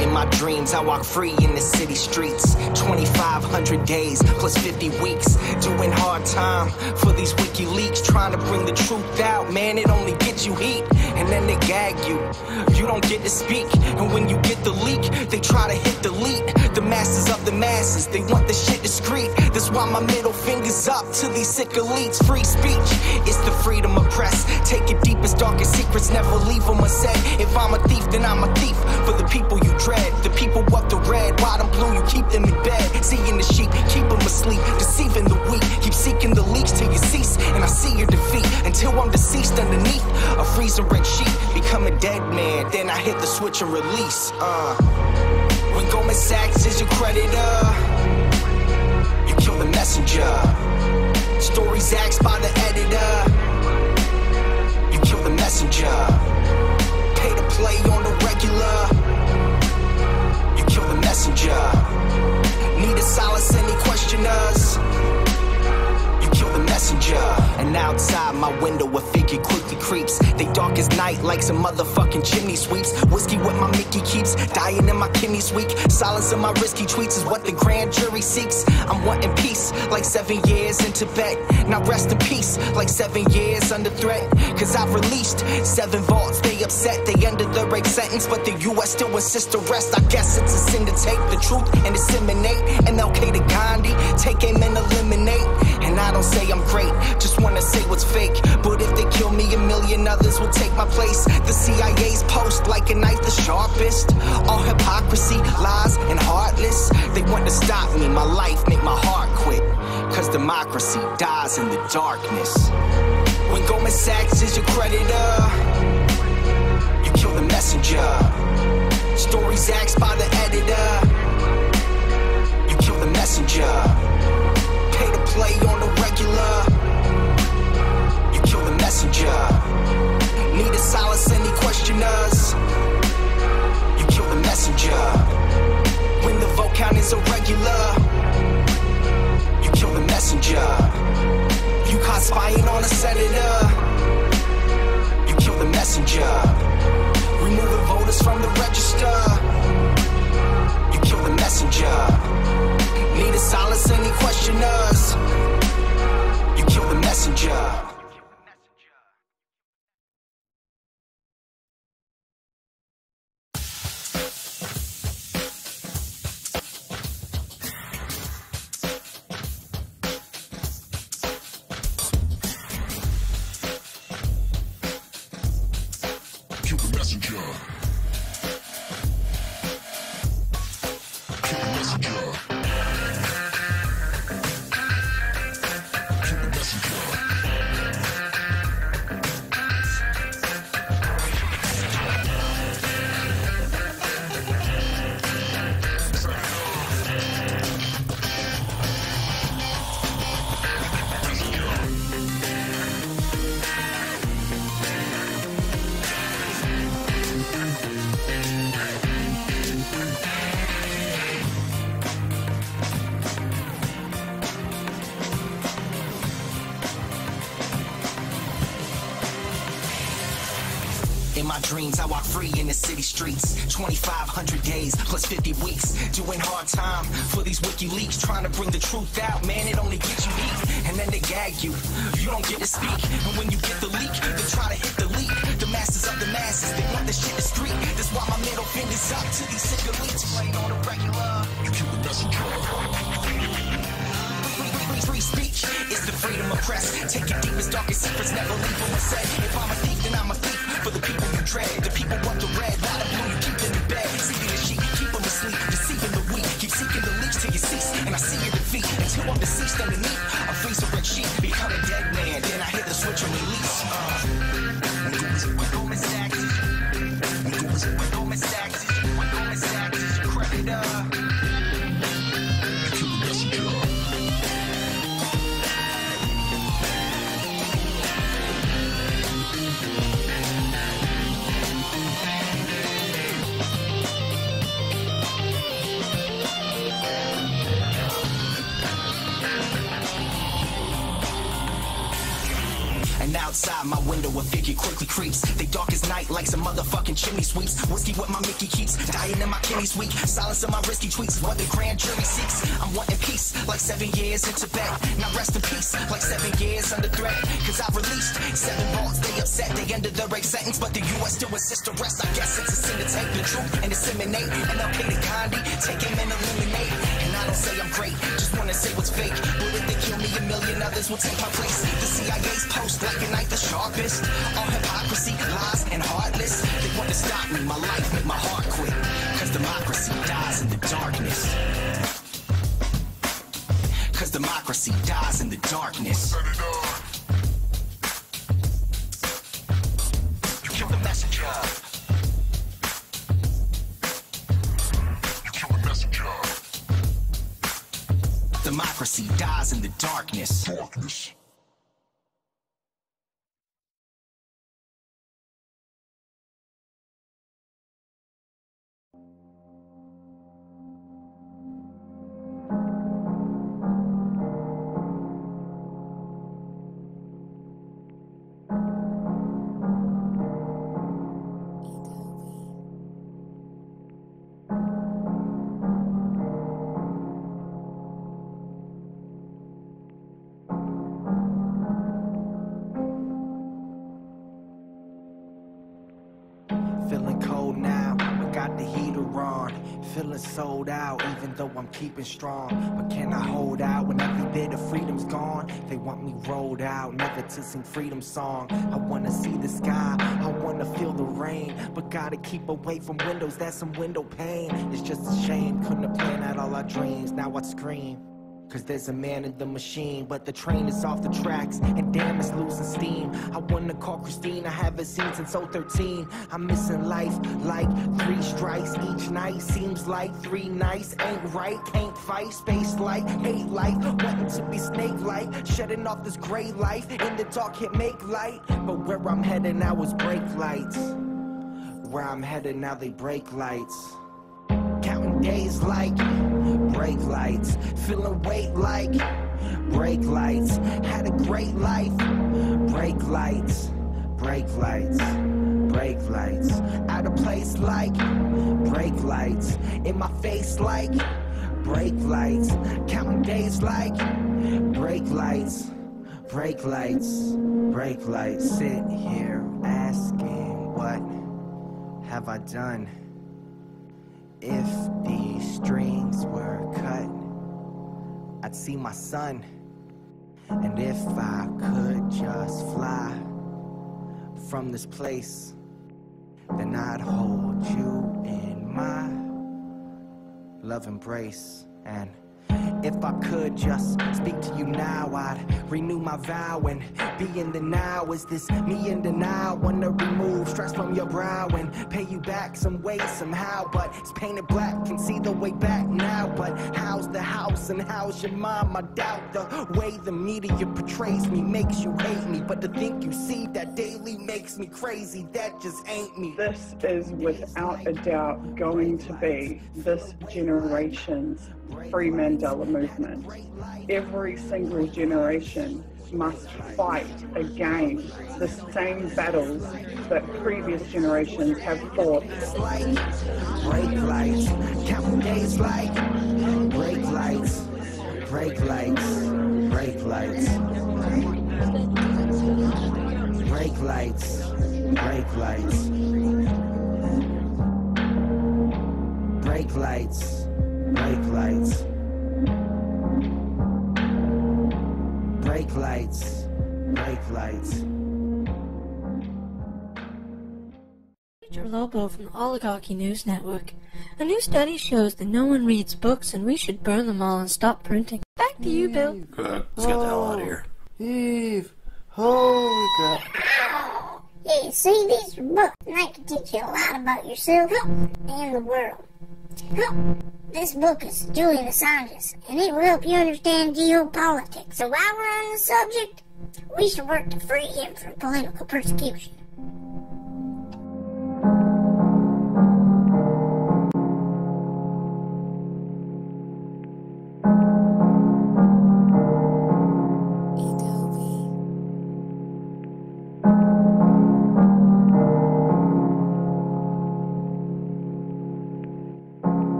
In my dreams, I walk free in the city streets. 2,500 days plus 50 weeks. Doing hard time for these WikiLeaks. Trying to bring the truth out, man, it only gets you heat. And then they gag you, you don't get to speak. And when you get the leak, they try to hit delete. The masses of the masses, they want the shit discreet. That's why my middle finger's up to these sick elites. Free speech, it's the freedom of press. Take your deepest, darkest secrets, never leave them unsaid. If I'm a thief, then I'm a thief for the people you dread. The people of the red, white and blue, you keep them in bed. Seeing the sheep, keep them asleep, deceiving the weak. Keep seeking the leaks till you cease, and I see your defeat. Until I'm deceased underneath a freezing red sheet. Become a dead man, then I hit the switch and release. When Goldman Sachs is your creditor, you kill the messenger. Stories axed by the editor, you kill the messenger. Pay to play on the regular, you kill the messenger. Need to silence any questioners, you kill the messenger. And outside my window a figure quickly creeps. They dark as night like some motherfucking chimney sweeps. Whiskey with my Mickey keeps dying in my kidneys weak. Silence in my risky tweets is what the grand jury seeks. I'm wanting peace like 7 years in Tibet. Now rest in peace like 7 years under threat. Cause I've released 7 vaults, they upset. They ended the rape sentence, but the US still insists to rest. I guess it's a sin to take the truth and disseminate. MLK to Gandhi, take aim and eliminate. And I don't say I'm great, just wanna say what's fake. But if they kill me, a million others will take my place. The CIA's post like a knife the sharpest. All hypocrisy, lies, and heartless. They want to stop me, my life make my heart quit. Cause democracy dies in the darkness. When Goldman Sachs is your creditor, you kill the messenger. Stories axed by the editor, you kill the messenger. Pay to play on the regular, you kill the messenger. Need to silence any questioners, you kill the messenger. When the vote count is irregular, you kill the messenger. You caught spying on a senator, you kill the messenger. Removing voters from the register, you kill the messenger. Need to silence any questioners, you kill the messenger. Kill the messenger. Kill the messenger. Kill the messenger. In my dreams, I walk free in the city streets. 2,500 days plus 50 weeks. Doing hard time for these WikiLeaks. Trying to bring the truth out, man, it only gets you heat. And then they gag you, you don't get to speak. And when you get the leak, they try to hit delete. The masses of the masses, they want the shit discreet. That's why my middle finger's up to these sick elites. Playing on the regular, You kill the messenger. free speech is the freedom of press. Take your deepest, darkest secrets, never leave them unsaid. If I'm a thief, then I'm a thief for the people you dread. The people of the red, white and blue, you keep them in bed. Seeking the sheep, keep them asleep, deceiving the weak. Keep seeking the leaks till you cease, and I see your defeat. Until I'm deceased underneath a freezer red sheet. Become a dead man, then I hit the switch and release. When Goldman Sachs is your creditor, Kill the messenger. Outside my window, a figure quickly creeps. They dark as night like some motherfucking chimney sweeps. Whiskey what my Mickey keeps, dying in my kidneys weak. Silence of my risky tweets, what the grand jury seeks. I'm wanting peace, like 7 years in Tibet. Now rest in peace, like 7 years under threat. Cause I've released 7 vaults, they upset. They ended the rape sentence, but the US still insists arrest. I guess it's a sin to take the truth and disseminate. And I'll pay to Gandhi, take him and eliminate. And I don't say I'm great, just wanna say what's fake. But if they kill me, a million others will take my place. The CIA's post like a knife the sharpest. All hypocrisy, lies, and heartless. They want to stop me, my life make my heart quit. Cause democracy dies in the darkness. Cause democracy dies in the darkness. You kill the messenger. You kill the messenger. Democracy dies in the darkness. Feeling cold now, I got the heater on. Feeling sold out, even though I'm keeping strong. But can I hold out when every bit of freedom's gone? They want me rolled out, never to sing freedom song. I wanna see the sky, I wanna feel the rain. But gotta keep away from windows, that's some window pane. It's just a shame, couldn't have planned out all our dreams. Now I scream, cause there's a man in the machine. But the train is off the tracks, and damn it's losing steam. I wanna call Christine, I haven't seen since 013. I'm missing life like 3 strikes each night. Seems like 3 nights ain't right. Can't fight, space light, hate life. Wanting to be snake-like, shedding off this gray life. In the dark can't make light, but where I'm headed now is brake lights. Where I'm headed now they brake lights. Counting days like brake lights, feeling weight like brake lights. Had a great life, brake lights, brake lights, brake lights. Out of place like brake lights, in my face like brake lights. Counting days like brake lights, brake lights, brake lights. Sit here asking, what have I done? If these strings were cut, I'd see my son. And if I could just fly from this place, then I'd hold you in my love embrace. And if I could just speak to you now, I'd renew my vow and be in the now. Is this me in denial? Wanna remove stress from your brow and pay you back some way, somehow. But it's painted black, can see the way back now. But how's the house and how's your mom? I doubt the way the media portrays me makes you hate me. But to think you see that daily makes me crazy, that just ain't me. This is without a doubt going to be this generation's Free Mandela movement. Every single generation must fight again the same battles that previous generations have fought. Brake lights, counting days like brake lights, brake lights, brake lights, brake lights, brake lights, brake lights. Brake lights, brake lights, brake lights. Major Lobo from the Oligarchy News Network. A new study shows that no one reads books and we should burn them all and stop printing. Back to you, Bill. Let's get the hell out of here. Eve, holy crap. Yeah, see, these are books, and they can teach you a lot about yourself and the world. This book is Julian Assange's, and it will help you understand geopolitics. So while we're on the subject, we should work to free him from political persecution.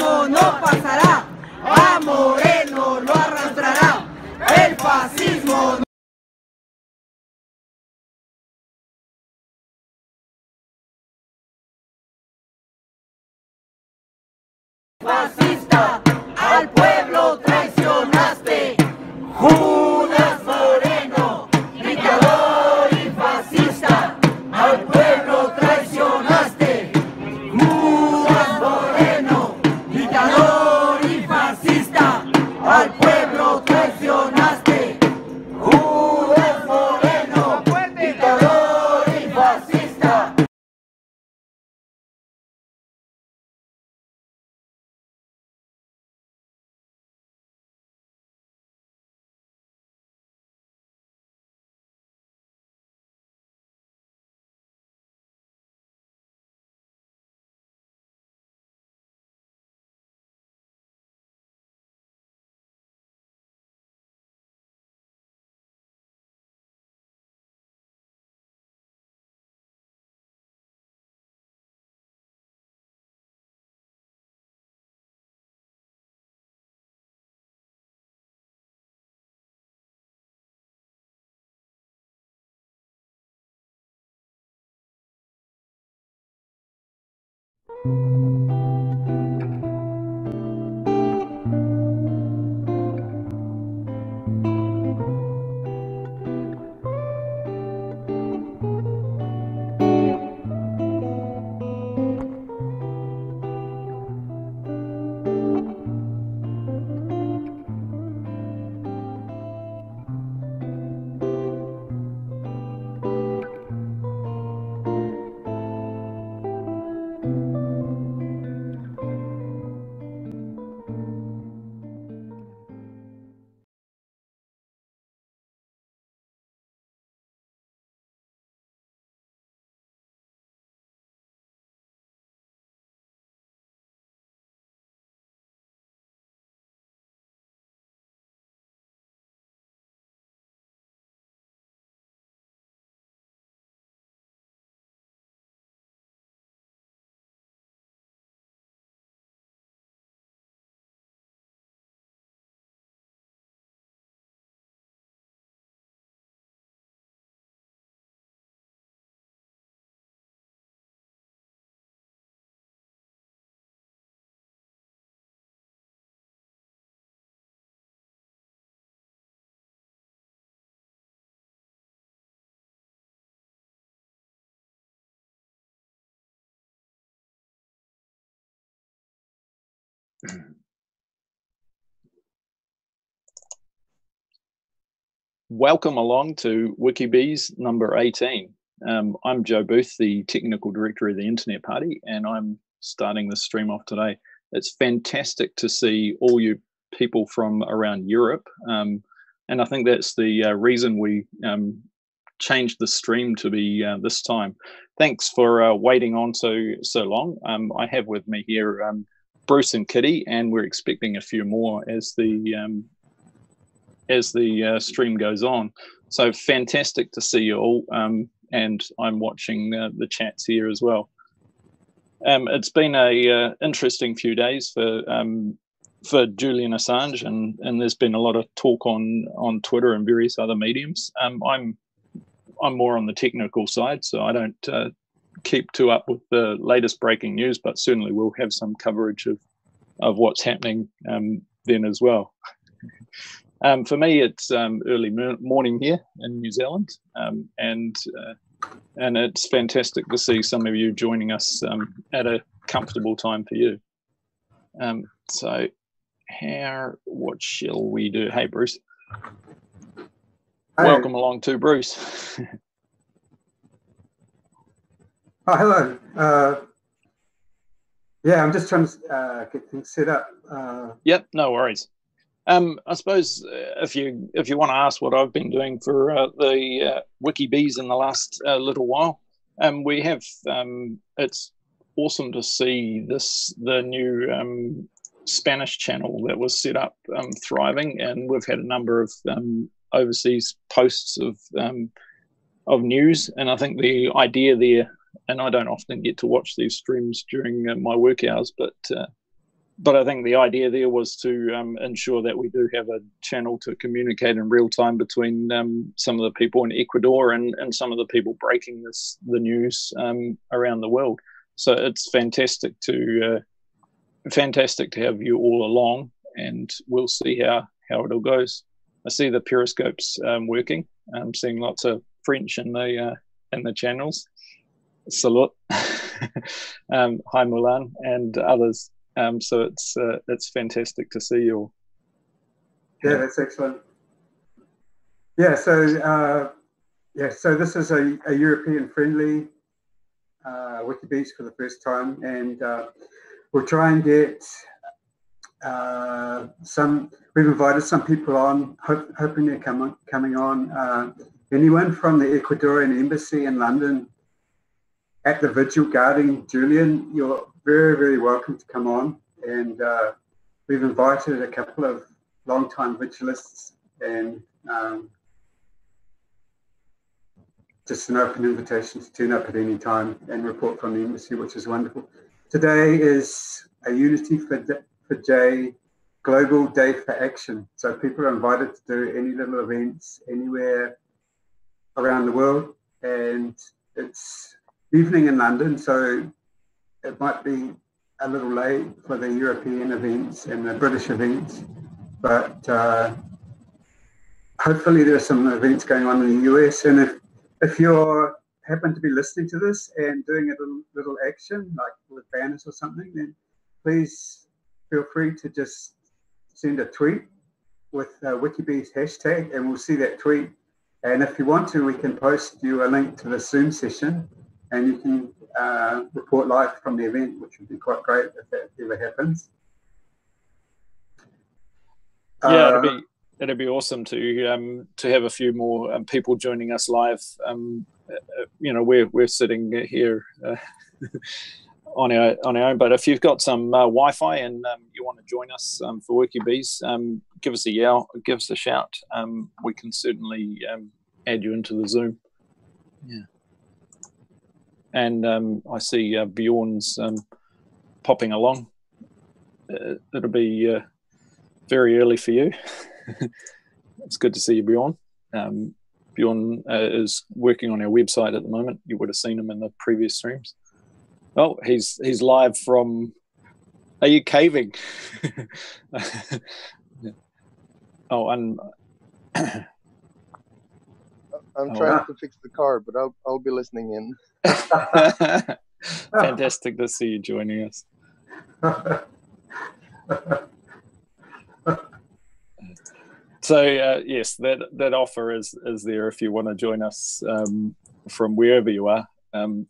fascismo no pasará, a Moreno lo arrastrará, el fascismo no. Fascista, al pueblo traicionaste, Judas Moreno, dictador y fascista, al pueblo traicionaste, Judas Moreno, dictador y fascista, al pueblo traicionaste, Judas Moreno, dictador y fascista. Welcome along to WikiBees number 18. I'm Joe Booth, the Technical Director of the Internet Party, and I'm starting this stream off today. It's fantastic to see all you people from around Europe, and I think that's the reason we changed the stream to be this time. Thanks for waiting on so long. I have with me here Bruce and Kitty, and we're expecting a few more as the stream goes on. So fantastic to see you all, and I'm watching the chats here as well. It's been a interesting few days for Julian Assange, and there's been a lot of talk on Twitter and various other mediums. I'm more on the technical side, so I don't keep too up with the latest breaking news, but certainly we'll have some coverage of what's happening then as well. For me, it's early morning here in New Zealand, and it's fantastic to see some of you joining us at a comfortable time for you. So, what shall we do? Hey, Bruce. Hi. Welcome along to Bruce. Oh, hello. Yeah, I'm just trying to get things set up. Yep, no worries. I suppose if you want to ask what I've been doing for the WikiBees in the last little while, we have it's awesome to see the new Spanish channel that was set up thriving, and we've had a number of overseas posts of news, and I think the idea there, and I don't often get to watch these streams during my work hours, but but I think the idea there was to ensure that we do have a channel to communicate in real time between some of the people in Ecuador and some of the people breaking the news around the world. So it's fantastic to have you all along, and we'll see how it all goes. I see the periscopes working. I'm seeing lots of French in the channels. Salute. Hi Mulan and others. So it's fantastic to see you all. Yeah, that's excellent. Yeah, so this is a European friendly Wikibeats for the first time, and we'll try and get we've invited some people on, hoping they're coming on. Anyone from the Ecuadorian embassy in London at the vigil guarding Julian, you're very, very welcome to come on. And we've invited a couple of long-time vigilists, and just an open invitation to turn up at any time and report from the embassy, which is wonderful. Today is a Unity for J Global Day for Action. So people are invited to do any little events anywhere around the world. And it's evening in London, so it might be a little late for the European events and the British events. But hopefully there are some events going on in the US. And if you happen to be listening to this and doing a little action, like with banners or something, then please feel free to just send a tweet with Wikibeats hashtag, and we'll see that tweet. And if you want to, we can post you a link to the Zoom session, and you can report live from the event, which would be quite great if that ever happens. Yeah, it'd be awesome to have a few more people joining us live. We're sitting here on our own, but if you've got some Wi-Fi and you want to join us for Wikibeats, give us a yell, give us a shout. We can certainly add you into the Zoom. Yeah. And I see Bjorn's popping along. It'll be very early for you. It's good to see you, Bjorn. Bjorn is working on our website at the moment. You would have seen him in the previous streams. Oh, he's live from. Are you caving? Oh, and I'm trying to fix the car, but I'll be listening in. Fantastic to see you joining us. So yes, that offer is there if you want to join us from wherever you are.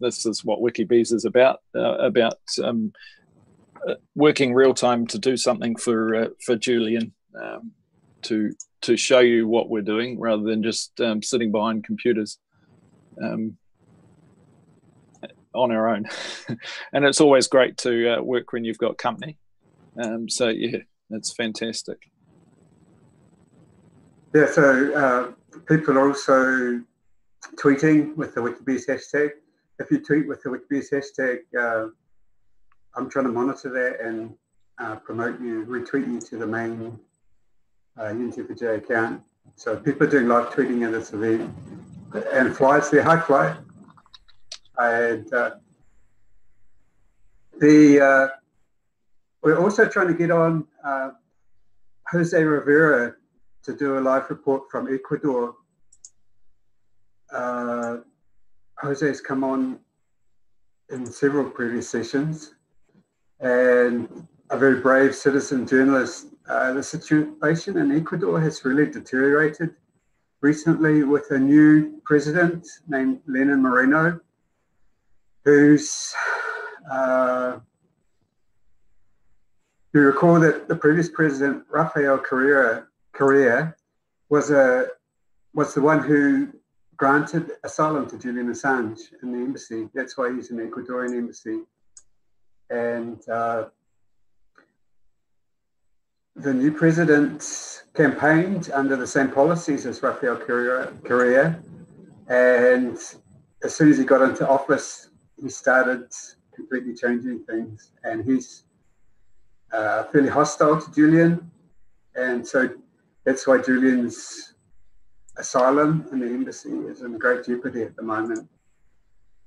This is what Wikibeats is about working real time to do something for Julian, to show you what we're doing rather than just sitting behind computers on our own. And it's always great to work when you've got company. So yeah, that's fantastic. Yeah, so people are also tweeting with the Wikibeats hashtag. If you tweet with the Wikibeats hashtag, I'm trying to monitor that and promote you, retweet you to the main Unity for J account. So people are doing live tweeting at this event. And Fly's there. Hi, Fly. And we're also trying to get on Jose Rivera to do a live report from Ecuador. Jose's come on in several previous sessions, and a very brave citizen journalist. The situation in Ecuador has really deteriorated recently with a new president named Lenin Moreno, who's you recall that the previous president, Rafael Correa, was the one who granted asylum to Julian Assange in the embassy. That's why he's in the Ecuadorian embassy. And the new president campaigned under the same policies as Rafael Correa. And as soon as he got into office, he started completely changing things. And he's fairly hostile to Julian. And so that's why Julian's asylum in the embassy is in great jeopardy at the moment.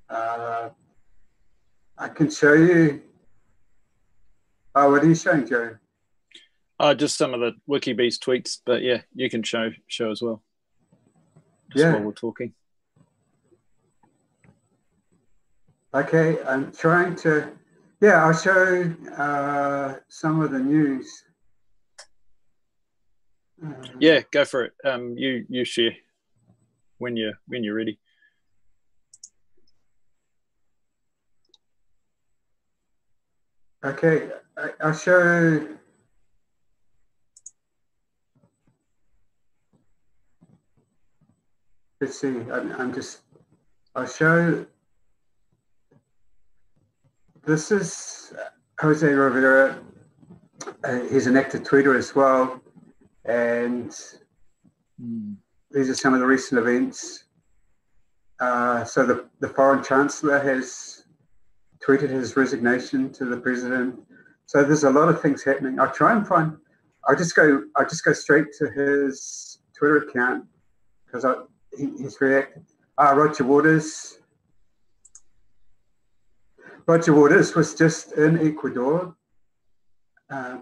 I can show you. Oh, what are you showing, Joe? Just some of the WikiBees tweets, but yeah, you can show as well. Just while we're talking. Okay, I'm trying to. Yeah, I'll show some of the news. Yeah, go for it. You share when you're ready. Okay, I'll show. Let's see. I'll show. This is Jose Rivera. He's an active tweeter as well. And these are some of the recent events. So the foreign chancellor has tweeted his resignation to the president. So there's a lot of things happening. I'll try and find. I'll just go straight to his Twitter account because he's reacted. Roger Waters. Roger Waters was just in Ecuador a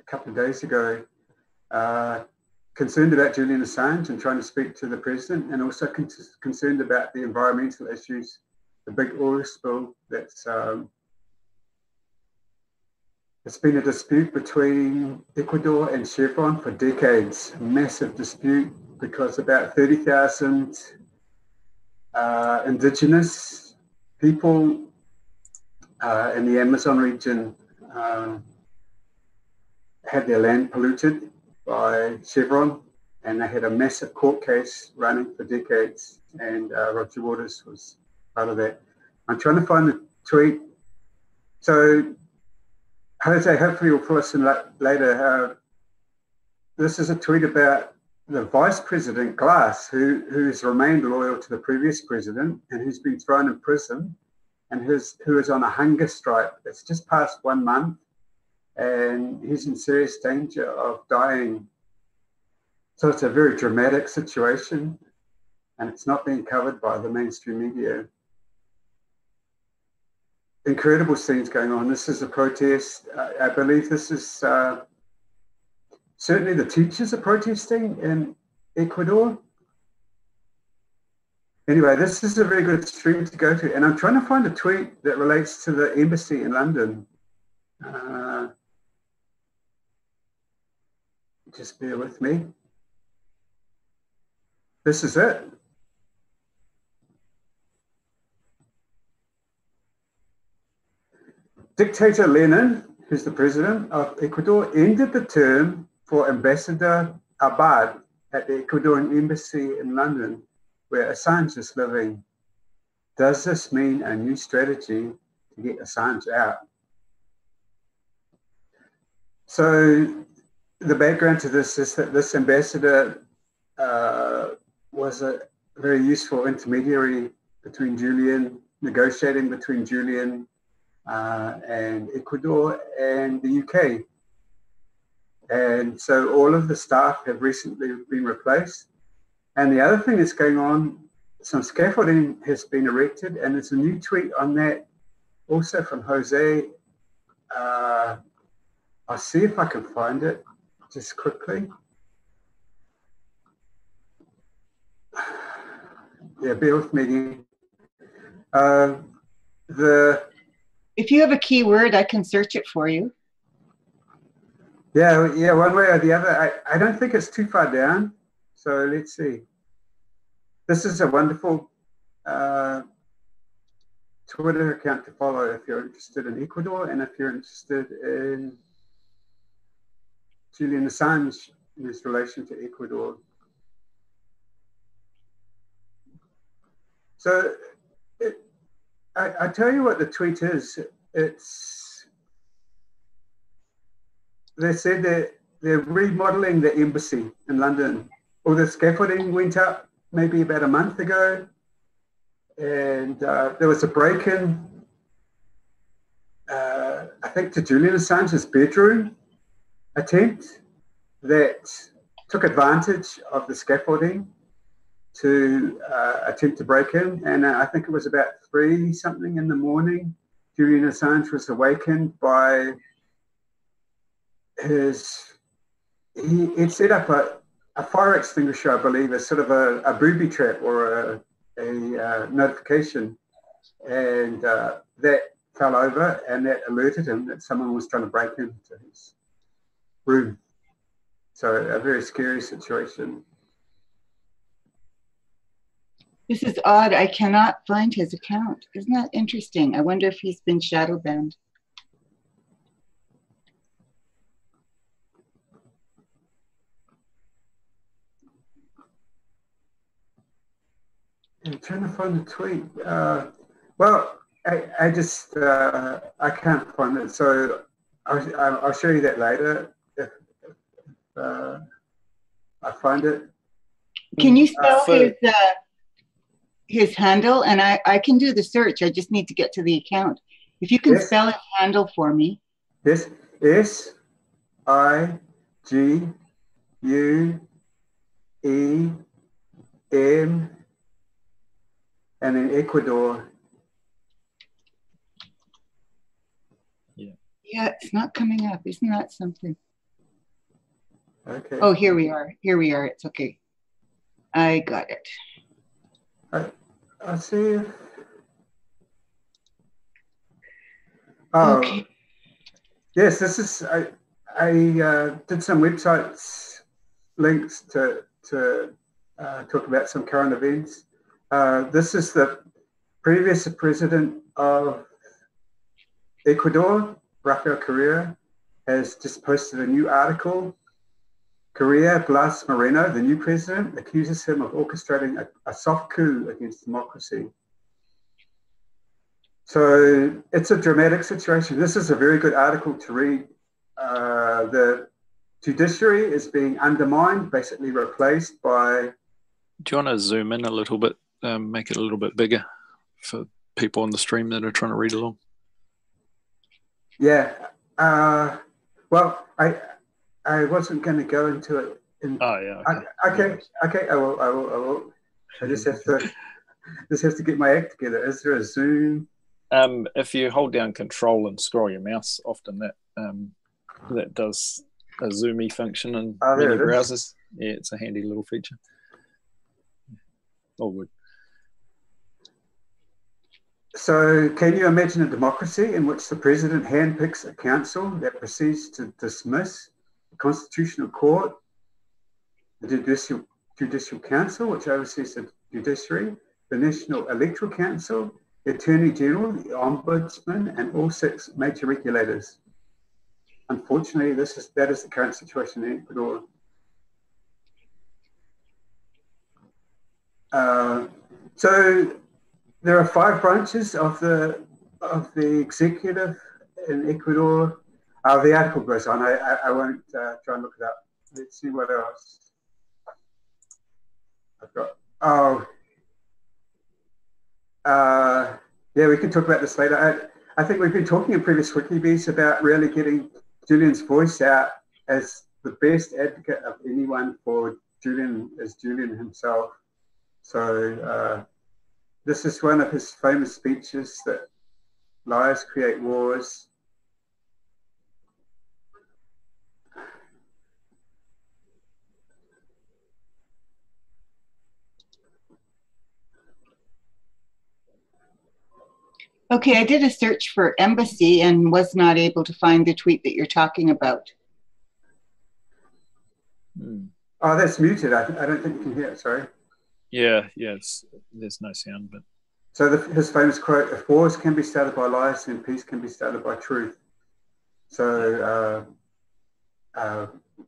couple of days ago, concerned about Julian Assange and trying to speak to the president, and also concerned about the environmental issues, the big oil spill that's it's been a dispute between Ecuador and Chevron for decades, a massive dispute because about 30,000 indigenous people in the Amazon region had their land polluted by Chevron, and they had a massive court case running for decades, and Roger Waters was part of that. I'm trying to find the tweet. So, Jose, hopefully you'll fill us in later. This is a tweet about the Vice President Glass, who's remained loyal to the previous president and who's been thrown in prison and who is on a hunger strike. It's just past 1 month, and he's in serious danger of dying. So it's a very dramatic situation, and it's not being covered by the mainstream media. Incredible scenes going on. This is a protest. I believe this is certainly the teachers are protesting in Ecuador. Anyway, this is a very good stream to go to, and I'm trying to find a tweet that relates to the embassy in London. Just bear with me. This is it. Dictator Lenin, who's the president of Ecuador, ended the term for Ambassador Abad at the Ecuadorian embassy in London, where Assange is living. Does this mean a new strategy to get Assange out? So the background to this is that this ambassador was a very useful intermediary between Julian, negotiating between Julian and Ecuador and the UK. And so all of the staff have recently been replaced. And the other thing that's going on, some scaffolding has been erected, and there's a new tweet on that also from Jose. I'll see if I can find it just quickly. Yeah, bear with me. If you have a keyword, I can search it for you. Yeah, one way or the other. I don't think it's too far down. So let's see. This is a wonderful Twitter account to follow if you're interested in Ecuador and if you're interested in Julian Assange in his relation to Ecuador. So I tell you what the tweet is. They said that they're remodeling the embassy in London. All the scaffolding went up maybe about a month ago, and there was a break-in. I think, to Julian Assange's bedroom attempt that took advantage of the scaffolding to attempt to break in. And I think it was about 3-something in the morning. Julian Assange was awakened by he'd set up a fire extinguisher, I believe, as sort of a booby trap or a notification. And that fell over, and that alerted him that someone was trying to break into his room. So a very scary situation. This is odd. I cannot find his account. Isn't that interesting? I wonder if he's been shadow banned. I'm trying to find the tweet. Well, I just I can't find it, so I'll show you that later if I find it. Can you spell his handle? And I can do the search. I just need to get to the account. If you can spell his handle for me. Yes, SIGUEM, and then Ecuador. Yeah, it's not coming up. Isn't that something? Okay. Oh, here we are. Here we are. It's okay. I got it. I'll see if... Oh, okay. Yes, this is... I did some websites links to talk about some current events. This is the previous president of Ecuador, Rafael Correa, has just posted a new article. Correa Blas Moreno, the new president, accuses him of orchestrating a soft coup against democracy. So it's a dramatic situation. This is a very good article to read. The judiciary is being undermined, basically replaced by... Do you want to zoom in a little bit, make it a little bit bigger for people on the stream that are trying to read along? Yeah. Well, I wasn't going to go into it. Oh yeah. Okay. I will. I just have to get my act together. Is there a zoom? If you hold down Control and scroll your mouse, often that does a zoomy function in many browsers. Yeah, it's a handy little feature. All good. So can you imagine a democracy in which the president handpicks a council that proceeds to dismiss the Constitutional Court, the Judicial Council, which oversees the judiciary, the National Electoral Council, the Attorney General, the Ombudsman, and all 6 major regulators? Unfortunately, that is the current situation in Ecuador. So there are 5 branches of the executive in Ecuador. The article goes on. I won't try and look it up. Let's see what else I've got. Yeah, we can talk about this later. I think we've been talking in previous WikiBees about really getting Julian's voice out as the best advocate of anyone for Julian as Julian himself. So this is one of his famous speeches, that lies create wars. Okay, I did a search for embassy and was not able to find the tweet that you're talking about. Oh, that's muted. I don't think you can hear it, sorry. Yeah, there's no sound. But so his famous quote, "If wars can be started by lies, then peace can be started by truth." So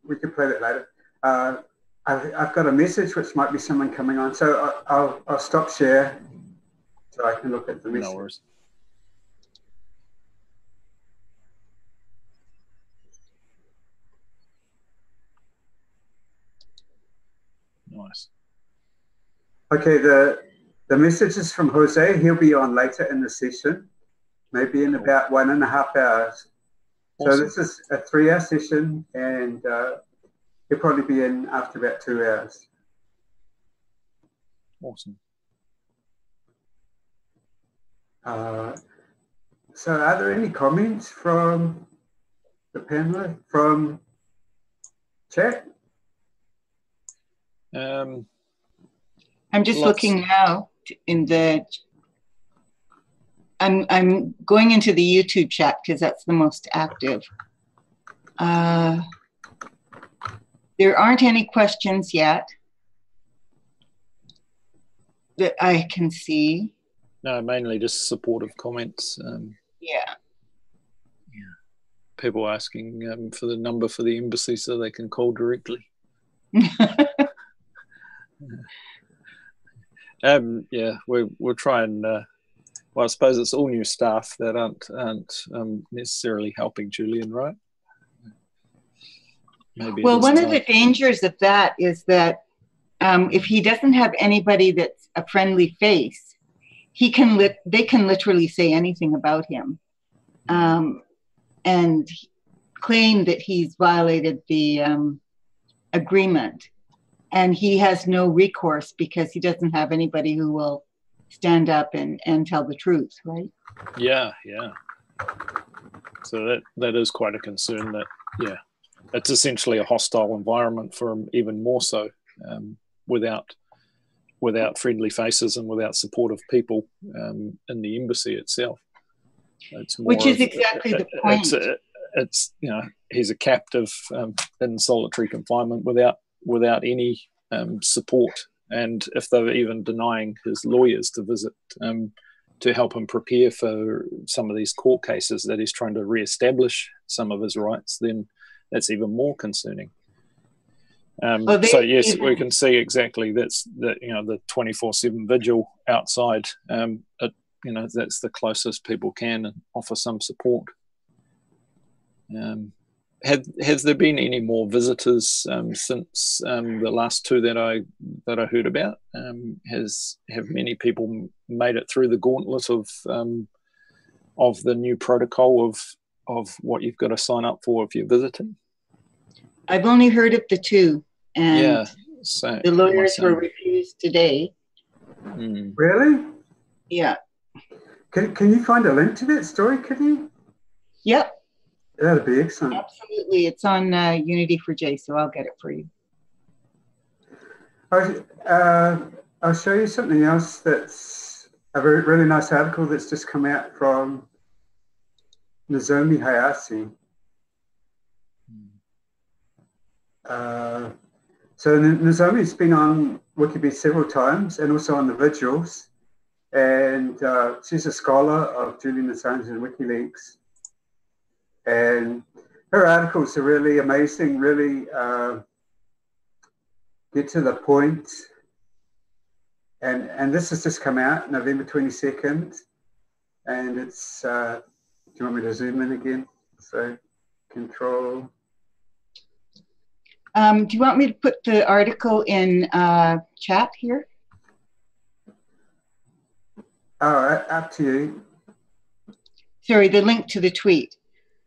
we can play that later. I've got a message which might be someone coming on. So I'll stop share so I can look at the message. No worries. Nice. Okay, the message is from Jose. He'll be on later in the session, maybe in about 1.5 hours. So this is a 3-hour session, and he'll probably be in after about 2 hours. Awesome. So are there any comments from the panel, from chat? I'm just looking now in the, I'm going into the YouTube chat because that's the most active. There aren't any questions yet that I can see. No, mainly just supportive comments. Yeah. People asking for the number for the embassy so they can call directly. Yeah, we'll try and. Well, I suppose it's all new staff that aren't necessarily helping Julian, right? Maybe. Well, one of the dangers of that is that if he doesn't have anybody that's a friendly face, they can literally say anything about him, and claim that he's violated the agreement, and he has no recourse because he doesn't have anybody who will stand up and tell the truth, right? Yeah. So that is quite a concern. That it's essentially a hostile environment for him, even more so, without friendly faces and without supportive people in the embassy itself. It's more which is exactly the point. It's he's a captive in solitary confinement without any support. And if they're even denying his lawyers to visit to help him prepare for some of these court cases that he's trying to reestablish some of his rights, then that's even more concerning. So yes, we can see exactly the 24/7 vigil outside. That's the closest people can offer some support. Has there been any more visitors since the last two that I heard about? Have many people made it through the gauntlet of the new protocol of what you've got to sign up for if you're visiting? I've only heard of the two, and the lawyers were refused today. Really? Yeah. Can you find a link to that story, could you? Yep. That'd be excellent. Absolutely. It's on Unity for J, so I'll get it for you. I'll show you something else that's a really nice article that's just come out from Nozomi Hayase. So Nozomi's been on Wikipedia several times and also on the vigils. And she's a scholar of Julian Assange and WikiLeaks. And her articles are really amazing, really get to the point. And this has just come out November 22nd. And it's, do you want me to zoom in again? So control. Do you want me to put the article in chat here? All right, up to you. Sorry, the link to the tweet.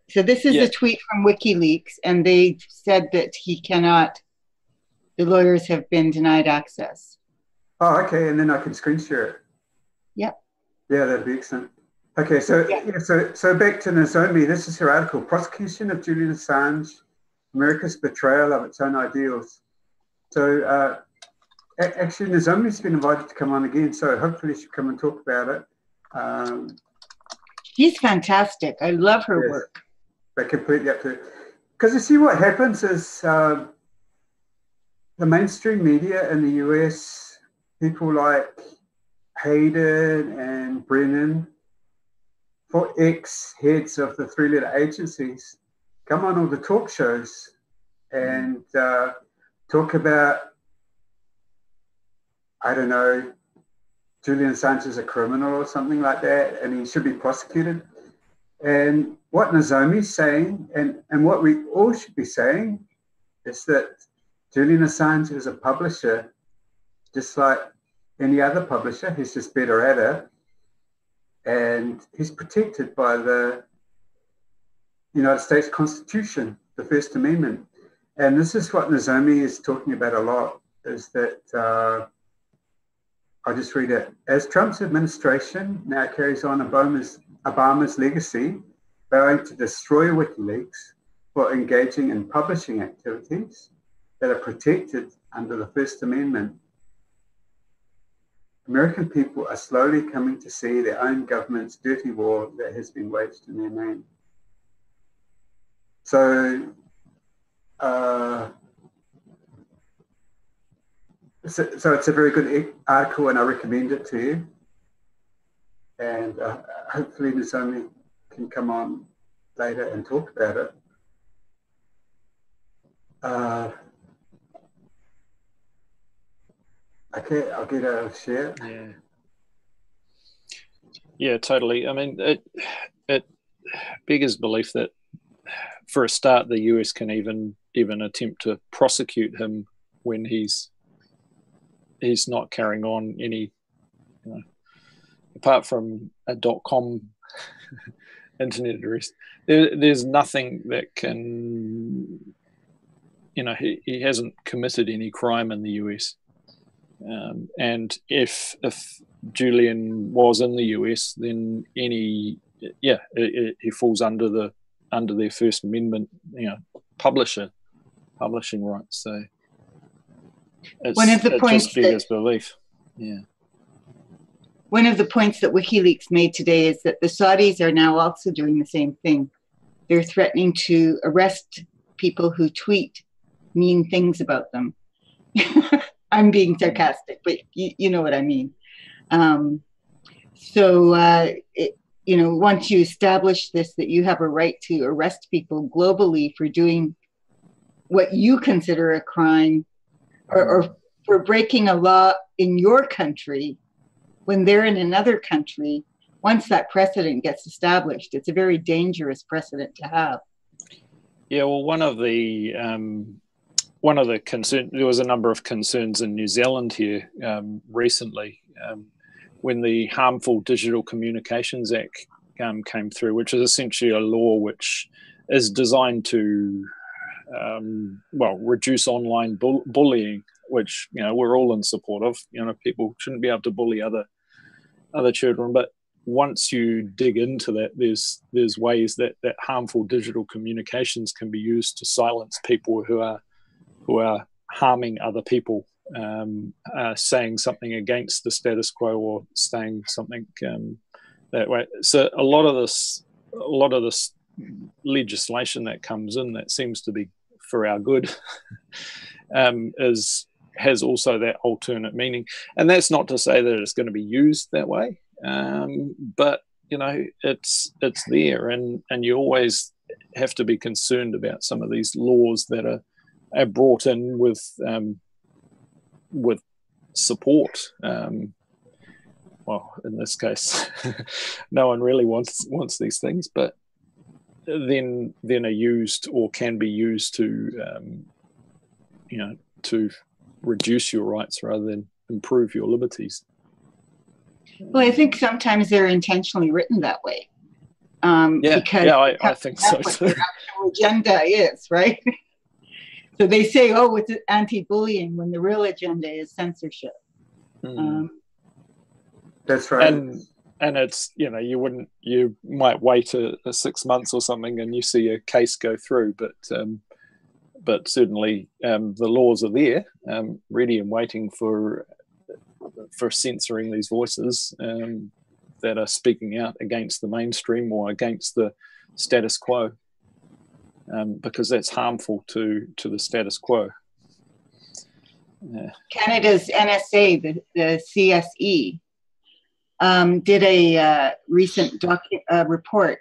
So this is a tweet from WikiLeaks, and they said that he cannot, the lawyers have been denied access. Oh, okay, and then I can screen share it. Yep. Yeah, that'd be excellent. Okay, so so back to Nozomi. This is her article, Prosecution of Julian Assange, America's Betrayal of Its Own Ideals. So actually, Nozomi's been invited to come on again, so hopefully she'll come and talk about it. She's fantastic. I love her work. They're completely up to it. Because you see what happens is the mainstream media in the US, people like Hayden and Brennan, for ex-heads of the three-letter agencies, come on all the talk shows and talk about, I don't know, Julian Assange is a criminal or something like that, and he should be prosecuted. And what Nozomi's saying, and what we all should be saying, is that Julian Assange is a publisher, just like any other publisher. He's just better at it. And he's protected by the United States Constitution, the First Amendment. And this is what Nozomi is talking about a lot, is that, I'll just read it. As Trump's administration now carries on Obama's legacy, vowing to destroy WikiLeaks for engaging in publishing activities that are protected under the First Amendment, American people are slowly coming to see their own government's dirty war that has been waged in their name. So, so it's a very good article, and I recommend it to you. And hopefully Nozomi can come on later and talk about it. Okay, I'll get a share. Yeah, totally. I mean, it beggars belief that, for a start, the US can even attempt to prosecute him when he's not carrying on any, apart from a .com internet address. There's nothing that can, he hasn't committed any crime in the US. And if Julian was in the US, then he falls under their First Amendment, publishing rights. So it's, one of the points just beggars belief. Yeah. One of the points that WikiLeaks made today is that the Saudis are now also doing the same thing. They're threatening to arrest people who tweet mean things about them. I'm being sarcastic, but you know what I mean. Once you establish this, that you have a right to arrest people globally for doing what you consider a crime, or for breaking a law in your country when they're in another country, once that precedent gets established, it's a very dangerous precedent to have. Yeah, well, one of the concerns, there was a number of concerns in New Zealand here recently when the Harmful Digital Communications Act came through, which is essentially a law which is designed to reduce online bullying, which we're all in support of. People shouldn't be able to bully other children, but once you dig into that, there's ways that harmful digital communications can be used to silence people who are harming other people, saying something against the status quo or saying something that way. So a lot of this legislation that comes in that seems to be for our good has also that alternate meaning, and that's not to say that it's going to be used that way, but it's there, and you always have to be concerned about some of these laws that are brought in with support. Well, in this case, no one really wants these things, but then are used or can be used to to reduce your rights rather than improve your liberties. Well, I think sometimes they're intentionally written that way. Because I think so what too. their actual agenda is, right? So they say, "Oh, it's anti-bullying," when the real agenda is censorship. That's right. And it's you might wait a 6 months or something and you see a case go through, but certainly the laws are there, ready and waiting for censoring these voices that are speaking out against the mainstream or against the status quo, because that's harmful to the status quo. Canada's NSA, the CSE, did a recent report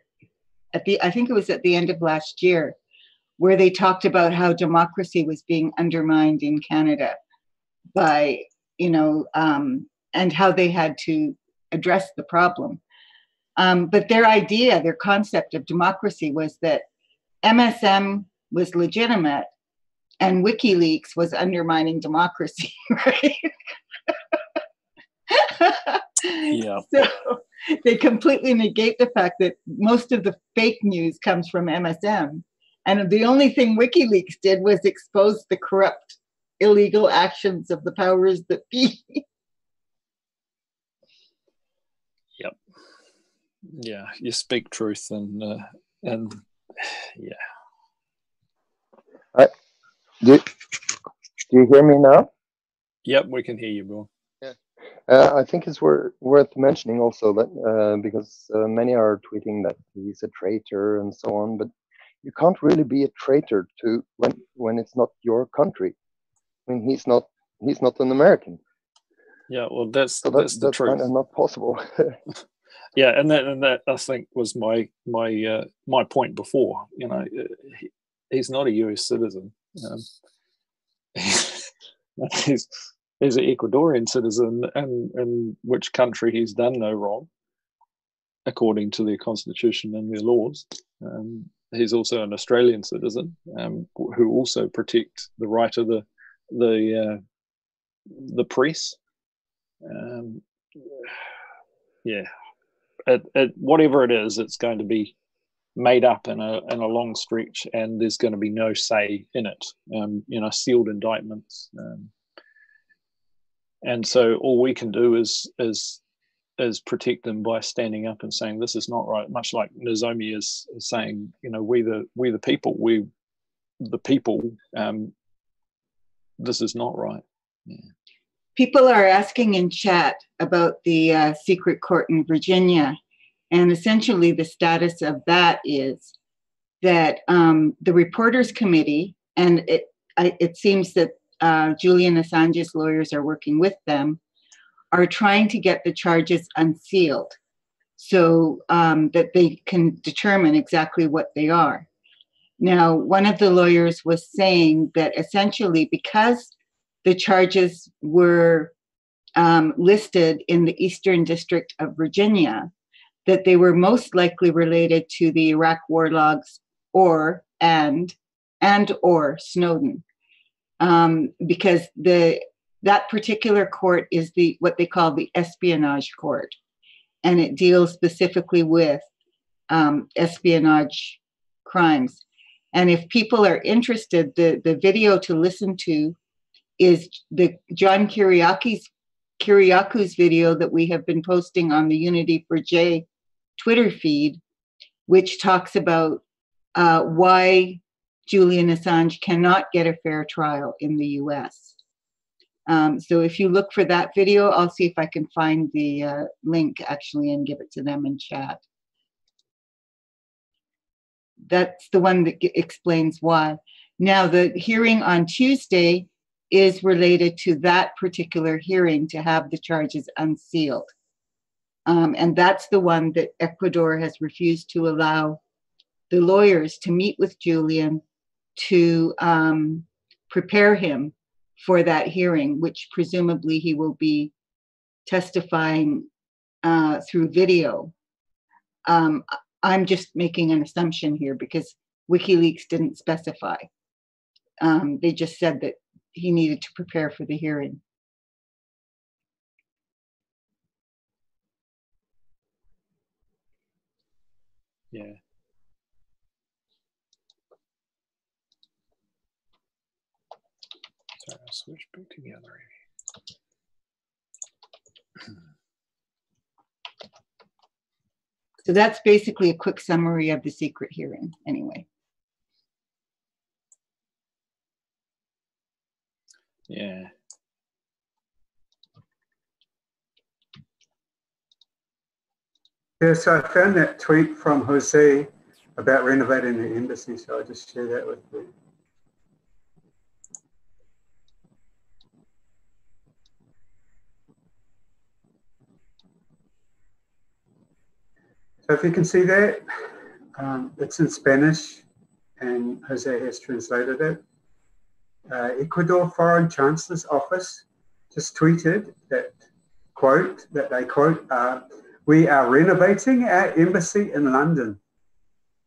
I think it was at the end of last year, where they talked about how democracy was being undermined in Canada by, and how they had to address the problem. But their concept of democracy was that MSM was legitimate and WikiLeaks was undermining democracy, right? Yeah. they completely negate the fact that most of the fake news comes from MSM. And the only thing WikiLeaks did was expose the corrupt, illegal actions of the powers that be. Yep. Yeah, you speak truth, and yeah. Do you hear me now? Yep, we can hear you, Bill. I think it's worth mentioning also that because many are tweeting that he's a traitor and so on, but you can't really be a traitor to when it's not your country. I mean, he's not an American. Yeah, well, that's the that's truth. Kind of not possible. Yeah, and that I think was my point before. You know, he's not a U.S. citizen. He's an Ecuadorian citizen, and in which country he's done no wrong, according to their constitution and their laws. He's also an Australian citizen, who also protect the right of the press. Yeah, whatever it is, it's going to be made up in a long stretch, and there's going to be no say in it. You know, sealed indictments, and so all we can do is protect them by standing up and saying this is not right. Much like Nozomi is saying, you know, we the people, this is not right. Yeah. People are asking in chat about the secret court in Virginia. And essentially the status of that is that the Reporters Committee, and it seems that Julian Assange's lawyers are working with them, are trying to get the charges unsealed so that they can determine exactly what they are. Now, one of the lawyers was saying that essentially because the charges were listed in the Eastern District of Virginia, that they were most likely related to the Iraq war logs or Snowden, because that particular court is what they call the espionage court, and it deals specifically with espionage crimes. And if people are interested, the video to listen to is the John Kiriakou's video that we have been posting on the Unity for J Twitter feed, which talks about why Julian Assange cannot get a fair trial in the US. So if you look for that video, I'll see if I can find the link actually and give it to them in chat. That's the one that explains why. Now, the hearing on Tuesday is related to that particular hearing to have the charges unsealed. And that's the one that Ecuador has refused to allow the lawyers to meet with Julian to prepare him for that hearing, which presumably he will be testifying through video. I'm just making an assumption here because WikiLeaks didn't specify. They just said that he needed to prepare for the hearing. Yeah. Sorry, I'll switch back together. So that's basically a quick summary of the secret hearing, anyway. Yeah. Yeah, so I found that tweet from Jose about renovating the embassy, so I'll just share that with you. So if you can see that, it's in Spanish and Jose has translated it. Ecuador Foreign Chancellor's Office just tweeted that, quote, that they quote, we are renovating our embassy in London.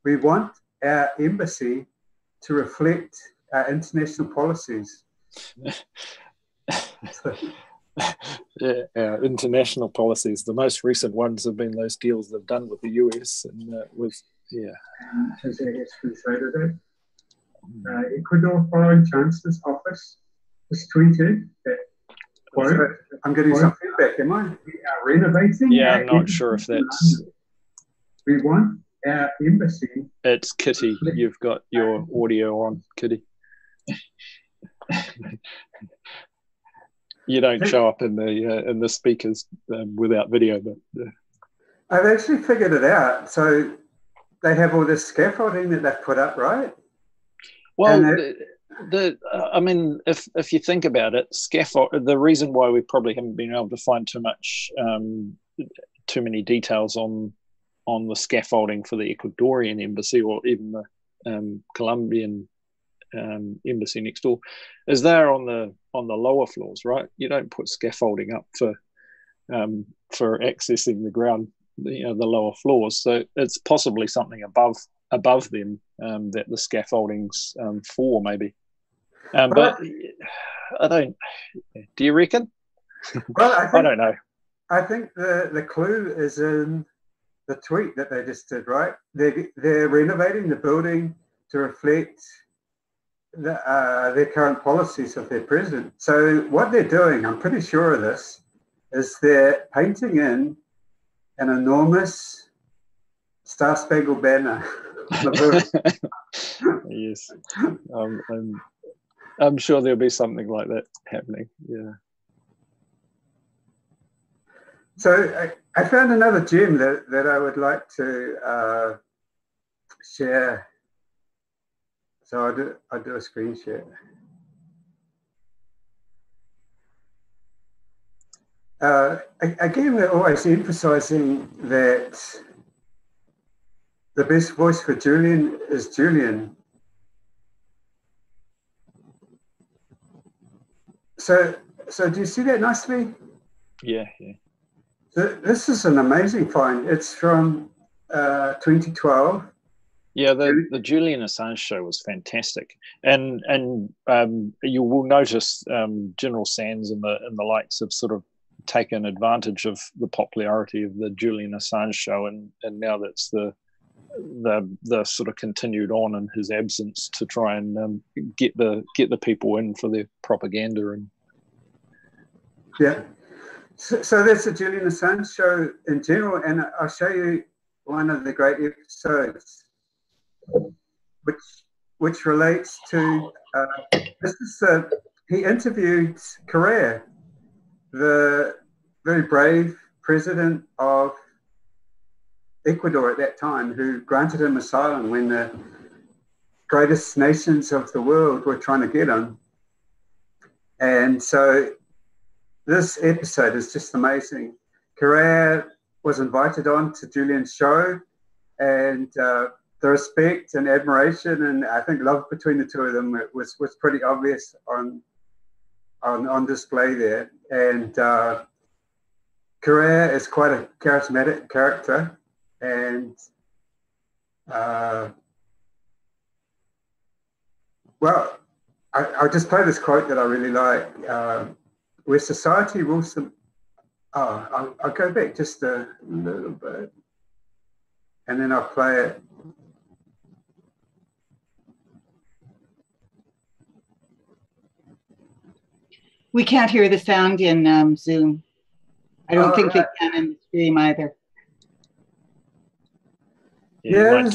We want our embassy to reflect our international policies. our international policies. The most recent ones have been those deals they've done with the US and with Ecuador Foreign Chancellor's Office has tweeted that, quote, I'm getting some feedback, am I? We are renovating. Yeah, I'm not sure if that's... We want our embassy... It's Kitty. You've got your audio on, Kitty. You don't show up in the speakers without video, but... I've actually figured it out. So they have all this scaffolding that they've put up, right? Well, I mean, if you think about it, the reason why we probably haven't been able to find too many details on the scaffolding for the Ecuadorian embassy or even the Colombian embassy next door is there on the lower floors, right? You don't put scaffolding up for accessing the ground, the lower floors. So it's possibly something above them that the scaffolding's for, maybe. But I don't. Do you reckon? Well, I don't know. I think the clue is in the tweet that they just did, right? They're renovating the building to reflect their current policies of their president. So what they're doing, I'm pretty sure of this, is they're painting in an enormous Star-Spangled Banner. Yes, I'm sure there'll be something like that happening. Yeah. So I found another gem that I would like to share. So I'll do a screen share. Again, we're always emphasizing that the best voice for Julian is Julian. So do you see that nicely? Yeah. This is an amazing find. It's from 2012. Yeah, the Julian Assange show was fantastic, and you will notice General Sands and the likes have sort of taken advantage of the popularity of the Julian Assange show, and now that's the sort of continued on in his absence to try and get the people in for their propaganda. And yeah, so that's the Julian Assange show in general, and I'll show you one of the great episodes, which relates to this is he interviewed Correa, the very brave president of Ecuador at that time, who granted him asylum when the greatest nations of the world were trying to get him. And so this episode is just amazing. Correa was invited on to Julian's show, and the respect and admiration and I think love between the two of them was pretty obvious on display there. And Correa is quite a charismatic character, and well, I'll just play this quote that I really like. Where society will I'll go back just a little bit and then I'll play it. We can't hear the sound in Zoom. I don't think they can in the stream either. Yeah,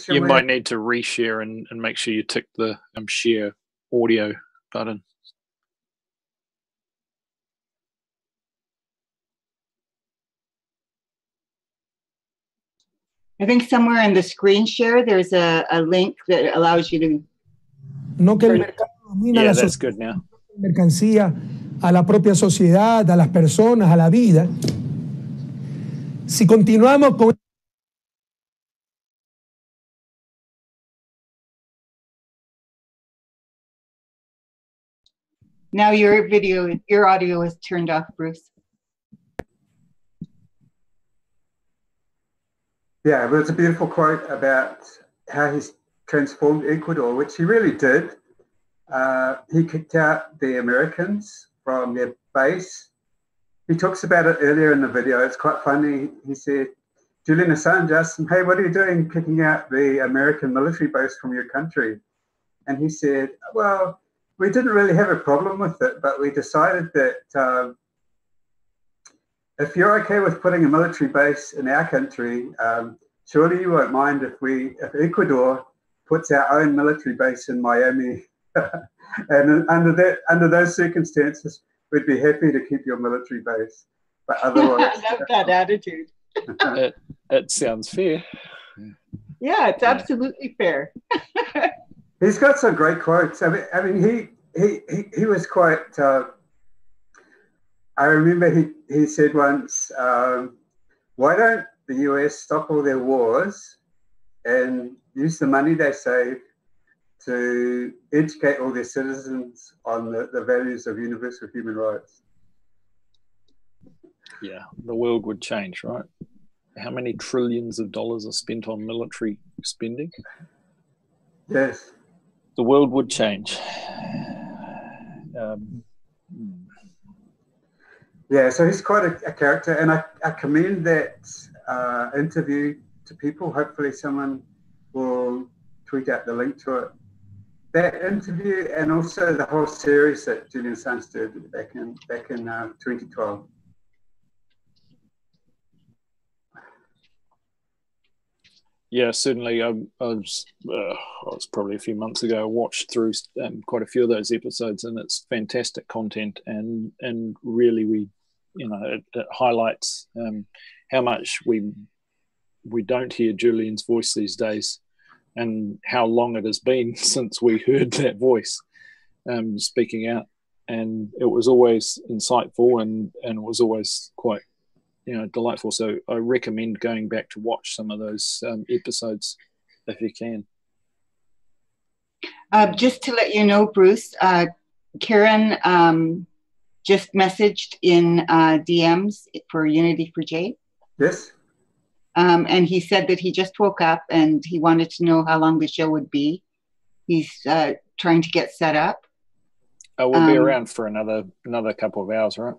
you might need to reshare and make sure you tick the share audio button. I think somewhere in the screen share there's a link that allows you to... Yeah, that's good now. Mercancía a la propia sociedad, a las personas, a la vida. Si continuamos con Now your audio is turned off, Bruce. Yeah, but it's a beautiful quote about how he's transformed Ecuador, which he really did. He kicked out the Americans from their base. He talks about it earlier in the video. It's quite funny. He said, Julian Assange asked him, hey, what are you doing kicking out the American military base from your country? And he said, well, we didn't really have a problem with it, but we decided that if you're okay with putting a military base in our country, surely you won't mind if Ecuador puts our own military base in Miami. And under those circumstances, we'd be happy to keep your military base. But otherwise, I love that attitude. It sounds fair. Yeah, it's absolutely fair. He's got some great quotes. I mean, he was quite. I remember he said once, "Why don't the US stop all their wars and use the money they save to educate all their citizens on the values of universal human rights?" Yeah, the world would change, right? How many trillions of dollars are spent on military spending? Yes. The world would change. Yeah, so he's quite a character, and I commend that interview to people. Hopefully someone will tweet out the link to it. That interview, and also the whole series that Julian Assange did back in 2012. Yeah, certainly. I was probably a few months ago. I watched through quite a few of those episodes, and it's fantastic content. And really, it highlights how much we don't hear Julian's voice these days, and how long it has been since we heard that voice speaking out. And it was always insightful, and it was always quite delightful. So I recommend going back to watch some of those episodes if you can. Just to let you know, Bruce, Kieran just messaged in DMs for Unity for J. Yes. And he said that he just woke up and he wanted to know how long the show would be. He's trying to get set up. We'll be around for another couple of hours, right?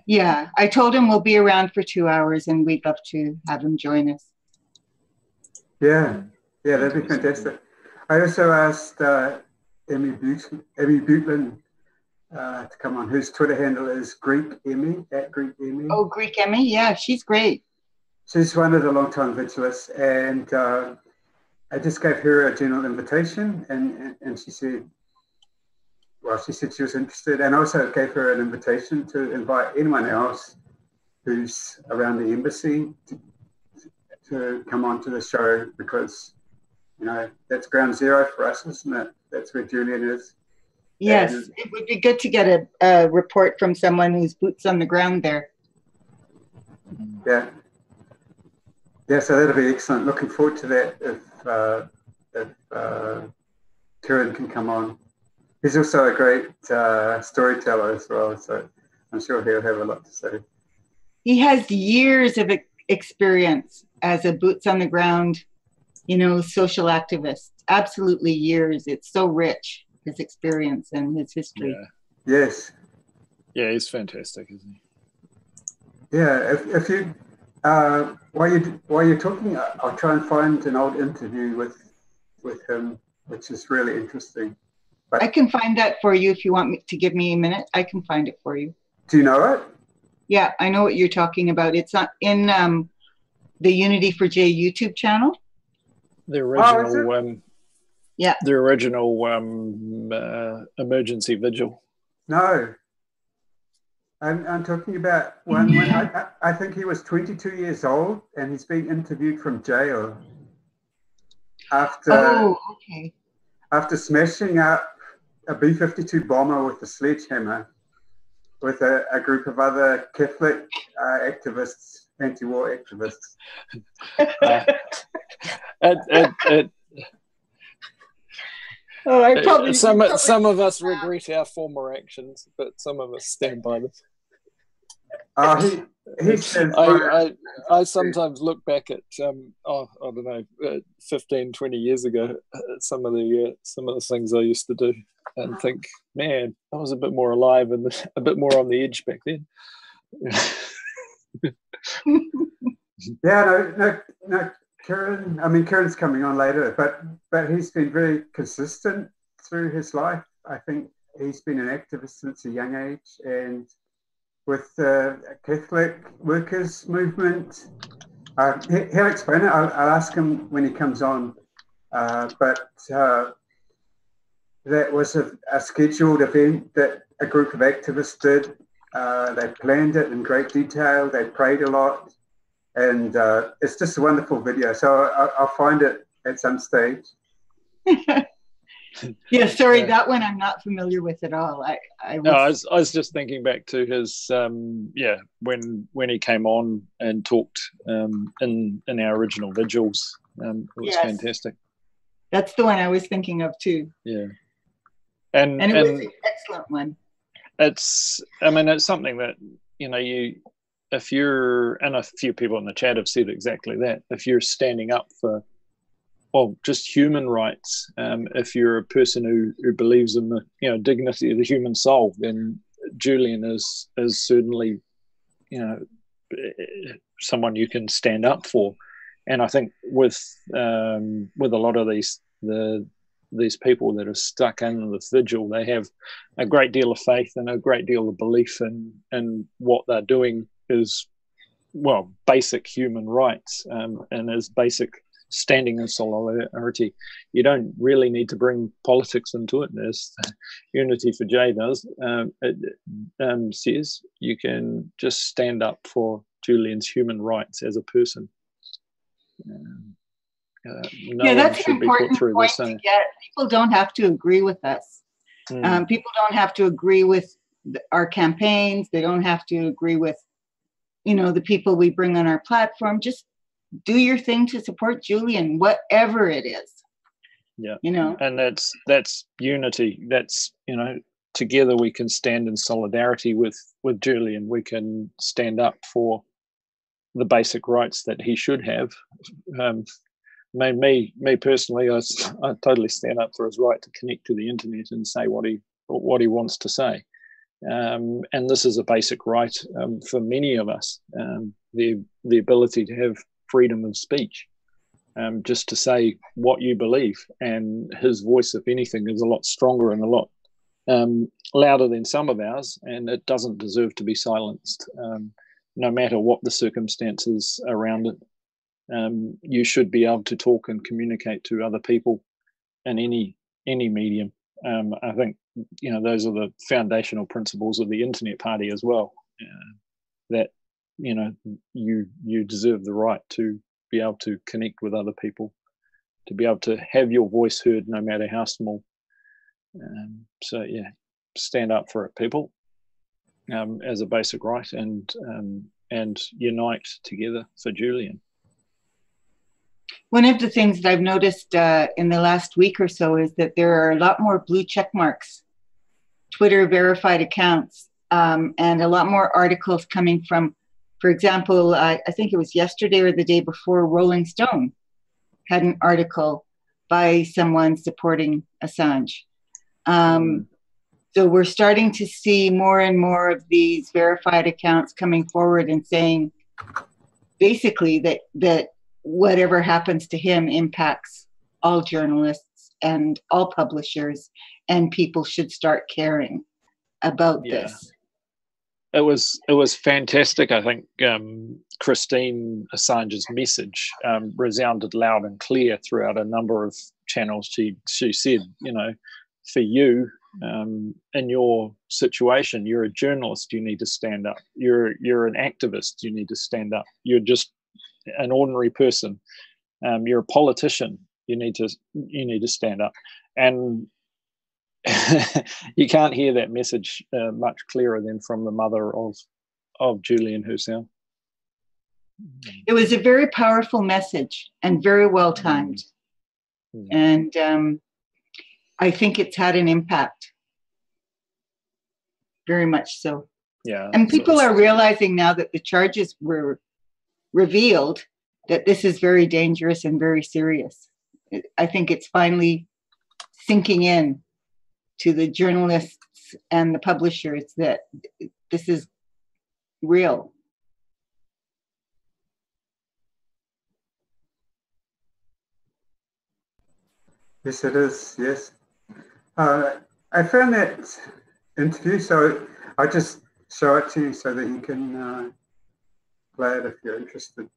Yeah, I told him we'll be around for 2 hours and we'd love to have him join us. Yeah, that'd be fantastic. I also asked Emmy Butlin to come on, whose Twitter handle is Greek Emmy, @GreekEmmy. Oh, Greek Emmy, yeah, she's great. She's one of the long-time vigilists, and I just gave her a general invitation, and she said, she was interested, and also gave her an invitation to invite anyone else who's around the embassy to come on to the show, because, that's ground zero for us, isn't it? That's where Julian is. Yes, and it would be good to get a report from someone who's boots on the ground there. Yeah. Yeah, so that'll be excellent. Looking forward to that if Kieran can come on. He's also a great storyteller as well, so I'm sure he'll have a lot to say. He has years of experience as a boots on the ground, social activist. Absolutely years. It's so rich, his experience and his history. Yeah. Yes. Yeah, he's fantastic, isn't he? Yeah, if you while you're talking, I'll try and find an old interview with him, which is really interesting. But I can find that for you if you want me to give me a minute. I can find it for you. Do you know it? Yeah, I know what you're talking about. It's not in the Unity for J YouTube channel. The original, yeah, the original emergency vigil. No, I'm talking about one when I think he was 22 years old and he's being interviewed from jail after after smashing up a B-52 bomber with a sledgehammer with a group of other Catholic activists, anti-war activists. Some of us regret our former actions, but some of us stand by them. He says, I sometimes look back at I don't know, 15, 20 years ago, some of the things I used to do, and think, man, I was a bit more alive and a bit more on the edge back then. No, Kieran. I mean, Kieran's coming on later, but he's been very consistent through his life. I think he's been an activist since a young age, and with the Catholic workers movement. He'll explain it. I'll ask him when he comes on. But that was a scheduled event that a group of activists did. They planned it in great detail. They prayed a lot. And it's just a wonderful video. So I'll find it at some stage. Yeah, sorry, that one I'm not familiar with at all. I was just thinking back to his when he came on and talked in our original vigils. It was fantastic. That's the one I was thinking of too. Yeah, and it was an excellent one. It's something that if you're, and a few people in the chat have said exactly that, if you're standing up for just human rights, if you're a person who believes in the dignity of the human soul, then Julian is certainly someone you can stand up for. And I think with a lot of these people that are stuck in this vigil, they have a great deal of faith and a great deal of belief in what they're doing is basic human rights, and as basic standing in solidarity. You don't really need to bring politics into it, as Unity for J does. It says you can just stand up for Julian's human rights as a person. That's an important point to get. People don't have to agree with us. People don't have to agree with our campaigns. They don't have to agree with, the people we bring on our platform. Just do your thing to support Julian, whatever it is. Yeah. And that's unity. That's, together we can stand in solidarity with Julian. We can stand up for the basic rights that he should have. Me personally, I totally stand up for his right to connect to the internet and say what he wants to say. And this is a basic right for many of us, the ability to have freedom of speech, just to say what you believe. And his voice, if anything, is a lot stronger and a lot louder than some of ours, and it doesn't deserve to be silenced, no matter what the circumstances around it. You should be able to talk and communicate to other people in any medium. I think those are the foundational principles of the Internet Party as well. That you deserve the right to be able to connect with other people, to be able to have your voice heard, no matter how small. Stand up for it, people, as a basic right, and unite together for Julian. One of the things that I've noticed in the last week or so is that there are a lot more blue check marks, Twitter verified accounts, and a lot more articles coming from, for example, I think it was yesterday or the day before, Rolling Stone had an article by someone supporting Assange. So we're starting to see more and more of these verified accounts coming forward and saying basically that whatever happens to him impacts all journalists and all publishers, and people should start caring about this. It was fantastic. I think Christine Assange's message resounded loud and clear throughout a number of channels. She said, for you, in your situation, you're a journalist, you need to stand up. You're an activist, you need to stand up. You're just an ordinary person. You're a politician, you need to stand up. And you can't hear that message much clearer than from the mother of Julian herself. It was a very powerful message and very well timed. And I think it's had an impact. Very much so. Yeah. And people are realizing now that the charges were revealed, that this is very dangerous and very serious. I think it's finally sinking in to the journalists and the publishers that this is real. Yes, it is. Yes. I found that interview, so I just show it to you so that you can play it if you're interested.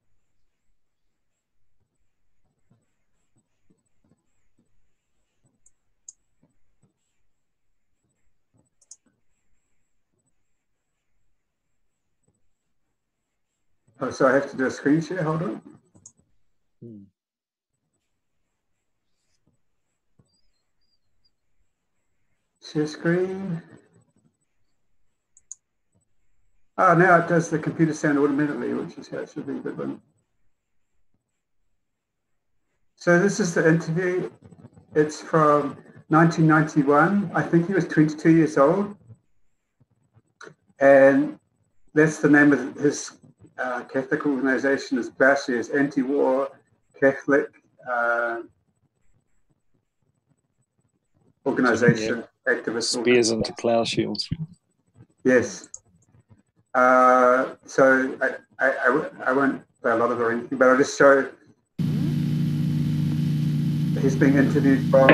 Oh, so I have to do a screen share. Hold on. Share screen. Oh, now it does the computer sound automatically, which is how it should be, but so this is the interview. It's from 1991. I think he was 22 years old. And that's the name of his Catholic organization, is Glaciers, anti-war Catholic organization, activist. Spears into plough shields. Yes. So I won't play a lot of it or anything, but I'll just show he's being interviewed by.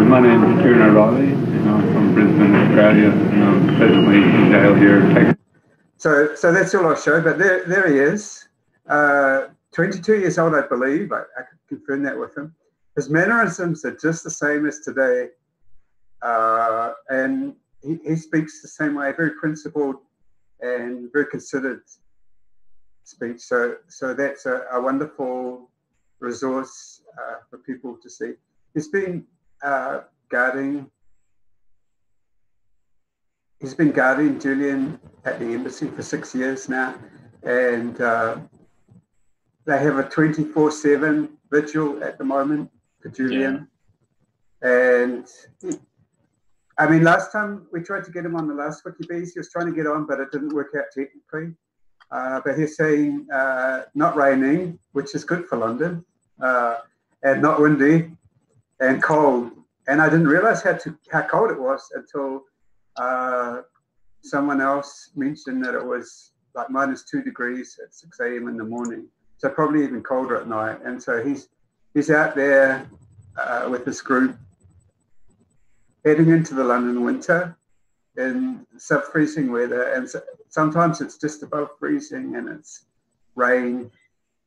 My name is Kieran O'Reilly, I'm from Brisbane, Australia, and I'm presently in jail here in Texas. So that's all I'll show, but there he is, 22 years old, I believe. I can confirm that with him. His mannerisms are just the same as today, and he speaks the same way, very principled and very considered speech. So that's a wonderful resource for people to see. He's been guarding Julian at the embassy for 6 years now, and they have a 24/7 vigil at the moment for Julian. Yeah. And I mean, last time we tried to get him on the last WikiBees, he was trying to get on, but it didn't work out technically. But he's saying not raining, which is good for London, and not windy and cold. And I didn't realize how cold it was until someone else mentioned that it was like -2 degrees at 6 a.m. in the morning. So probably even colder at night. And so he's out there with this group heading into the London winter in sub-freezing weather. And sometimes it's just above freezing and it's rain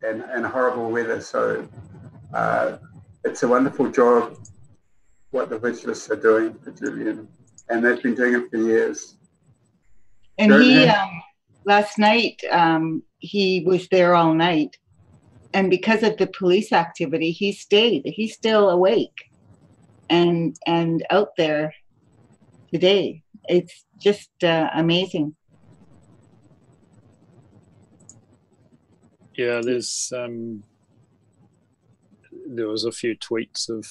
and horrible weather. So it's a wonderful job what the vigilists are doing for Julian. And they've been doing it for years. And he, last night, he was there all night. And because of the police activity, he stayed. He's still awake and out there today. It's just amazing. Yeah, there was a few tweets of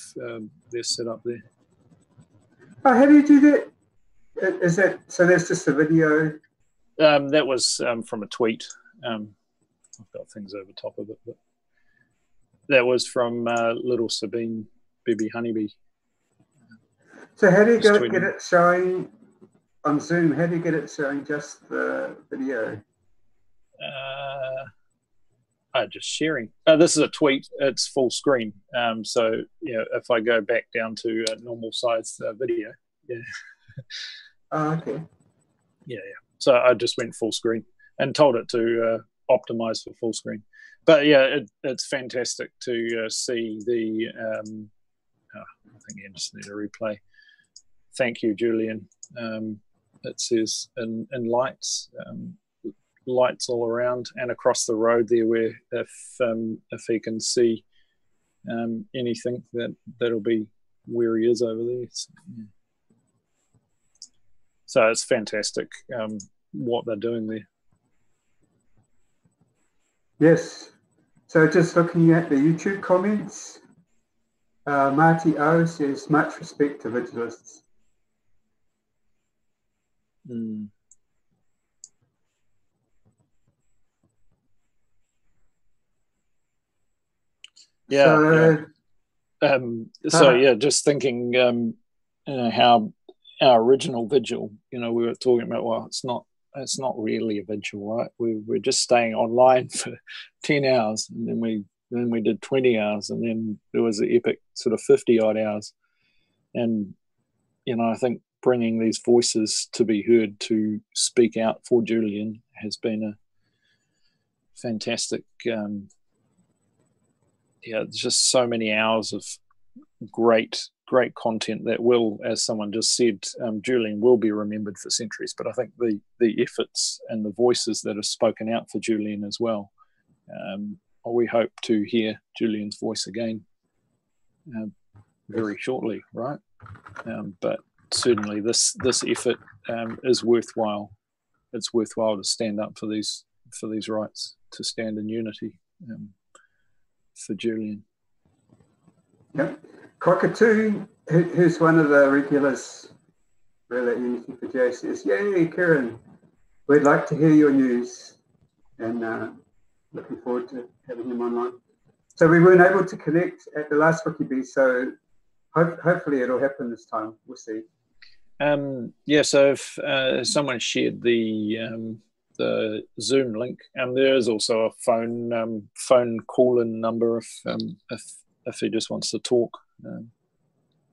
their setup there. Oh, how do you do that? Is that so? That's just a video. That was from a tweet. I've got things over top of it, but that was from Little Sabine, Bibi Honeybee. So how do you get it showing on Zoom? How do you get it showing just the video? Just sharing. This is a tweet. It's full screen. So if I go back down to a normal size video, yeah. Oh, okay. Yeah. So I just went full screen and told it to optimize for full screen. But yeah, it's fantastic to see the. I think you just need a replay. Thank you, Julian. It says in lights. Lights all around and across the road there, where if he can see anything, that'll be where he is over there. So it's fantastic what they're doing there. Yes. So just looking at the YouTube comments, Marty O says much respect to vigilists. Mm. Yeah. So yeah, just thinking, you know, how our original vigil, you know, we were talking about, well, it's not really a vigil, right? We're just staying online for 10 hours, and then we did 20 hours, and then there was the epic sort of 50 odd hours. And, you know, I think bringing these voices to be heard, to speak out for Julian, has been a fantastic, there's just so many hours of great content that will, as someone just said, Julian will be remembered for centuries. But I think the efforts and the voices that have spoken out for Julian as well, we hope to hear Julian's voice again very shortly, right? But certainly this effort is worthwhile. It's worthwhile to stand up for these rights, to stand in unity for Julian. Yep. Cockatoo, who's one of the regulars really at Unity for J, says, "Yay, Kieran, we'd like to hear your news," and looking forward to having him online. So we weren't able to connect at the last WikiBee, so hopefully it'll happen this time. We'll see. Yeah, so if someone shared the Zoom link, and there is also a phone call-in number if he just wants to talk.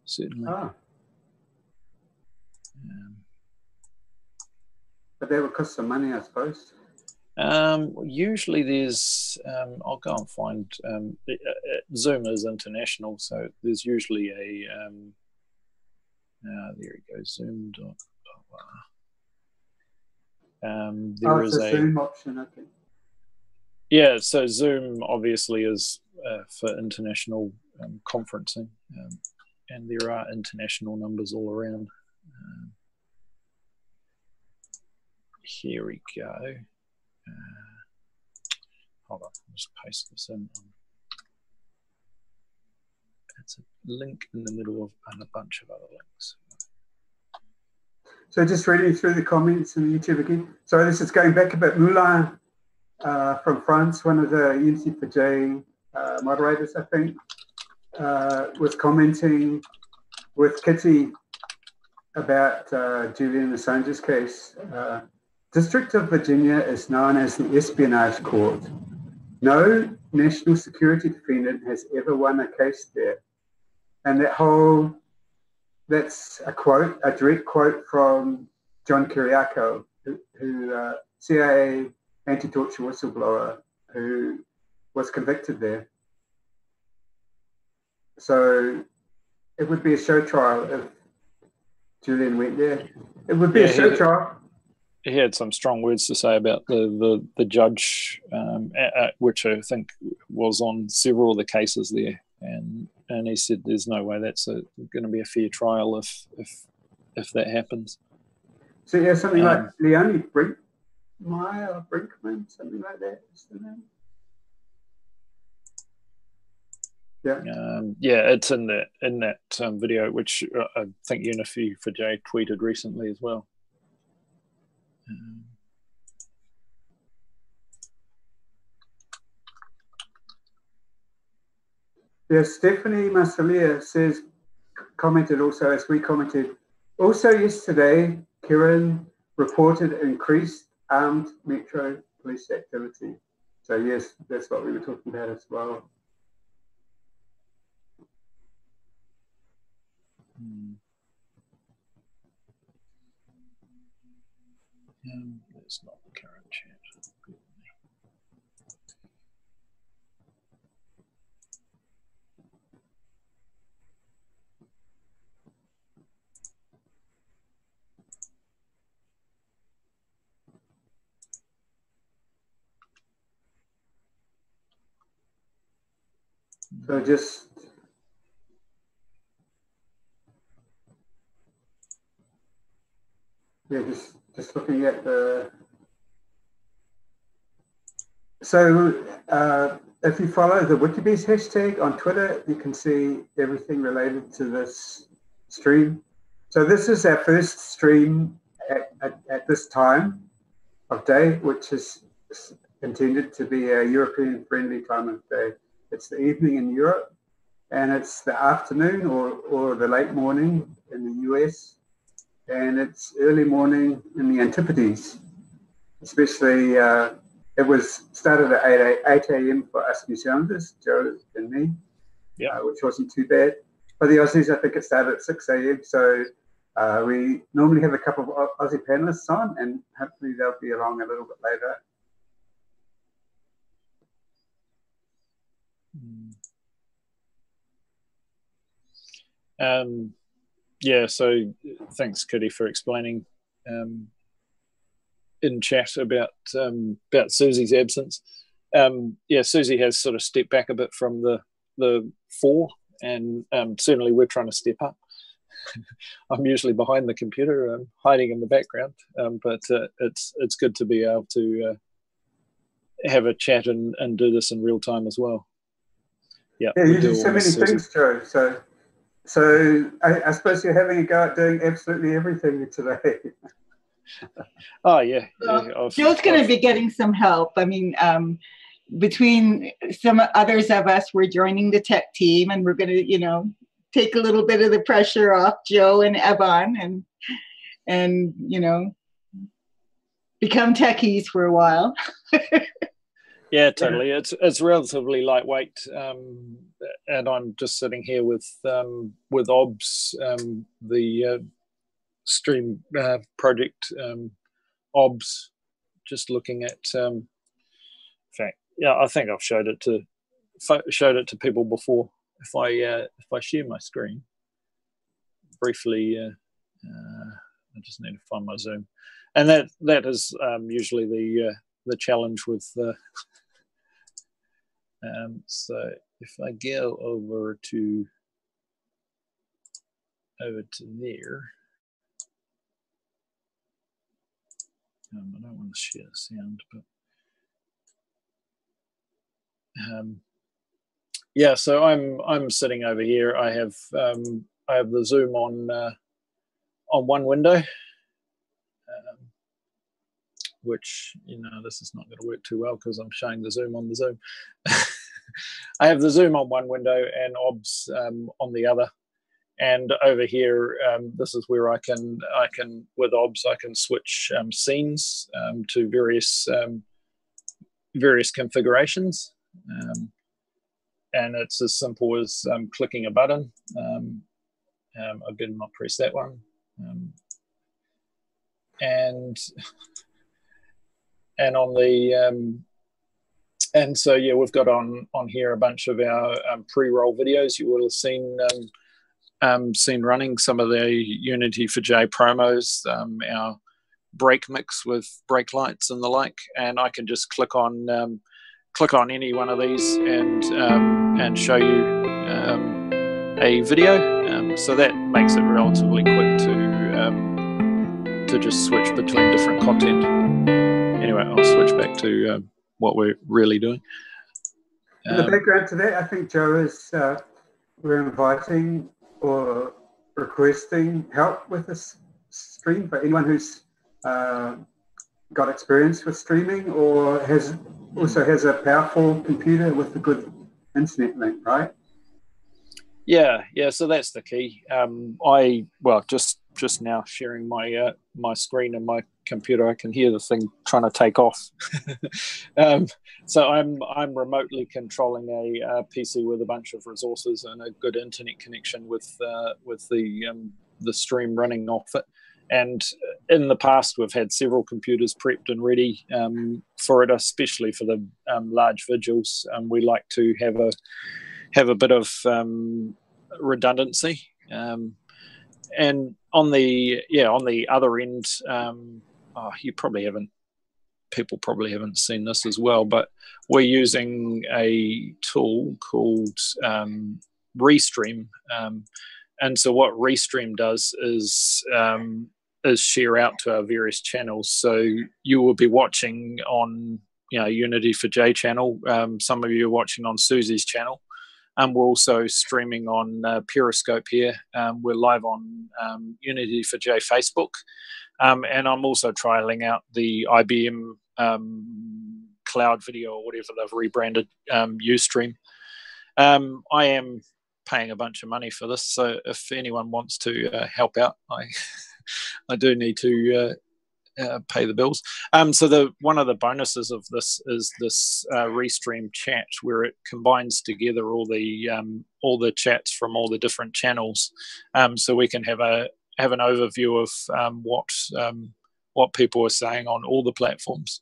Certainly. But that would cost some money, I suppose. Usually there's, I'll go and find, Zoom is international, so there's usually a, there you go, Zoom. There is a Zoom option, okay. Yeah, so Zoom obviously is for international conferencing, and there are international numbers all around. Here we go. Hold on, I'll just paste this in. It's a link in the middle of and a bunch of other links. So just reading through the comments in YouTube again. So this is going back a bit. Moulin from France, one of the Unity for J moderators, I think, was commenting with Kitty about Julian Assange's case. District of Virginia is known as the espionage court. No national security defendant has ever won a case there. And that's a quote, a direct quote from John Kiriakau, who CIA anti-torture whistleblower, who was convicted there. So it would be a show trial if Julian went there. It would be a show trial. He had some strong words to say about the judge, which I think was on several of the cases there, and he said there's no way that's going to be a fair trial if that happens. So yeah, something like Leonie Brinkman, something like that is the name. Yeah. Yeah, it's in that video, which I think Unity for J tweeted recently as well. Yeah, Stephanie Masalia says, commented also, as we commented, also yesterday, Kieran reported increased armed Metro police activity. So yes, that's what we were talking about as well. It's not the current chat. So just looking at the. So if you follow the WikiBees hashtag on Twitter, you can see everything related to this stream. So this is our first stream at at this time of day, which is intended to be a European-friendly time of day. It's the evening in Europe, and it's the afternoon or the late morning in the US, and it's early morning in the Antipodes. Especially, it was started at 8 a.m. for us New Zealanders, Joe and me, which wasn't too bad. For the Aussies, I think it started at 6 a.m. So we normally have a couple of Aussie panelists on, and hopefully they'll be along a little bit later. Yeah, so thanks, Kitty, for explaining in chat about Susie's absence. Yeah, Susie has sort of stepped back a bit from the fore, and certainly we're trying to step up. I'm usually behind the computer, hiding in the background, but it's good to be able to have a chat and do this in real time as well. Yeah, you do so many things, Joe. So I suppose you're having a go at doing absolutely everything today. Oh yeah. Joe's going to be getting some help. I mean, between some others of us, we're joining the tech team, and we're going to, take a little bit of the pressure off Joe and Evan, and become techies for a while. Yeah, totally. It's relatively lightweight, and I'm just sitting here with OBS, the stream project OBS, just looking at. In fact, yeah, I think I've showed it to people before. If I share my screen briefly, I just need to find my Zoom, and that is usually the challenge with. So if I go over to there, I don't want to share the sound, but yeah. So I'm sitting over here. I have the Zoom on one window, which this is not going to work too well because I'm showing the Zoom on the Zoom. I have the Zoom on one window and OBS on the other, and over here this is where I can with OBS I can switch scenes to various configurations, and it's as simple as clicking a button. I better not press that one, and on the and so yeah, we've got on here a bunch of our pre-roll videos you will have seen running, some of the Unity for J promos, our break mix with brake lights and the like, and I can just click on any one of these and show you a video. So that makes it relatively quick to just switch between different content. Anyway, I'll switch back to what we're really doing. In the background to that, I think Joe is we're inviting or requesting help with this stream for anyone who's got experience with streaming or also has a powerful computer with a good internet link, right? Yeah. So that's the key. Just now sharing my screen and my computer, I can hear the thing trying to take off. So I'm remotely controlling a PC with a bunch of resources and a good internet connection with the stream running off it. And in the past, we've had several computers prepped and ready for it, especially for the large vigils. We like to have a bit of redundancy. And on the other end, people probably haven't seen this as well, but we're using a tool called Restream. And so what Restream does is share out to our various channels. So you will be watching on Unity for J channel. Some of you are watching on Susie's channel. We're also streaming on Periscope here. We're live on Unity for J Facebook. And I'm also trialing out the IBM cloud video, or whatever they've rebranded, Ustream. I am paying a bunch of money for this, so if anyone wants to help out, I do need to pay the bills. So one of the bonuses of this is this Restream chat, where it combines together all the chats from all the different channels, so we can have an overview of what people are saying on all the platforms.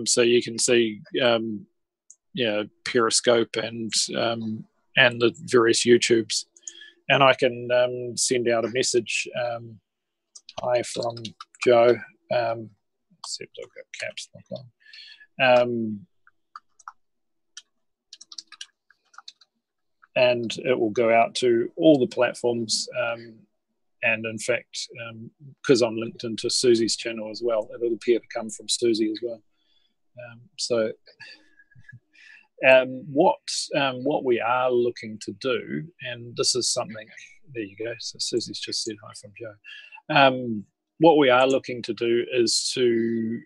So you can see, Periscope and the various YouTubes, and I can send out a message. Hi from Joe. Except I've got caps lock on. And it will go out to all the platforms. And in fact, because I'm linked into Susie's channel as well, it'll appear to come from Susie as well. What we are looking to do, and this is something, there you go. So Susie's just said hi from Joe. What we are looking to do is to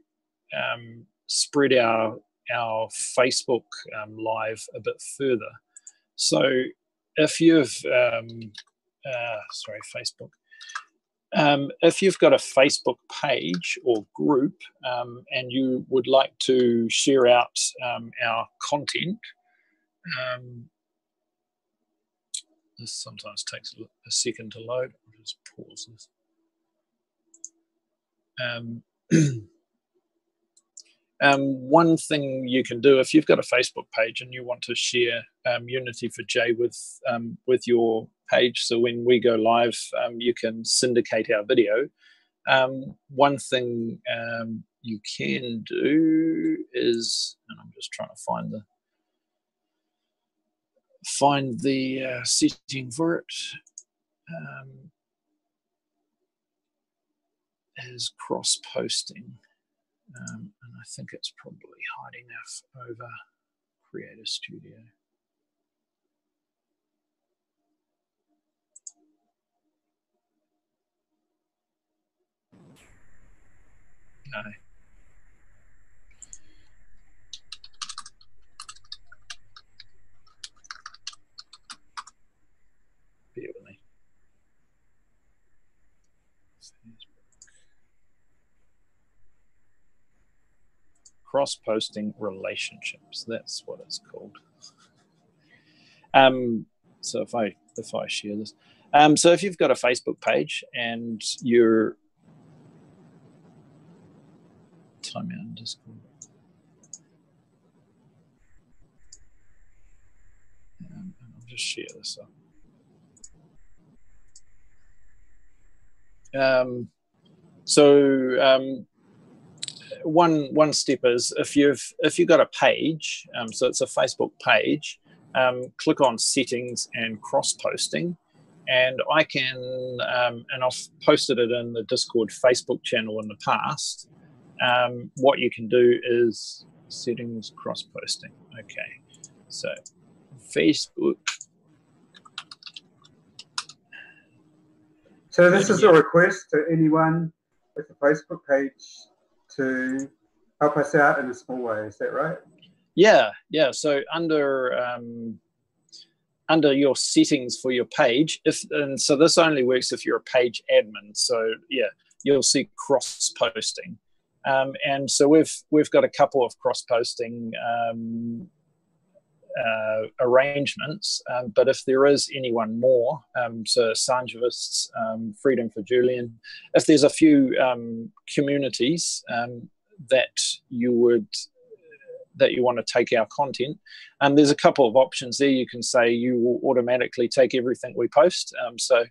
spread our Facebook live a bit further. So if you've Facebook. If you've got a Facebook page or group and you would like to share out our content, this sometimes takes a second to load. I'll just pause this. One thing you can do, if you've got a Facebook page and you want to share Unity for J with your page, so when we go live, you can syndicate our video. One thing you can do is, and I'm just trying to find the setting for it, is cross-posting. And I think it's probably hiding over Creator Studio. No. Bear with me. Cross-posting relationships, that's what it's called. So if I share this, so if you've got a Facebook page and you're time out in Discord, I'll just share this up. One step is, if you've got a page, so it's a Facebook page, click on settings and cross-posting, and I can, and I've posted it in the Discord Facebook channel in the past. What you can do is settings cross-posting. Okay, so Facebook. So this is a request to anyone with a Facebook page to help us out in a small way. Is that right? Yeah. So under your settings for your page, and so this only works if you're a page admin. So yeah, you'll see cross-posting, and so we've got a couple of cross-posting arrangements, but if there is anyone more, so Assangivists, Freedom for Julian, if there's a few communities that you want to take our content, there's a couple of options there. You can say you will automatically take everything we post. So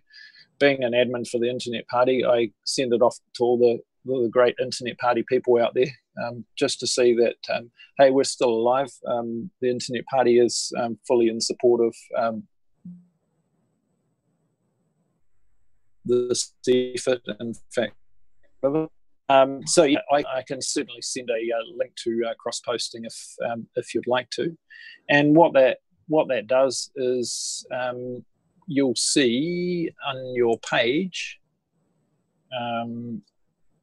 being an admin for the Internet Party, I send it off to all the great Internet Party people out there, just to see that, hey, we're still alive. The Internet Party is fully in support of this effort. In fact, so yeah, I can certainly send a link to cross-posting if you'd like to. And what that does is you'll see on your page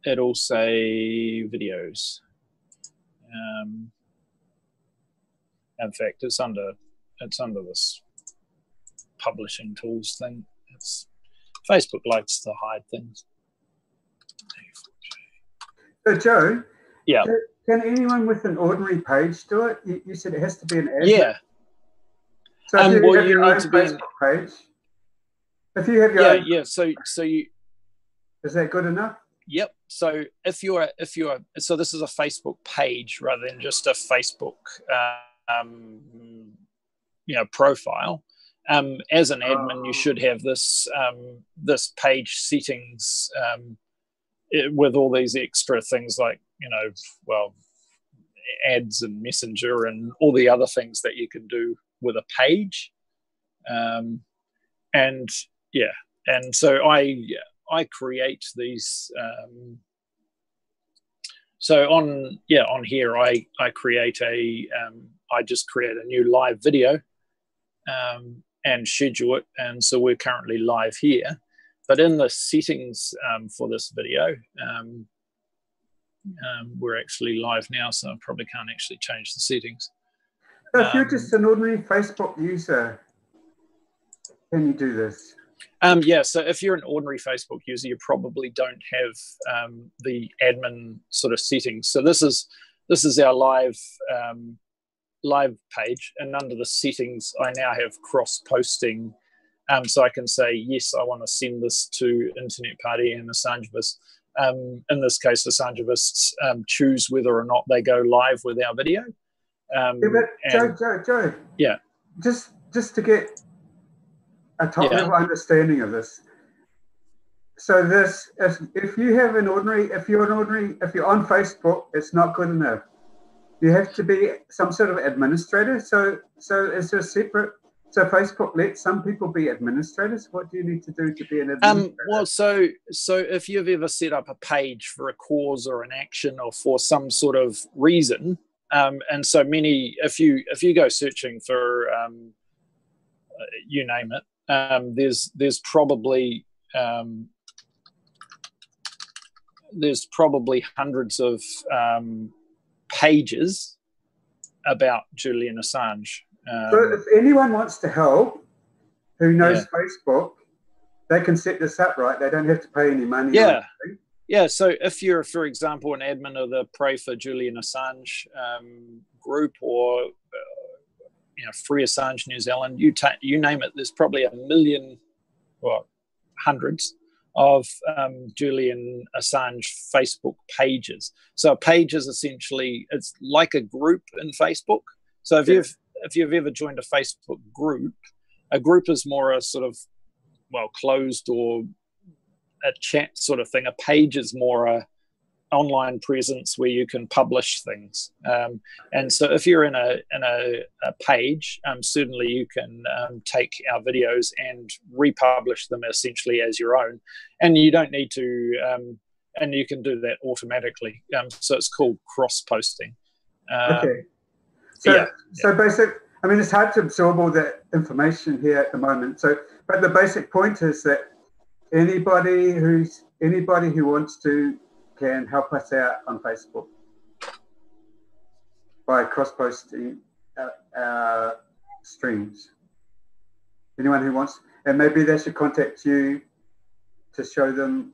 it'll say videos. In fact, it's under this publishing tools thing. Facebook likes to hide things. So Joe, yeah, can anyone with an ordinary page do it? You said it has to be an admin. Yeah. So if you have you your need own to be Facebook page, if you have your own, So you is that good enough? Yep. So if you're so this is a Facebook page rather than just a Facebook profile. As an admin, you should have this this page settings with all these extra things like ads and Messenger and all the other things that you can do with a page. And so I create these. So on here I create I just create a new live video and schedule it, and so we're currently live here. But in the settings for this video, we're actually live now, so I probably can't actually change the settings. So if you're just an ordinary Facebook user, can you do this? So if you're an ordinary Facebook user, you probably don't have the admin sort of settings. So this is our live page, and under the settings, I now have cross posting. So I can say, yes, I want to send this to Internet Party and Assangivists. In this case, Assangivists choose whether or not they go live with our video. Joe. Yeah. Just to get a top level understanding of this. So if you're on Facebook, it's not good enough. You have to be some sort of administrator. So is there separate? So Facebook lets some people be administrators. What do you need to do to be an administrator? Well, so if you've ever set up a page for a cause or an action or for some sort of reason, and so many, if you go searching for you name it, there's probably hundreds of pages about Julian Assange. So if anyone wants to help, who knows Facebook, they can set this up, right? They don't have to pay any money. Yeah. So if you're, for example, an admin of the Pray for Julian Assange group, or Free Assange New Zealand, you name it, there's probably a million, well, hundreds of Julian Assange Facebook pages. So a page is essentially, it's like a group in Facebook. So if you've ever joined a Facebook group, a group is more a sort of, closed or a chat sort of thing. A page is more a online presence where you can publish things. And so if you're in a page, certainly you can take our videos and republish them essentially as your own. And you don't need to, and you can do that automatically. So it's called cross-posting. Okay. So basic, I mean, it's hard to absorb all that information here at the moment. So, but the basic point is that anybody who wants to can help us out on Facebook by cross-posting our streams. Anyone who wants, and maybe they should contact you to show them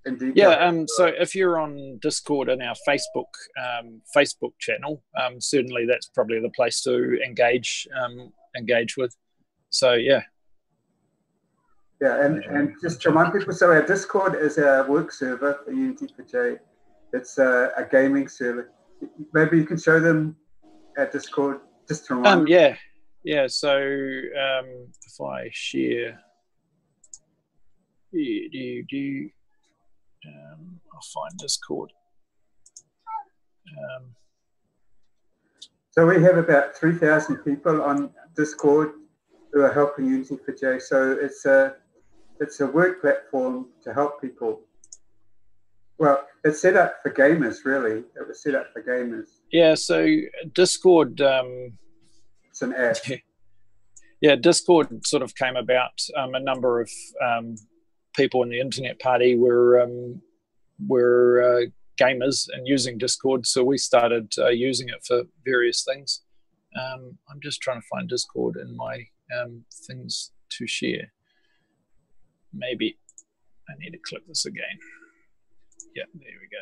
in detail. Yeah. So if you're on Discord in our Facebook channel, certainly that's probably the place to engage with. So yeah. Yeah, and just to remind people, so our Discord is our work server for Unity4J. It's a gaming server. Maybe you can show them our Discord just to remind them. Yeah. So if I share, I'll find Discord. So we have about 3,000 people on Discord who are helping Unity4J. So it's a work platform to help people. Well, it's set up for gamers, really. It was set up for gamers. Yeah, so Discord... it's an app. Yeah, Discord sort of came about. A number of people in the Internet Party were were gamers and using Discord, so we started using it for various things. I'm just trying to find Discord in my things to share. Maybe I need to click this again. Yeah, there we go.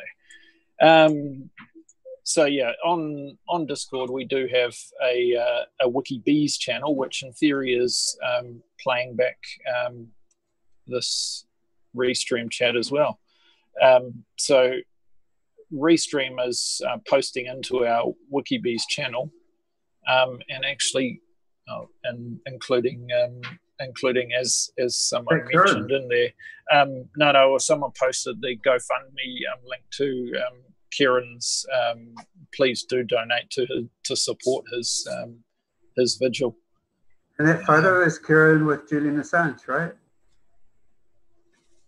So yeah, on Discord we do have a WikiBees channel, which in theory is playing back this Restream chat as well. So Restream is posting into our WikiBees channel, and actually, including as someone mentioned in there. Someone posted the GoFundMe link to Kieran's. Please do donate to support his vigil. And that photo is Kieran with Julian Assange, right?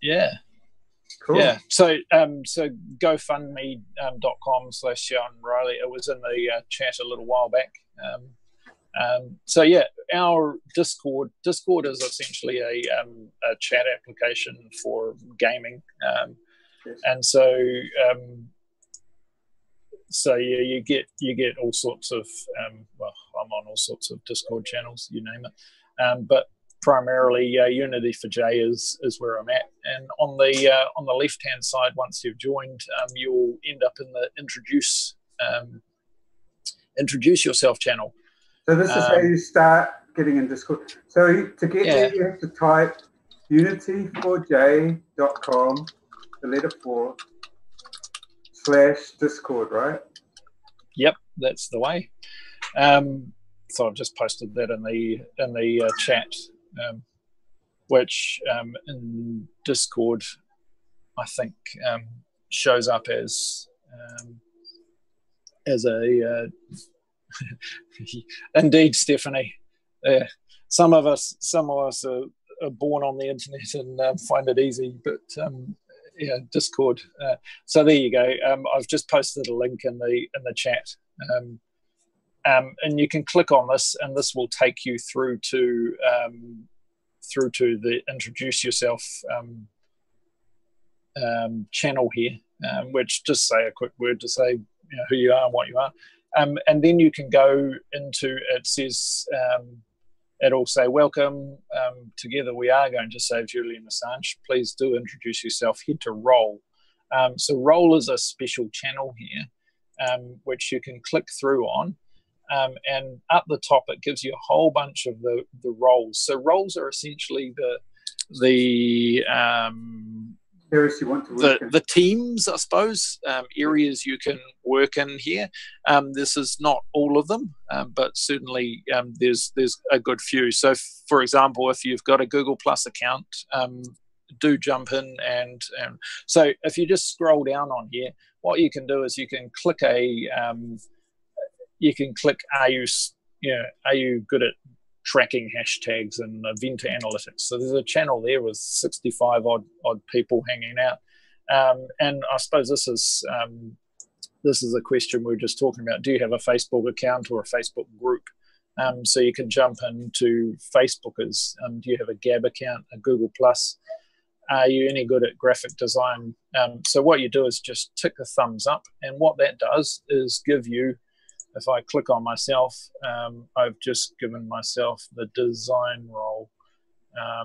Yeah. Cool. Yeah. So GoFundMe.com/John Riley. It was in the chat a little while back. So yeah, our Discord is essentially a chat application for gaming, and so yeah, you get all sorts of well, I'm on all sorts of Discord channels, you name it, but primarily Unity for J is where I'm at. And on the left hand side, once you've joined, you'll end up in the introduce yourself channel. So this is how you start getting in Discord. So to get there, you have to type unityforj.com, the letter 4, /Discord, right? Yep, that's the way. So I've just posted that in the chat, which in Discord I think shows up as a indeed, Stephanie. Some of us are born on the internet and find it easy, but yeah, Discord. So there you go. I've just posted a link in the chat, and you can click on this, and this will take you through to the introduce yourself channel here, which just say a quick word to say who you are and what you are. And then you can go into, it says, it'll say, welcome, together we are going to save Julian Assange. Please do introduce yourself. Head to Roll. So Roll is a special channel here, which you can click through on. And up the top, it gives you a whole bunch of the roles. So roles are essentially the areas you want to work in. The teams, I suppose, areas you can work in here. This is not all of them, but certainly there's a good few. So, for example, if you've got a Google Plus account, do jump in and so if you just scroll down on here, what you can do is you can click are you good at tracking hashtags and event analytics. So there's a channel there with 65 odd people hanging out, and I suppose this is a question we were just talking about. Do you have a Facebook account or a Facebook group? So you can jump into Facebookers. Do you have a Gab account, a Google Plus? Are you any good at graphic design? So what you do is just tick a thumbs up, and what that does is give you, if I click on myself, I've just given myself the design role, I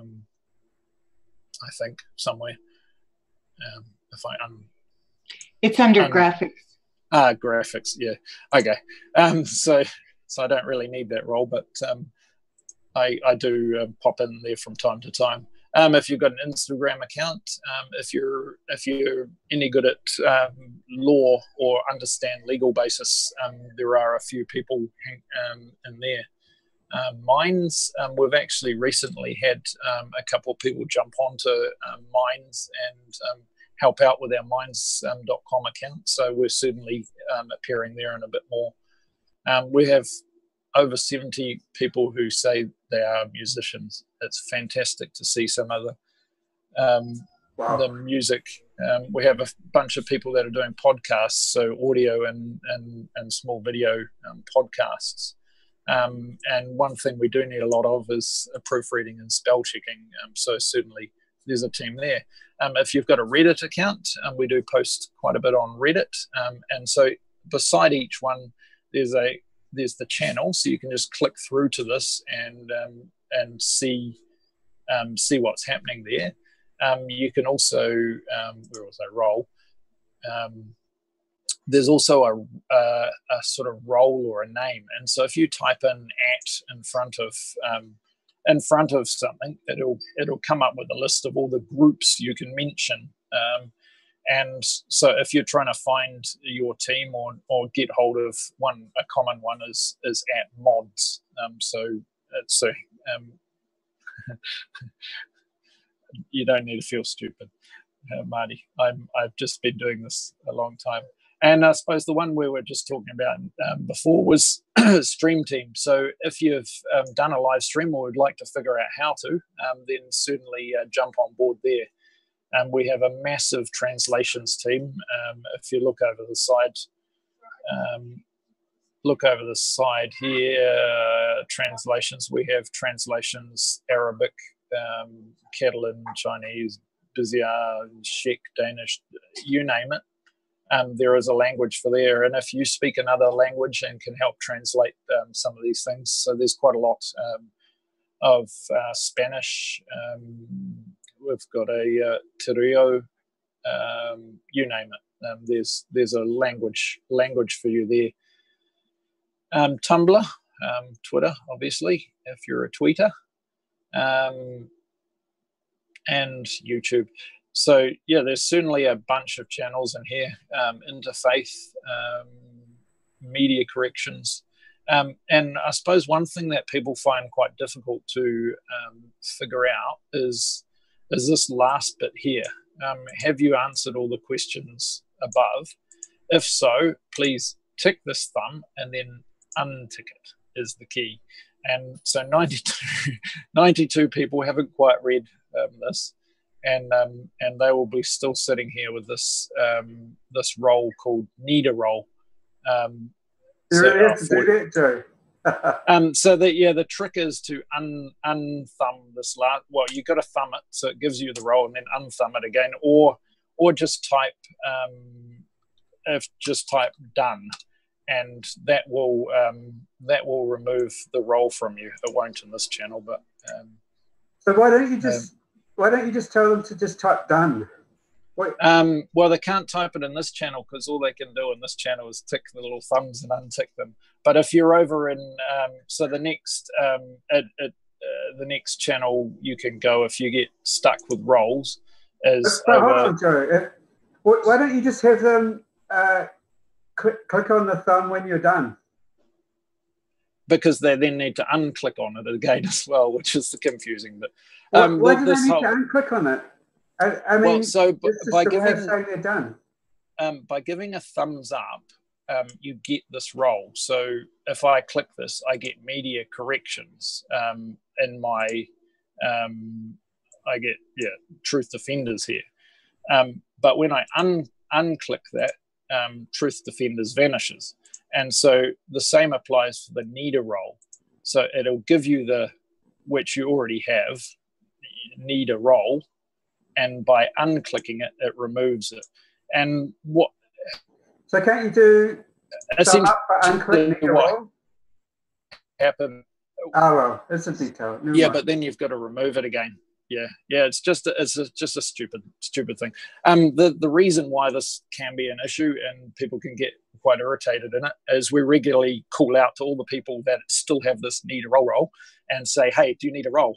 think, somewhere. If I it's under graphics. Graphics, yeah. Okay. So I don't really need that role, but I do pop in there from time to time. If you've got an Instagram account, if you're any good at law or understand legal basis, there are a few people in there. Minds, we've actually recently had a couple of people jump onto Minds and help out with our minds.com account. So we're certainly appearing there in a bit more. We have over 70 people who say they are musicians. It's fantastic to see some of the music. We have a bunch of people that are doing podcasts, so audio and small video podcasts. And one thing we do need a lot of is proofreading and spell checking. So certainly there's a team there. If you've got a Reddit account, we do post quite a bit on Reddit, and so beside each one, there's the channel, so you can just click through to this and see what's happening there. You can also where was I roll? There's also a sort of role or a name, and so if you type in @ in front of something, it'll come up with a list of all the groups you can mention. And so if you're trying to find your team or get hold of one, a common one is @mods. You don't need to feel stupid, Marty. I've just been doing this a long time. And I suppose the one we were just talking about before was Stream Team. So if you've done a live stream or would like to figure out how to, then certainly jump on board there. We have a massive translations team. If you look over the side here, translations. We have translations Arabic, Catalan, Chinese, Bizarre, Czech, Danish, you name it. There is a language for there, and if you speak another language and can help translate some of these things, so there's quite a lot of Spanish. We've got a Tirio, you name it. There's a language for you there. Tumblr, Twitter, obviously, if you're a tweeter, and YouTube. So yeah, there's certainly a bunch of channels in here. Interfaith, media corrections, and I suppose one thing that people find quite difficult to figure out is this last bit here. Have you answered all the questions above? If so, please tick this thumb and then untick it is the key. And so 92 people haven't quite read this. And they will be still sitting here with this this role called Needer role. So the trick is to unthumb this last. Well, you got to thumb it, so it gives you the role, and then unthumb it again, or just type type done, and that will remove the role from you. It won't in this channel, but so why don't you just tell them to just type done? Well, they can't type it in this channel because all they can do in this channel is tick the little thumbs and untick them. But if you're over in, so the next the next channel you can go if you get stuck with roles is hold on, Joe. Why don't you just have them click on the thumb when you're done? Because they then need to unclick on it again as well, which is the confusing bit. Why do they need to unclick on it? I mean, well, so by giving a thumbs up, you get this role. So if I click this, I get media corrections in my, I get truth defenders here. But when I unclick that, truth defenders vanishes. And so the same applies for the Needer role. So it'll give you which you already have, Needer role, and by unclicking it, it removes it. And what? So can't you do thumb up for unclick Needer role? Happen. Oh well, it's a detail. But then you've got to remove it again. Yeah. It's just a stupid thing. The reason why this can be an issue and people can get quite irritated in it is we regularly call out to all the people that still have this need a role and say, hey, do you need a role?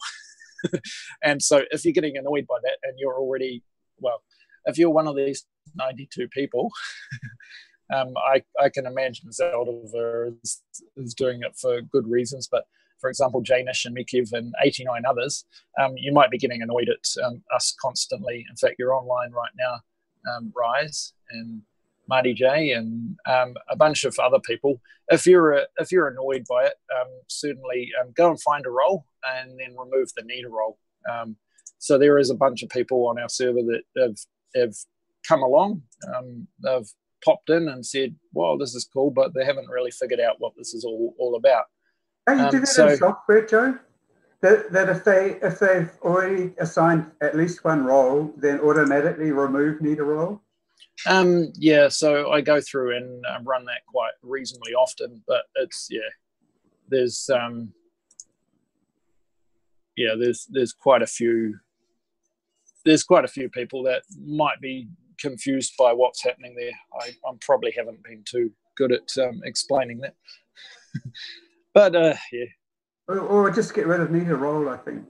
And so if you're getting annoyed by that and you're already, well, if you're one of these 92 people, I can imagine Zelda is doing it for good reasons, but for example, Janish and Mikiv and 89 others, you might be getting annoyed at us constantly. In fact, you're online right now, Rise and Marty J and a bunch of other people. If you're annoyed by it, certainly go and find a role and then remove the need a role. So there is a bunch of people on our server that have come along. They've popped in and said, "Well, this is cool," but they haven't really figured out what this is all about. Can you do that in software, Joe? that if they've already assigned at least one role, then automatically remove need a role? Yeah, so I go through and run that quite reasonably often, but it's there's there's quite a few people that might be confused by what's happening there. I probably haven't been too good at explaining that, but yeah. Or just get rid of need a role, I think.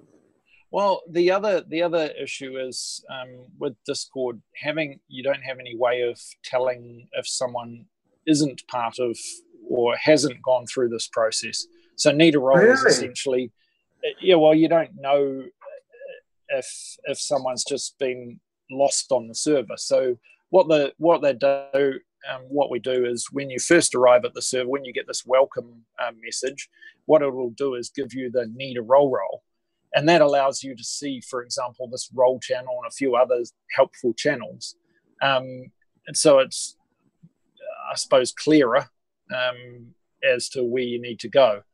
Well, the other issue is with Discord, you don't have any way of telling if someone isn't part of or hasn't gone through this process. So need a role is essentially, well, you don't know if someone's just been lost on the server. So what we do is when you first arrive at the server, when you get this welcome message, what it will do is give you the need a role. And that allows you to see, for example, this role channel and a few other helpful channels. And so it's, I suppose, clearer as to where you need to go.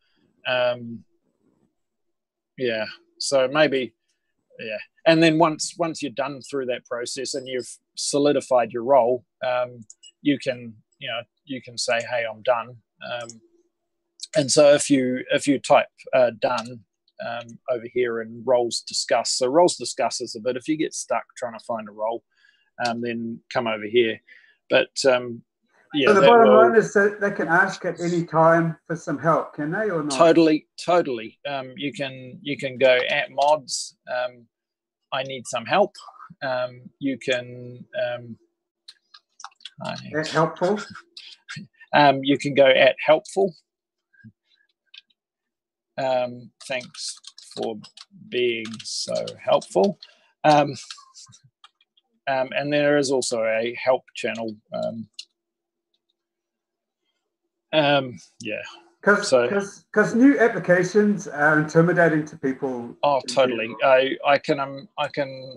So maybe, And then once you're done through that process and you've solidified your role, you can say, hey, I'm done. And so if you type done, over here in roles discuss. So roles discuss is a bit, if you get stuck trying to find a role, then come over here. But so the bottom line is that they can ask at any time for some help, can they, or not? Totally. You can go at mods, I need some help. You can at helpful. You can go at helpful. Thanks for being so helpful. And there is also a help channel. Because new applications are intimidating to people. Oh, totally. I can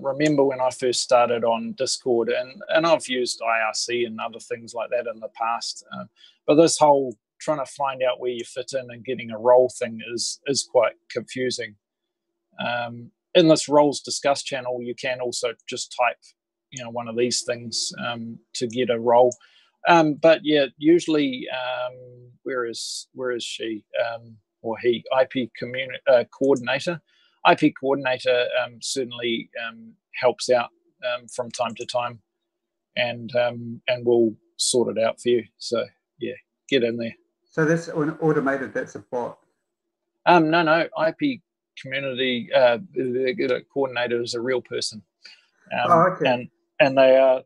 remember when I first started on Discord, and I've used IRC and other things like that in the past. But this whole trying to find out where you fit in and getting a role thing is quite confusing. In this roles discuss channel, you can also just type, one of these things to get a role. But yeah, usually, where is she or he? IP coordinator. IP coordinator certainly helps out from time to time, and we'll sort it out for you. So yeah, get in there. So that's automated. That's a bot. No. IP community coordinator is a real person. Okay. And they're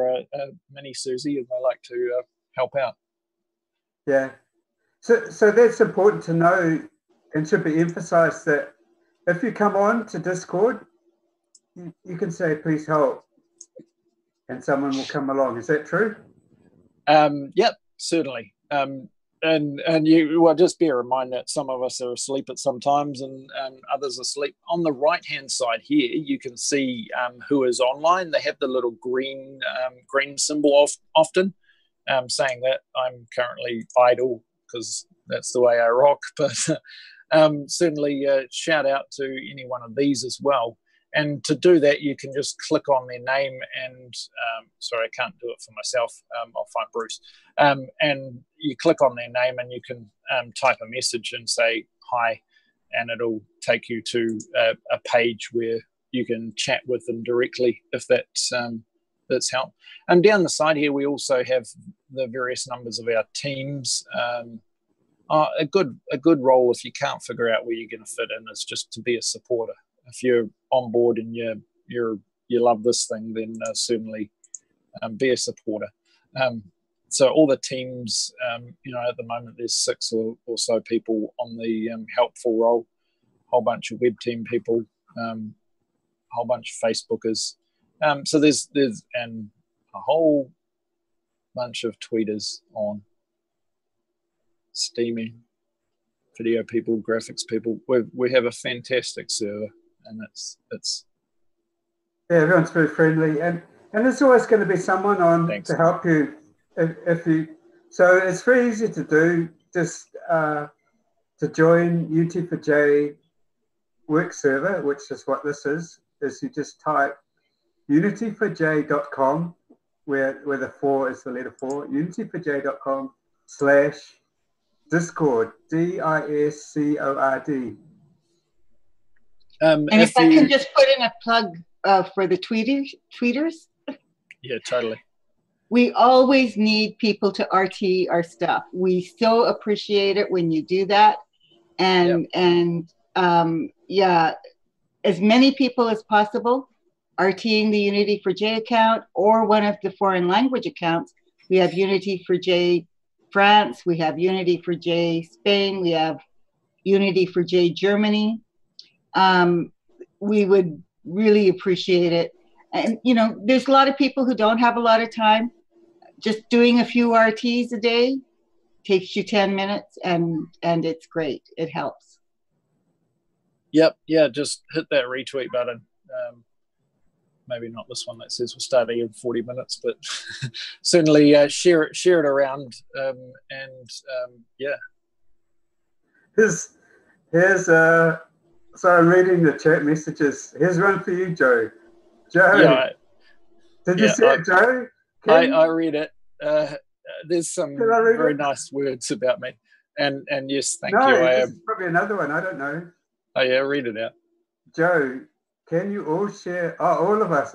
a mini Susie, and they like to help out. Yeah. So that's important to know, and should be emphasised that if you come on to Discord, you can say, "Please help," and someone will come along. Is that true? Yep, certainly. And you well, just bear in mind that some of us are asleep at some times and others are asleep. On the right hand side here, you can see who is online. They have the little green symbol often, saying that I'm currently idle because that's the way I rock. But certainly shout out to any one of these as well. And to do that, you can just click on their name and, sorry, I can't do it for myself. I'll find Bruce. And you click on their name and you can type a message and say, hi, and it'll take you to a page where you can chat with them directly if that's help. And down the side here, we also have the various numbers of our teams. A good role, if you can't figure out where you're going to fit in, is just to be a supporter. If you're on board and you love this thing, then certainly be a supporter. So all the teams, at the moment there's 6 or so people on the helpful role, whole bunch of web team people, whole bunch of Facebookers. So there's and a whole bunch of tweeters on, steaming, video people, graphics people. We have a fantastic server. And it's everyone's very friendly, and there's always going to be someone on to help you if you. So it's very easy to do. Just to join UT4J work server, which is what this is you just type unityforj.com, where the 4 is the letter 4, unityforj.com/Discord, DISCORD. And if I can just put in a plug for the tweeters. Yeah, totally. We always need people to RT our stuff. We so appreciate it when you do that. And yeah, as many people as possible, RTing the Unity for J account or one of the foreign language accounts. We have Unity for J France, we have Unity for J Spain, we have Unity for J Germany. We would really appreciate it. And, you know, there's a lot of people who don't have a lot of time. Just doing a few RTs a day takes you 10 minutes and it's great. It helps. Yep. Yeah. Just hit that retweet button. Maybe not this one that says we're starting in 40 minutes, but certainly share it around. Yeah. Here's so I'm reading the chat messages. Here's one for you, Joe. Joe, yeah, did you see it, Joe? I read it. There's some very nice words about me. And yes, thank you. This is probably another one. I don't know. Oh, yeah, read it out. Joe, can you all share, all of us,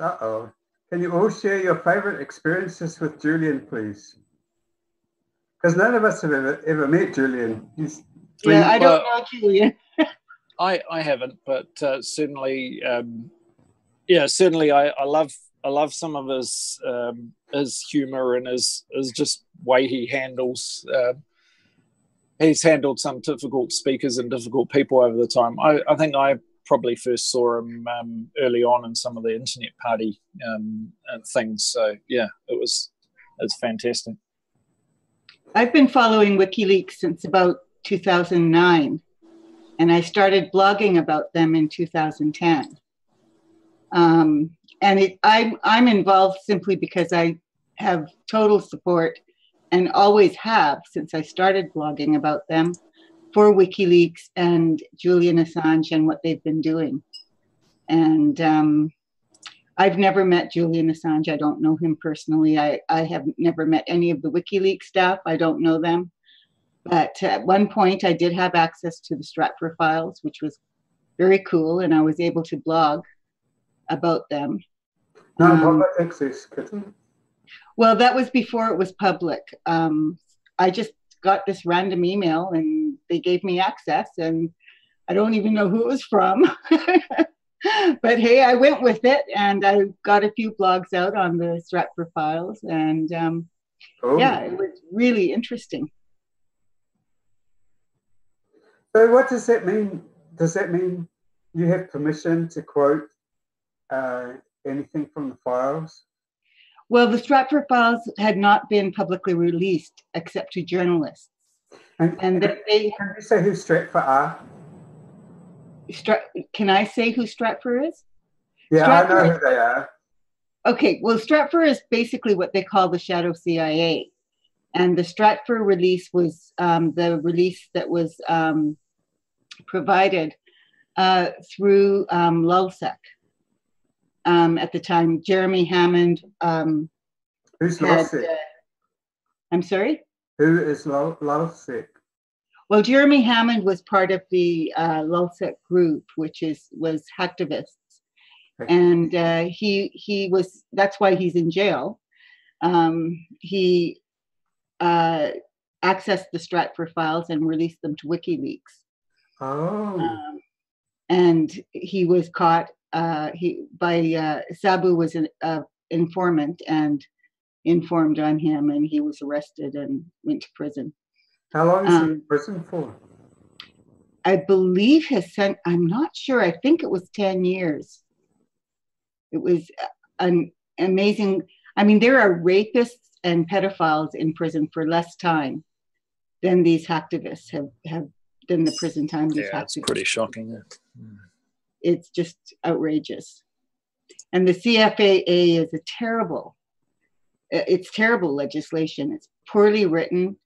can you all share your favorite experiences with Julian, please? Because none of us have ever met Julian. I don't know Julian. I haven't, but certainly, certainly I love some of his humor and his just way he handles. He's handled some difficult speakers and difficult people over the time. I think I probably first saw him early on in some of the internet party things. So yeah, it's fantastic. I've been following WikiLeaks since about 2009. And I started blogging about them in 2010. I'm involved simply because I have total support and always have since I started blogging about them for WikiLeaks and Julian Assange and what they've been doing. And I've never met Julian Assange. I don't know him personally. I have never met any of the WikiLeaks staff. I don't know them. But at one point, I did have access to the Stratfor files, which was very cool, and I was able to blog about them. Public access, Kitten? Well, that was before it was public. I just got this random email, and they gave me access, and I don't even know who it was from. But hey, I went with it, and I got a few blogs out on the Stratfor files, and yeah, it was really interesting. So what does that mean? Does that mean you have permission to quote anything from the files? Well, the Stratfor files had not been publicly released except to journalists. And can you say who Stratfor are? Can I say who Stratfor is? Yeah, Stratfor, I know who they are. Okay, well, Stratfor is basically what they call the shadow CIA. And the Stratfor release was the release that was provided through LulzSec. At the time, Jeremy Hammond. Who's LulzSec? I'm sorry? Who is LulzSec? Well, Jeremy Hammond was part of the LulzSec group, which was hacktivists. And he was, that's why he's in jail. He accessed the Stratfor files and released them to WikiLeaks. Oh. And he was caught Sabu was an informant and informed on him, and he was arrested and went to prison. How long is he in prison for? I believe I'm not sure. I think it was 10 years. It was an amazing. I mean, there are rapists and pedophiles in prison for less time than these hacktivists have than the prison time. Yeah, it's pretty shocking. It's just outrageous. And the CFAA is it's terrible legislation. It's poorly written.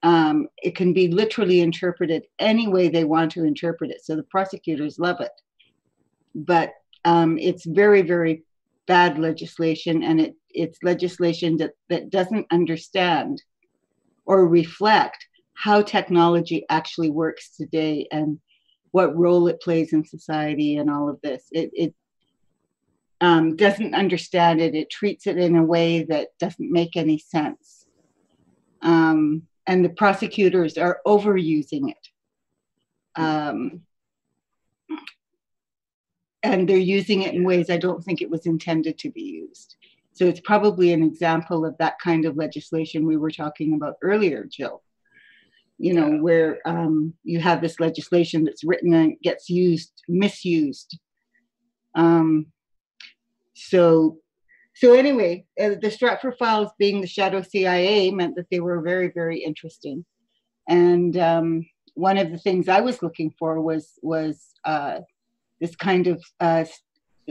It can be literally interpreted any way they want to interpret it. So the prosecutors love it. but it's very, very bad legislation, and it's legislation that doesn't understand or reflect how technology actually works today and what role it plays in society and all of this. It doesn't understand it. It treats it in a way that doesn't make any sense. And the prosecutors are overusing it. And they're using it in ways I don't think it was intended to be used. So it's probably an example of that kind of legislation we were talking about earlier, Jill. You know, where you have this legislation that's written and gets misused. So anyway, the Stratford Files being the shadow CIA meant that they were very, very interesting. And one of the things I was looking for was this kind of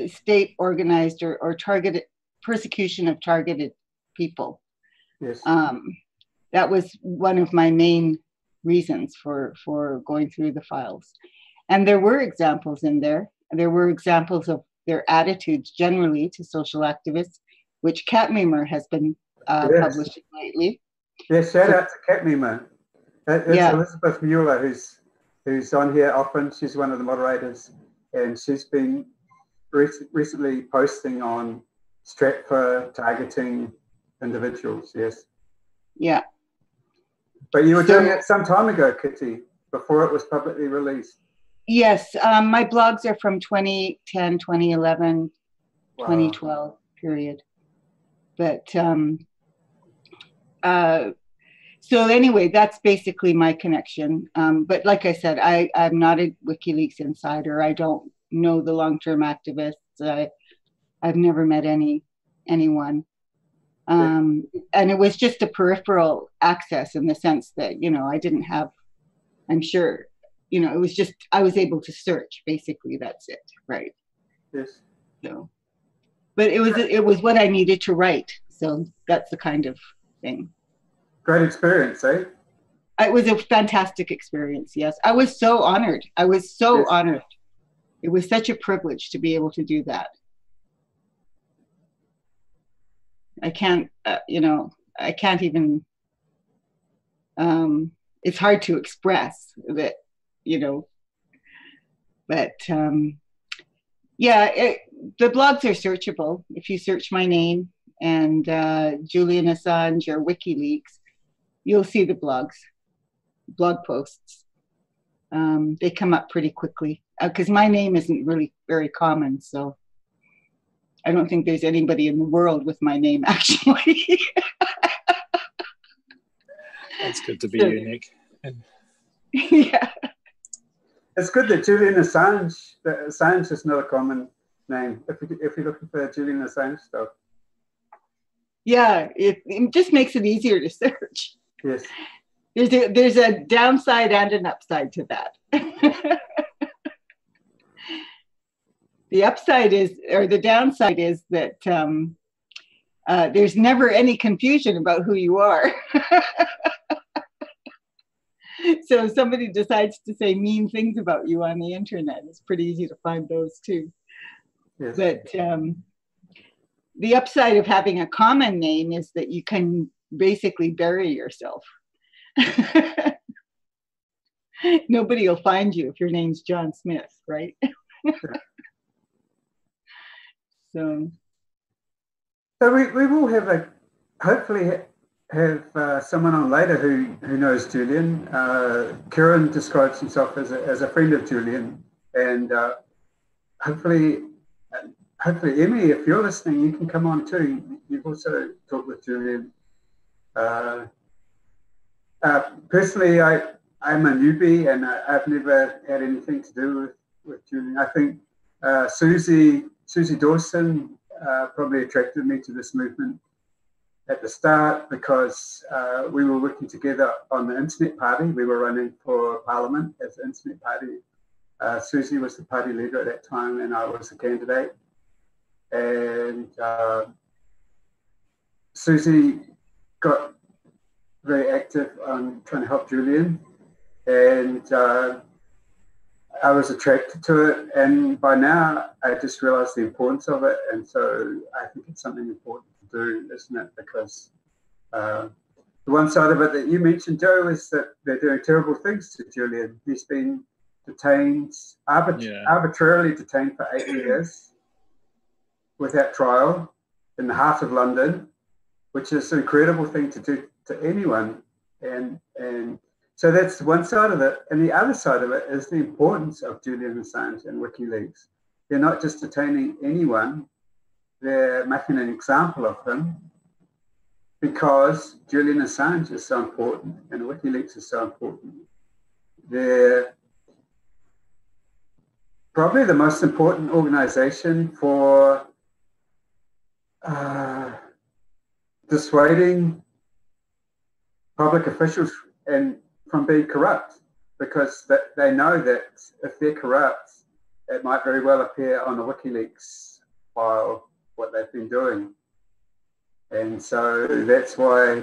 state organized or targeted persecution of targeted people. Yes. That was one of my main reasons for going through the files. And there were examples in there. There were examples of their attitudes generally to social activists, which Cat Memer has been publishing lately. Yes, shout out to Cat Memer. It's Elizabeth Mueller who's on here often. She's one of the moderators, and she's been recently posting on Stratford targeting individuals. Yes. Yeah. But you were doing it some time ago, Kitty, before it was publicly released. Yes, my blogs are from 2010, 2011, 2012 period. But so anyway, that's basically my connection. But like I said, I'm not a WikiLeaks insider. I don't know the long-term activists. I've never met anyone. And it was just a peripheral access in the sense that, you know, I didn't have, I'm sure, you know, it was just, I was able to search, basically, that's it, right? Yes. So, but it was what I needed to write. So that's the kind of thing. Great experience, eh? It was a fantastic experience, yes. I was so honored. I was so honored. It was such a privilege to be able to do that. I can't, you know, I can't even, it's hard to express that, you know, but yeah, the blogs are searchable. If you search my name and Julian Assange or WikiLeaks, you'll see the blog posts. They come up pretty quickly because my name isn't really very common, so I don't think there's anybody in the world with my name, actually. It's good to be unique. Yeah. It's good that Julian Assange is not a common name if you're looking for Julian Assange stuff. Yeah, it just makes it easier to search. Yes. There's a downside and an upside to that. The upside is, or the downside is that there's never any confusion about who you are. So if somebody decides to say mean things about you on the internet, it's pretty easy to find those too. Yes. But the upside of having a common name is that you can basically bury yourself. Nobody will find you if your name's John Smith, right? So we will have hopefully have someone on later who knows Julian. Kieran describes himself as a friend of Julian, and hopefully Emmy, if you're listening, you can come on too. You've also talked with Julian. Personally, I'm a newbie, and I've never had anything to do with Julian. I think Susie Dawson probably attracted me to this movement at the start because we were working together on the Internet Party. We were running for Parliament as the Internet Party. Susie was the party leader at that time, and I was the candidate. And Susie got very active on trying to help Julian, and I was attracted to it, and by now I just realized the importance of it, and so I think it's something important to do, isn't it? Because the one side of it that you mentioned, Joe, is that they're doing terrible things to Julian. He's been detained, arbitrarily detained for 8 years without trial in the heart of London, which is an incredible thing to do to anyone. And so that's one side of it. And the other side of it is the importance of Julian Assange and WikiLeaks. They're not just detaining anyone, they're making an example of him because Julian Assange is so important and WikiLeaks is so important. They're probably the most important organization for dissuading public officials and from being corrupt, because they know that if they're corrupt, it might very well appear on the WikiLeaks file what they've been doing. And so that's why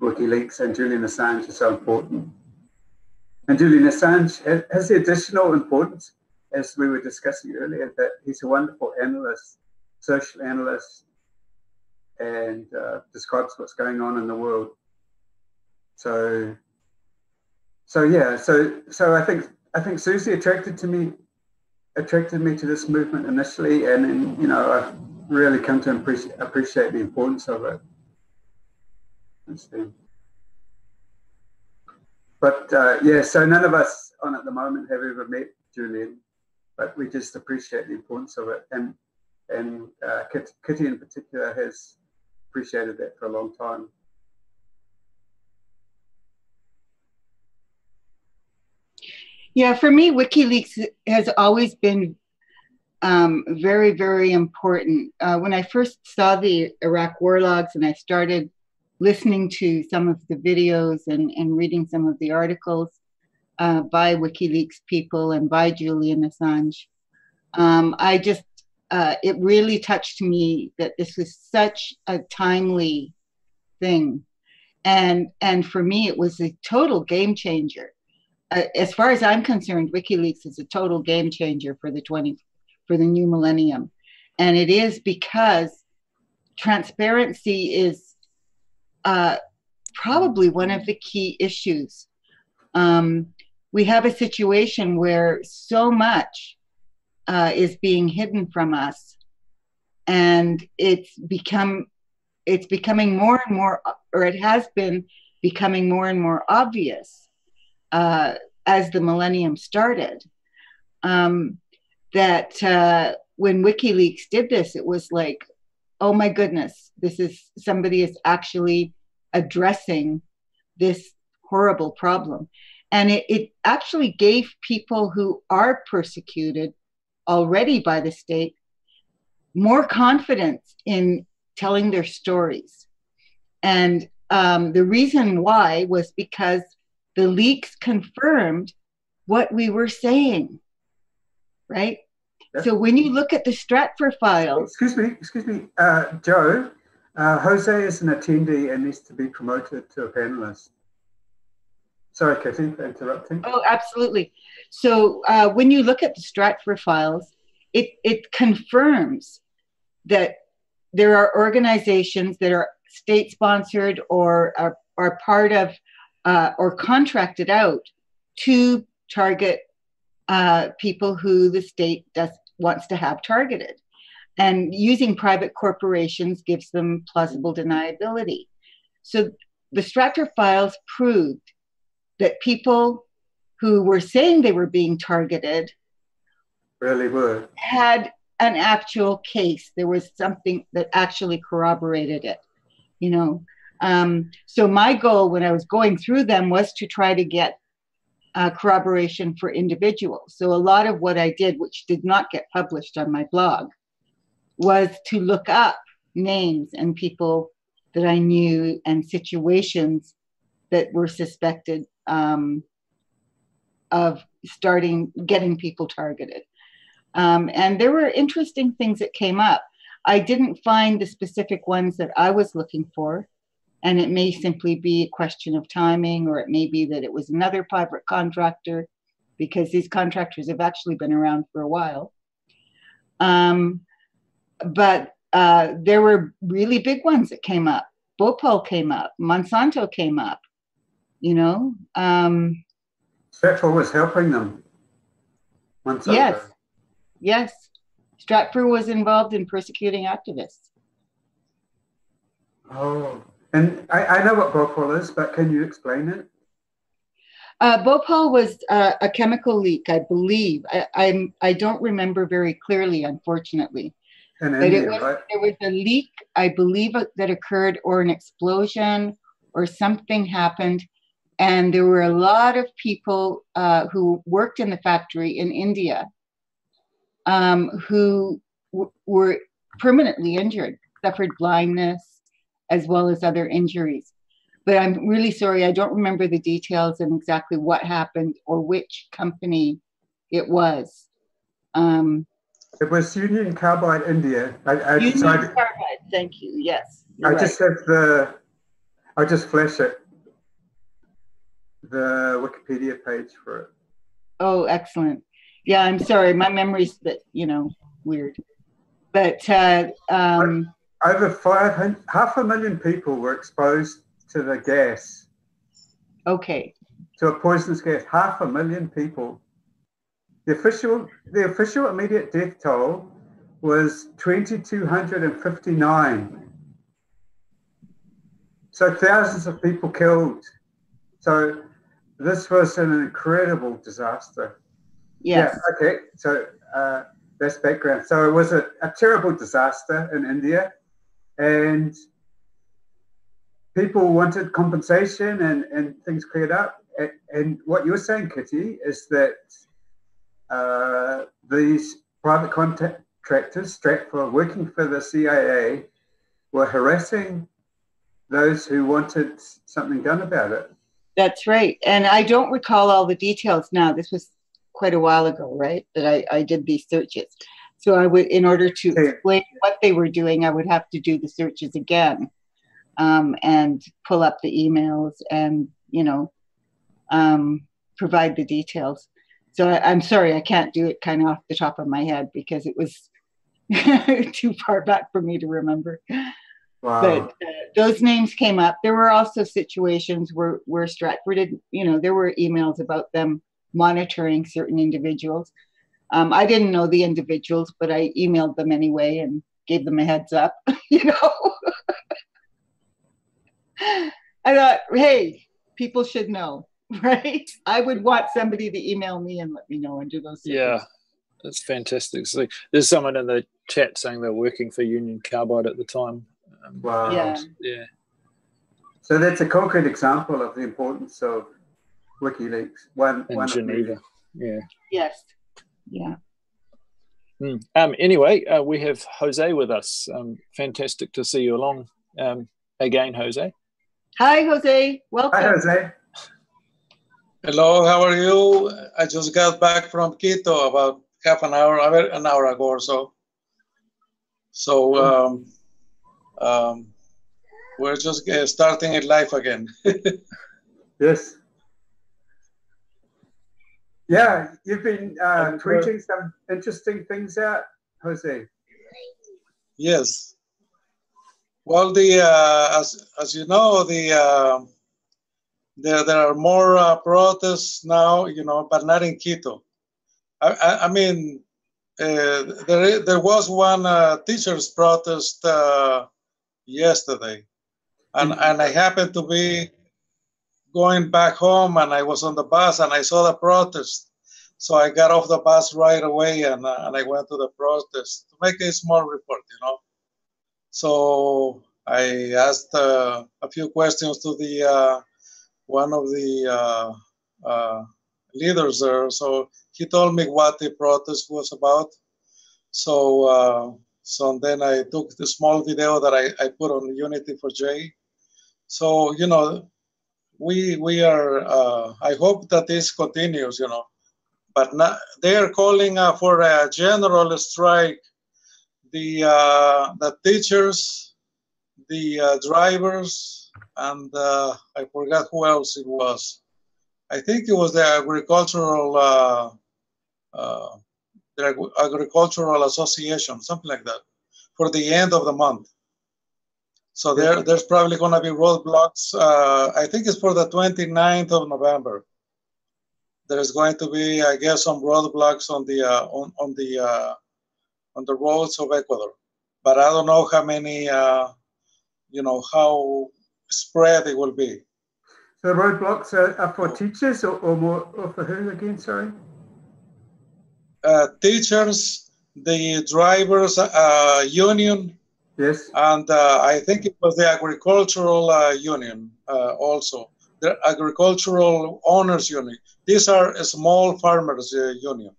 WikiLeaks and Julian Assange are so important. And Julian Assange has the additional importance, as we were discussing earlier, that he's a wonderful analyst, social analyst, and describes what's going on in the world. So I think Susie attracted me to this movement initially, and then I've really come to appreciate the importance of it. But so none of us on at the moment have ever met Julian, but we just appreciate the importance of it, and Kitty in particular has appreciated that for a long time. Yeah, for me, WikiLeaks has always been very, very important. When I first saw the Iraq war logs and I started listening to some of the videos and reading some of the articles by WikiLeaks people and by Julian Assange, it really touched me that this was such a timely thing. And for me, it was a total game changer. As far as I'm concerned, WikiLeaks is a total game changer for the new millennium. And it is because transparency is probably one of the key issues. We have a situation where so much is being hidden from us, and it's becoming more and more, or it has been becoming more and more obvious as the millennium started, that when WikiLeaks did this, it was like, oh my goodness, somebody is actually addressing this horrible problem. And it actually gave people who are persecuted already by the state more confidence in telling their stories. And the reason why was because the leaks confirmed what we were saying, right? Yes. So when you look at the Stratfor files... Excuse me, Joe, Jose is an attendee and needs to be promoted to a panelist. Sorry, Kitty, for interrupting. Oh, absolutely. So when you look at the Stratfor files, it confirms that there are organizations that are state-sponsored or are part of or contracted out to target people who the state wants to have targeted. And using private corporations gives them plausible deniability. So the Stratfor files proved that people who were saying they were being targeted really were, had an actual case. There was something that actually corroborated it, you know. So my goal when I was going through them was to try to get corroboration for individuals. So a lot of what I did, which did not get published on my blog, was to look up names and people that I knew and situations that were suspected of getting people targeted. And there were interesting things that came up. I didn't find the specific ones that I was looking for, and it may simply be a question of timing, or it may be that it was another private contractor because these contractors have actually been around for a while. But there were really big ones that came up. Bhopal came up. Monsanto came up. You know. Stratfor was helping them. Monsanto. Yes. Yes. Stratfor was involved in persecuting activists. Oh, and I know what Bhopal is, but can you explain it? Bhopal was a chemical leak, I believe. I don't remember very clearly, unfortunately. In But India, it was, right? there was a leak, I believe, that occurred, or an explosion, or something happened. And there were a lot of people who worked in the factory in India who were permanently injured, suffered blindness, as well as other injuries. But I'm really sorry, I don't remember the details and exactly what happened or which company it was. It was Union Carbide India. Union Carbide, thank you, yes. I just have I'll just flash it, the Wikipedia page for it. Oh, excellent. Yeah, I'm sorry, my memory's weird. But over 500,000 people were exposed to the gas. Okay. To a poisonous gas, 500,000 people. The official immediate death toll was 2,259. So thousands of people killed. So this was an incredible disaster. Yes. Yeah, okay, so that's background. So it was a terrible disaster in India, and people wanted compensation and things cleared up. And what you're saying, Kitty, is that these private contractors, Stratfor, working for the CIA, were harassing those who wanted something done about it. That's right. And I don't recall all the details now. This was quite a while ago, right? That I did these searches. So I would, in order to explain what they were doing, I would have to do the searches again and pull up the emails and, provide the details. So I'm sorry, I can't do it kind of off the top of my head because it was too far back for me to remember. Wow. But those names came up. There were also situations where Stratfor did, there were emails about them monitoring certain individuals. I didn't know the individuals, but I emailed them anyway and gave them a heads up, I thought, hey, people should know, right? I would want somebody to email me and let me know and do those things. Yeah, that's fantastic. So there's someone in the chat saying they're working for Union Carbide at the time. Wow. Yeah. So that's a concrete example of the importance of WikiLeaks. One in Geneva. Yeah. Yes. Yeah. Anyway, we have Jose with us. Fantastic to see you along again, Jose. Hi, Jose. Welcome. Hi, Jose. Hello, how are you? I just got back from Quito about an hour ago or so. So we're just starting in life again. Yes. Yeah, you've been tweeting some interesting things out, Jose. Yes. Well, as you know, there are more protests now, but not in Quito. I mean, there was one teachers' protest yesterday, and I happened to be going back home, and I was on the bus, and I saw the protest. So I got off the bus right away, and I went to the protest to make a small report, So I asked a few questions to the one of the leaders there. So he told me what the protest was about. So then I took the small video that I put on Unity for J. So, we are, I hope that this continues, but not, they are calling for a general strike. The teachers, the drivers, and I forgot who else it was. I think it was the agricultural association, something like that, for the end of the month. So there's probably going to be roadblocks. I think it's for the 29th of November. There's going to be, I guess, some roadblocks on the roads of Ecuador, but I don't know how many, how spread it will be. So the roadblocks are for teachers or more, or for who again? Sorry. Teachers, the drivers union. Yes. And I think it was the agricultural union also, the agricultural owners union. These are a small farmers union.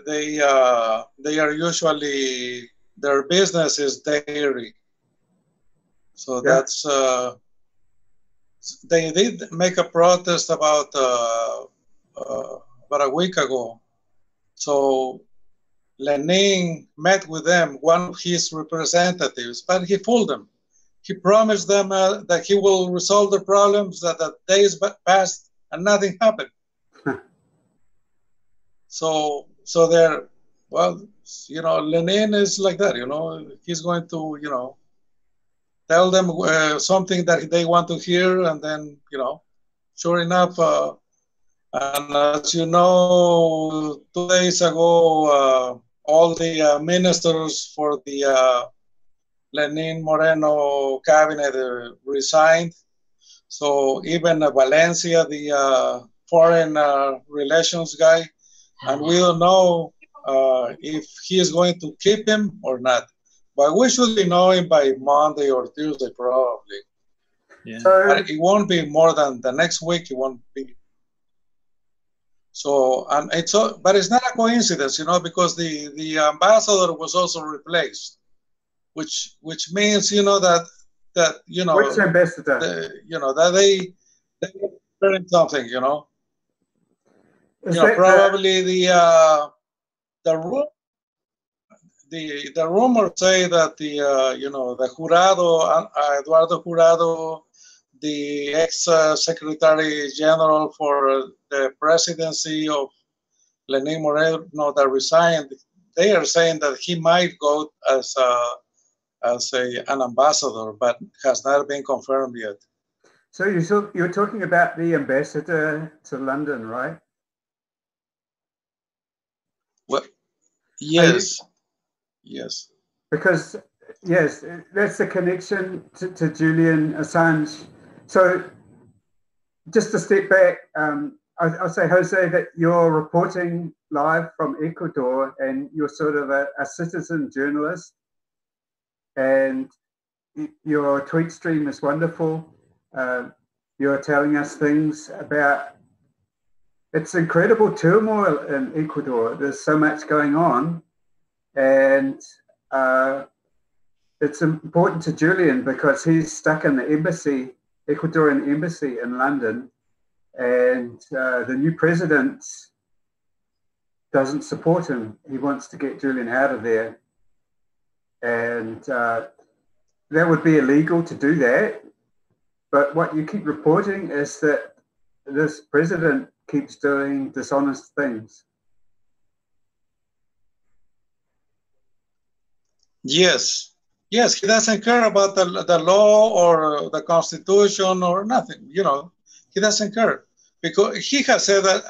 They are usually, their business is dairy. So that's, they did make a protest about a week ago. So Lenin met with them, one of his representatives, but he fooled them. He promised them that he will resolve the problems, that the days passed and nothing happened. So they're, well, Lenin is like that, he's going to, tell them something that they want to hear, and then, sure enough, and as you know, 2 days ago, all the ministers for the Lenin Moreno cabinet resigned. So even Valencia, the foreign relations guy, and we don't know if he is going to keep him or not. But we should be knowing by Monday or Tuesday probably. Yeah. But it won't be more than the next week. It won't be. So, and but it's not a coincidence, because the ambassador was also replaced, which means, that Which ambassador? That they learned something, probably the rumors say that the Jurado, Eduardo Jurado, the ex-secretary general for the presidency of Lenin Moreno that resigned, they are saying that he might go as an ambassador, but has not been confirmed yet. So you're talking about the ambassador to London, right? Well, yes. Yes. Because, yes, that's the connection to Julian Assange. So just to step back, I'll say, Jose, that you're reporting live from Ecuador and you're sort of a citizen journalist, and your tweet stream is wonderful. You're telling us things about, it's incredible turmoil in Ecuador. There's so much going on. And it's important to Julian because he's stuck in the embassy, Ecuadorian embassy in London, and the new president doesn't support him. He wants to get Julian out of there. And that would be illegal to do that. But what you keep reporting is that this president keeps doing dishonest things. Yes, he doesn't care about the law or the constitution or nothing, he doesn't care. Because he has said that,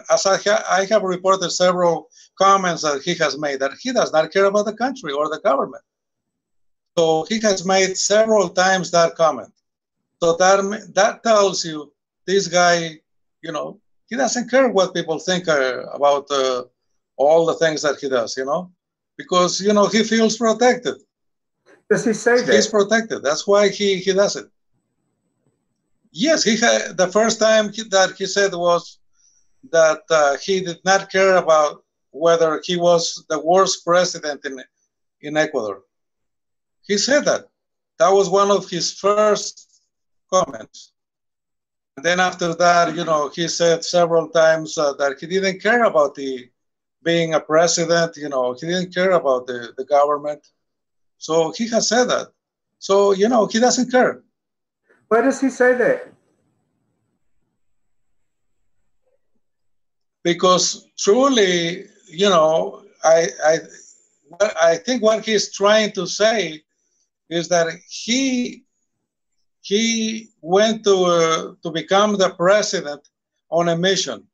as I have reported several comments that he has made, that he does not care about the country or the government. So he has made several times that comment. So that tells you this guy, he doesn't care what people think about all the things that he does, because, he feels protected. Does he say that? He's protected. That's why he does it. Yes, the first time that he said was that he did not care about whether he was the worst president in Ecuador. He said that. That was one of his first comments. And then after that, he said several times that he didn't care about being a president, he didn't care about the government. So he has said that. So, he doesn't care. Why does he say that? because truly, you know, I think what he's trying to say is that he went to become the president on a mission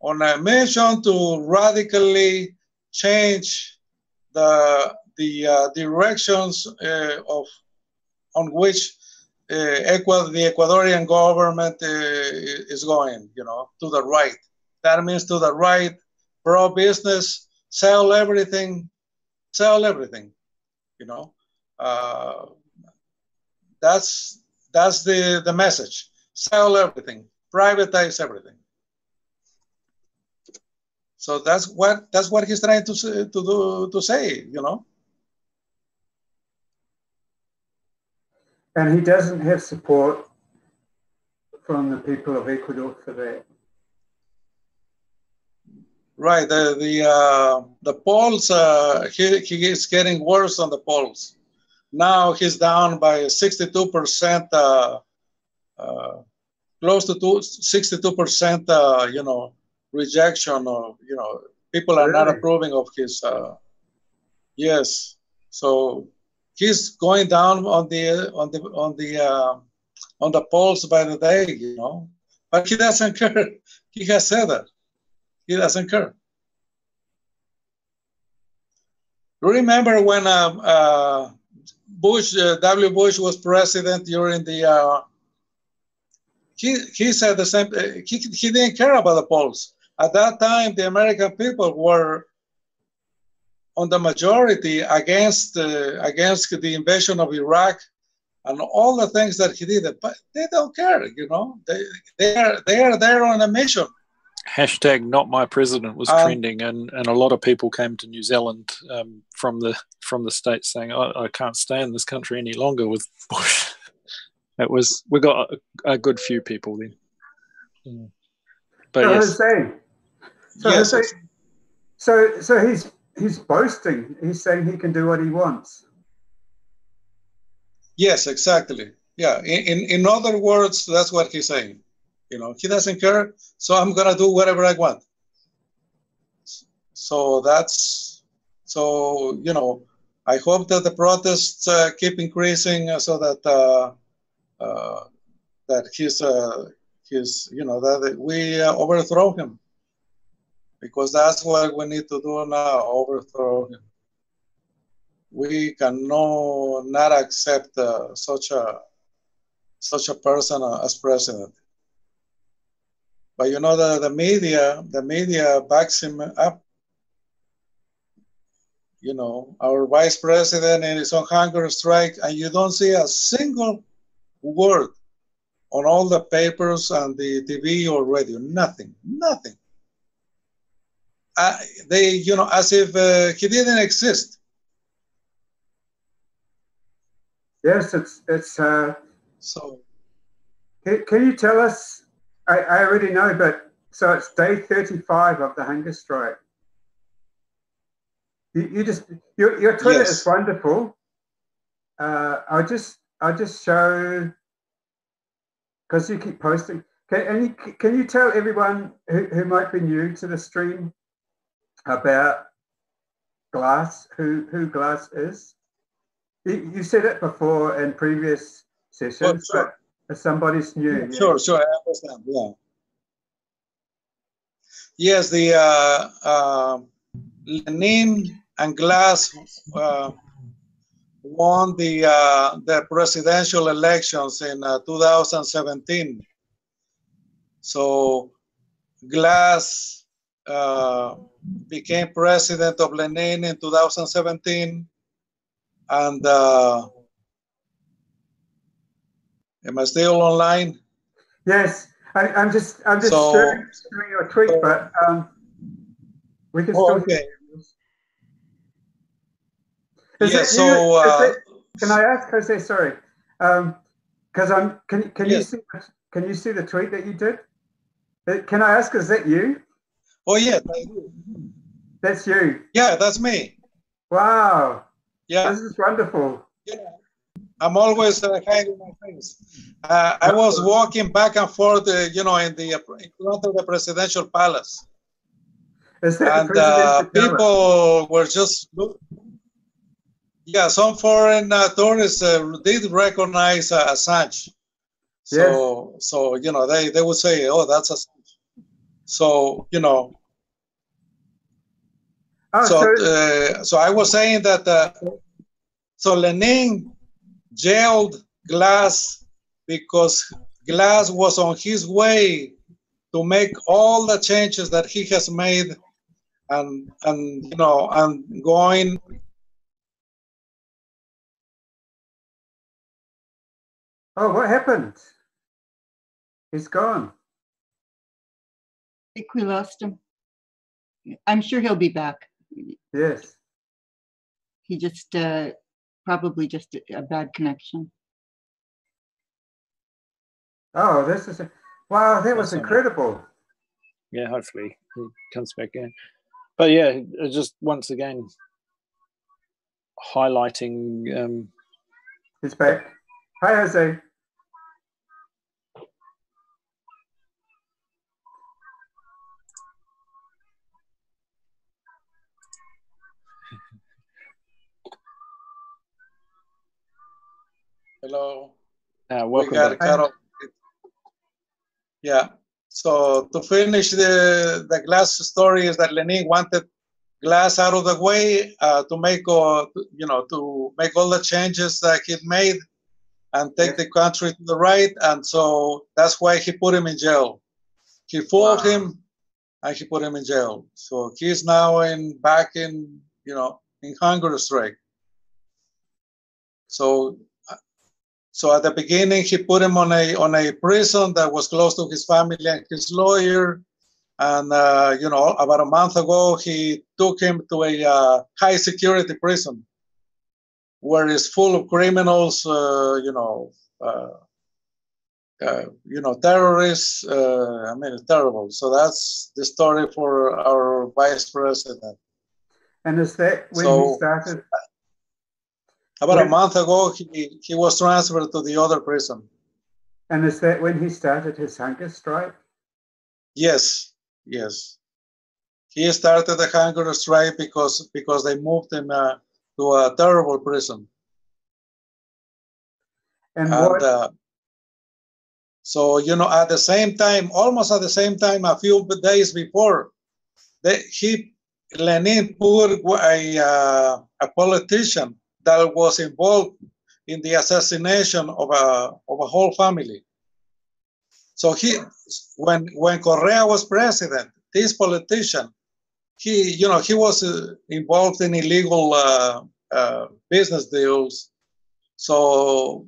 to radically change the directions on which the Ecuadorian government is going, you know, to the right. That means to the right, pro-business, sell everything, you know. That's the message. Sell everything, privatize everything. So that's what he's trying to say, you know. And he doesn't have support from the people of Ecuador for that. Right. The polls, he is getting worse on the polls. Now he's down by 62%, close to 62%, you know, rejection, or, you know, people are not approving of his. Yes. So he's going down on the polls by the day, you know, but he doesn't care. He has said that he doesn't care. Remember when W. Bush was president during the? He said the same. He didn't care about the polls at that time. The American people were on the majority against the invasion of Iraq and all the things that he did, but they don't care, you know. They are there on a mission. Hashtag not my president was trending, and a lot of people came to New Zealand from the States saying, I can't stay in this country any longer with Bush. We got a good few people then. But so yes. Jose, so he's boasting. He's saying he can do what he wants. Yes, exactly. Yeah. In other words, that's what he's saying. You know, he doesn't care, so I'm gonna do whatever I want. So you know, I hope that the protests keep increasing so that he's you know, that we overthrow him, because that's what we need to do now, overthrow him. We cannot accept such a person as president. But you know, the media backs him up. You know, our vice president is on hunger strike, and you don't see a single word on all the papers and the TV or radio. Nothing. They, you know, as if he didn't exist. Yes, it's. So, can you tell us? I already know, but so it's day 35 of the hunger strike. Your Twitter is wonderful. I'll just show, because you keep posting. Can you tell everyone who might be new to the stream about Glass, who Glass is? You said it before in previous sessions, but if somebody's new. Sure, I understand. Yeah. Yes, the Lenin and Glass won the presidential elections in 2017. So Glass became president of Lenin in 2017, and am I still online? Yes, I'm just sharing your tweet, but we can still. Okay. Can I ask Jose? Sorry, because Can you see the tweet that you did? Can I ask? Is that you? Oh yes, I do. That's you. Yeah, that's me. Wow. Yeah, this is wonderful. Yeah. I'm always hiding my face. I was walking back and forth, in front of the presidential palace. And people were just, some foreign tourists did recognize Assange. So, they would say, oh, that's Assange. So, so I was saying that, so Lenin jailed Glass because Glass was on his way to make all the changes that he has made and going. Oh, what happened? He's gone. I think we lost him. I'm sure he'll be back. Yes. He just probably just a bad connection. Oh, this is wow! That was incredible. Yeah, hopefully he comes back in. But yeah, just once again highlighting. He's back. Hi, Jose. Hello. Welcome back. Cut off. Yeah. So to finish the Glass story is that Lenin wanted Glass out of the way to make all the changes that he'd made and take the country to the right, and so that's why he put him in jail. He fooled him, and he put him in jail. So he's now back in hunger strike. So at the beginning, he put him on a prison that was close to his family and his lawyer. And, about a month ago, he took him to a high security prison where it's full of criminals, terrorists. It's terrible. So that's the story for our vice president. And is that when he started? About a month ago, he was transferred to the other prison. And is that when he started his hunger strike? Yes. He started the hunger strike because they moved him to a terrible prison. So at the same time, almost at the same time, a few days before, Lenin put a politician that was involved in the assassination of a whole family. So when Correa was president, this politician, he was involved in illegal business deals. So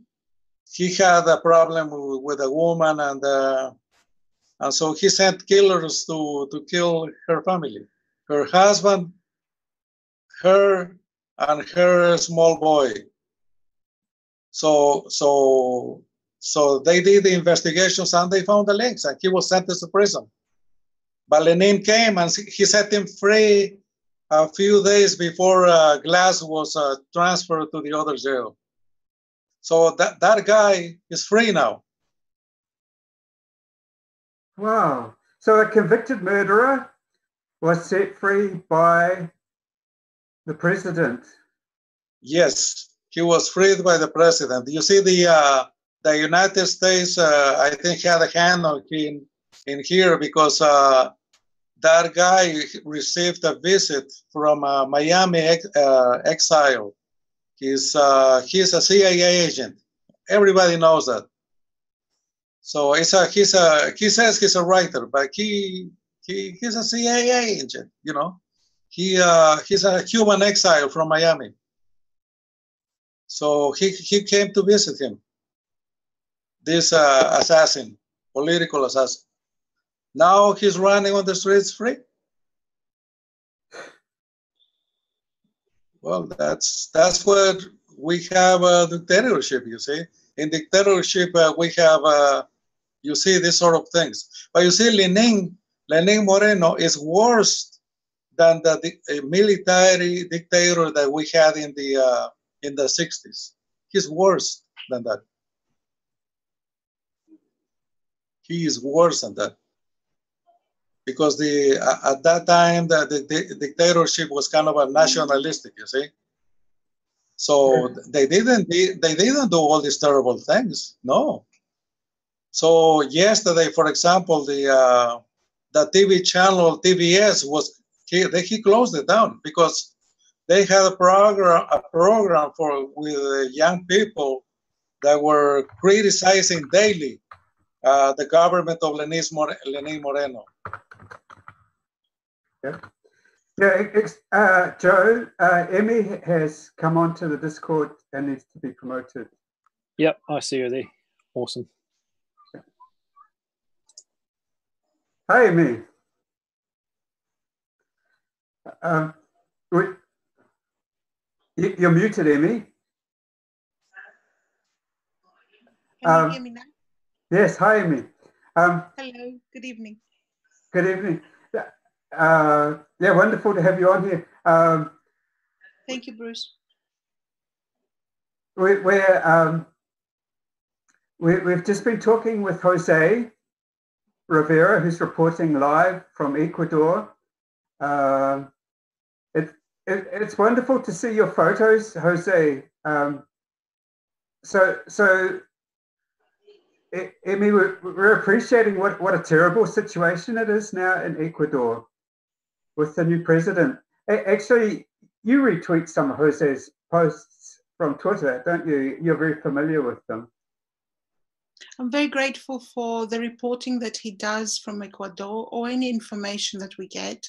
he had a problem with a woman, and so he sent killers to kill her family, her husband, her, and her small boy. So they did the investigations and they found the links, and he was sentenced to prison. But Lenin came and he set him free a few days before Glass was transferred to the other jail. So that guy is free now. Wow. So a convicted murderer was set free by the president. Yes, he was freed by the president. You see, the United States, I think, had a hand on him in here because that guy received a visit from a Miami exile. He's a CIA agent. Everybody knows that. So he says he's a writer, but he's a CIA agent. He's a Cuban exile from Miami. So he came to visit him, this assassin, political assassin. Now he's running on the streets free. Well, that's what we have a dictatorship, you see. In dictatorship, we have, you see, these sort of things. But you see, Lenin Moreno is worse than the military dictator that we had in the 60s. He's worse. than that. He is worse than that. Because at that time, the dictatorship was kind of a nationalistic, you see. So they didn't do all these terrible things, no. So yesterday, for example, the TV channel TBS he closed it down because they had a program with young people that were criticizing daily the government of Lenín Moreno. Yeah. Joe, Emmy has come onto the Discord and needs to be promoted. Yep, I see her there. Awesome. Hi, Emmy. You're muted, Emmy. Can you hear me now? Yes, hi, Emmy. Hello, good evening. Good evening. Yeah, wonderful to have you on here. Thank you, Bruce. We've just been talking with Jose Rivera, who's reporting live from Ecuador. It's wonderful to see your photos, Jose. So Emmy, we're appreciating what a terrible situation it is now in Ecuador with the new president. Actually, you retweet some of Jose's posts from Twitter, don't you? You're very familiar with them. I'm very grateful for the reporting that he does from Ecuador or any information that we get.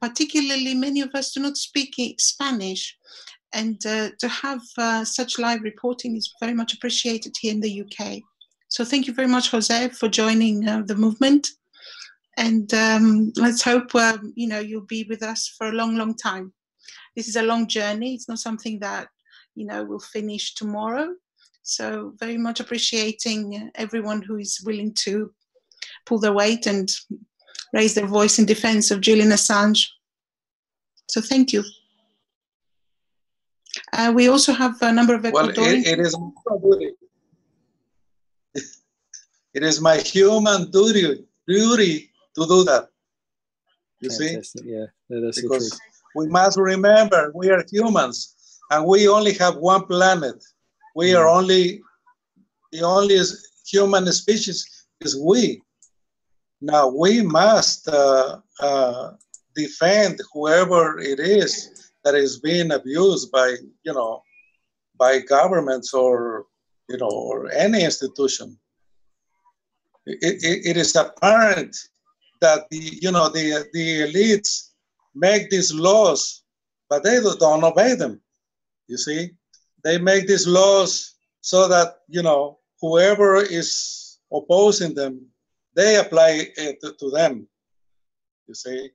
Particularly, many of us do not speak Spanish, and to have such live reporting is very much appreciated here in the UK. So thank you very much, Jose, for joining the movement. And let's hope you'll be with us for a long, long time. This is a long journey. It's not something that will finish tomorrow. So very much appreciating everyone who is willing to pull their weight and raise their voice in defense of Julian Assange. So thank you. We also have a number of Ecuadorian... Well, it is my human duty to do that. You Fantastic. see? Yeah, that is because the truth. We must remember we are humans and we only have one planet. We are the only human species is we. Now we must defend whoever it is that is being abused by governments or or any institution. It is apparent that the elites make these laws, but they don't obey them. You see, they make these laws so that whoever is opposing them, they apply it to them. You see,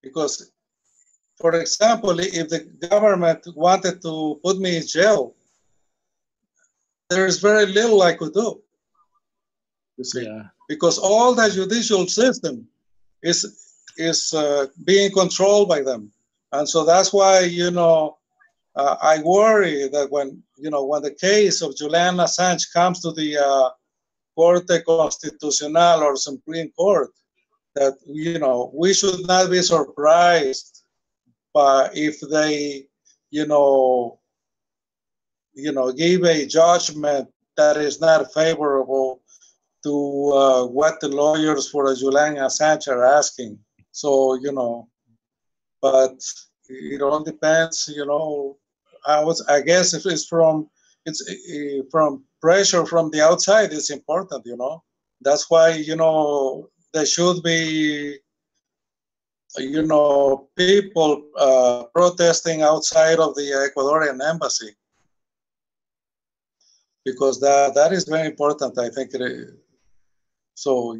because, for example, if the government wanted to put me in jail, there is very little I could do. You see, because all the judicial system is being controlled by them, and so that's why I worry that when the case of Julian Assange comes to the Corte Constitucional or Supreme Court, that we should not be surprised if they give a judgment that is not favorable to what the lawyers for Julian Assange are asking. So, but it all depends, I guess if it's from pressure from the outside, it's important, That's why, there should be, people protesting outside of the Ecuadorian embassy. Because that is very important, I think. So,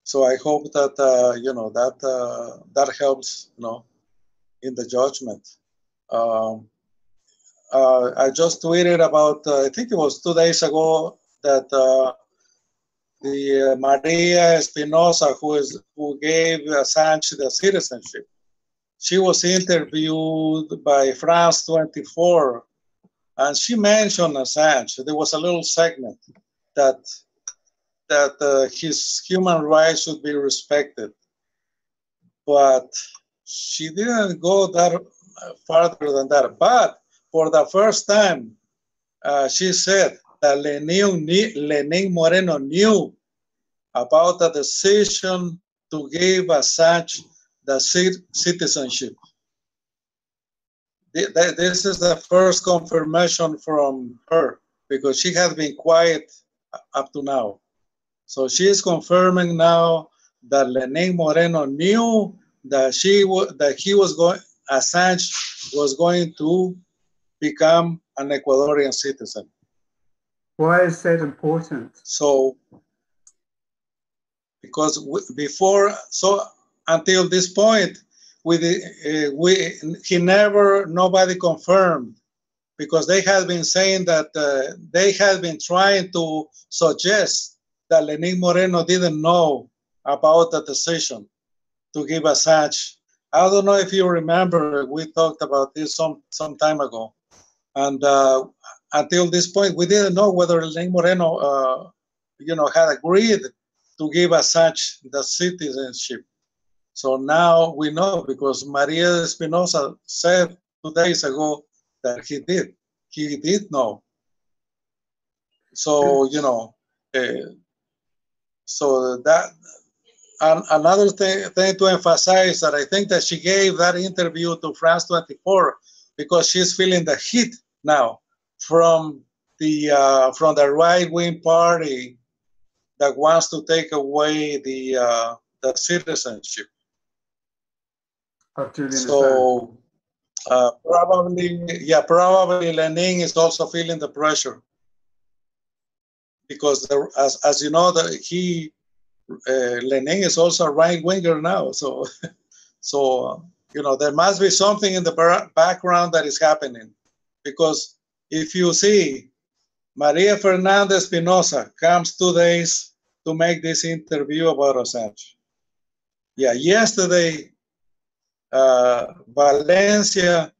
so I hope that, that helps, in the judgment. I just tweeted about, I think it was 2 days ago, that the Maria Espinosa, who gave Assange the citizenship. she was interviewed by France 24, and she mentioned Assange. There was a little segment that his human rights should be respected, but she didn't go that farther than that. But for the first time, she said that Lenin Moreno knew about the decision to give Assange the citizenship. This is the first confirmation from her, because she had been quiet up to now. So she is confirming now that Lenin Moreno knew that Assange was going to become an Ecuadorian citizen. Why is that important? So, because until this point, nobody confirmed, because they had been saying that they had been trying to suggest that Lenin Moreno didn't know about the decision to give Assange. I don't know if you remember, we talked about this some time ago. And until this point, we didn't know whether Lenin Moreno, had agreed to give Assange the citizenship. So now we know, because Maria Espinosa said 2 days ago that he did. He did know. So, so that, and another thing to emphasize, that I think that she gave that interview to France 24 because she's feeling the heat now from the right-wing party that wants to take away the citizenship. Of Julian So probably Lenin is also feeling the pressure, because as you know, Lenin is also a right-winger now. So there must be something in the background that is happening, because if you see, Maria Fernanda Espinosa comes 2 days to make this interview about Assange. Yeah, yesterday, Valencia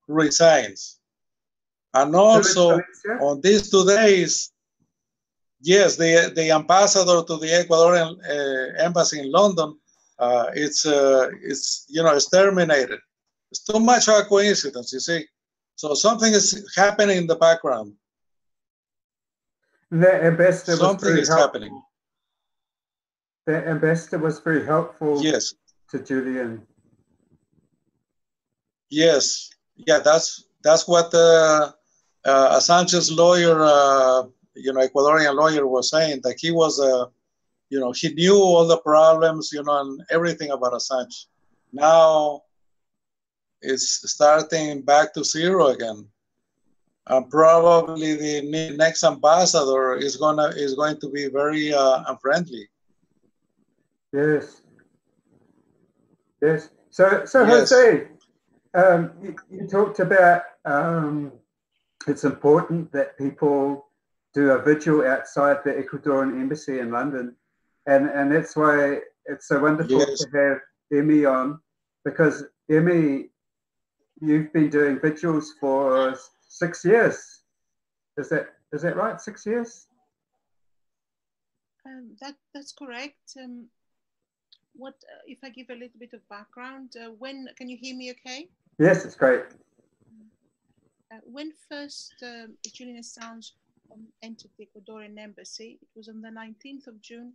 resigns. And also, on these 2 days, yes, the ambassador to the Ecuadorian embassy in London, it's terminated. It's too much of a coincidence, you see. So something is happening in the background. The ambassador something is happening. The ambassador was very helpful. Yes. To Julian. Yes. Yeah, that's what Assange's lawyer, Ecuadorian lawyer, was saying, that he was, he knew all the problems, and everything about Assange. Now it's starting back to zero again. And probably the next ambassador is going to be very unfriendly. Yes. Yes. So yes. Jose, you talked about it's important that people do a vigil outside the Ecuadorian embassy in London, and that's why it's so wonderful to have Emmy on, because Emmy, you've been doing vigils for 6 years. Is that right? 6 years? That's correct. If I give a little bit of background? Can you hear me okay? Yes, it's great. When first Julian Assange entered the Ecuadorian embassy, it was on the 19th of June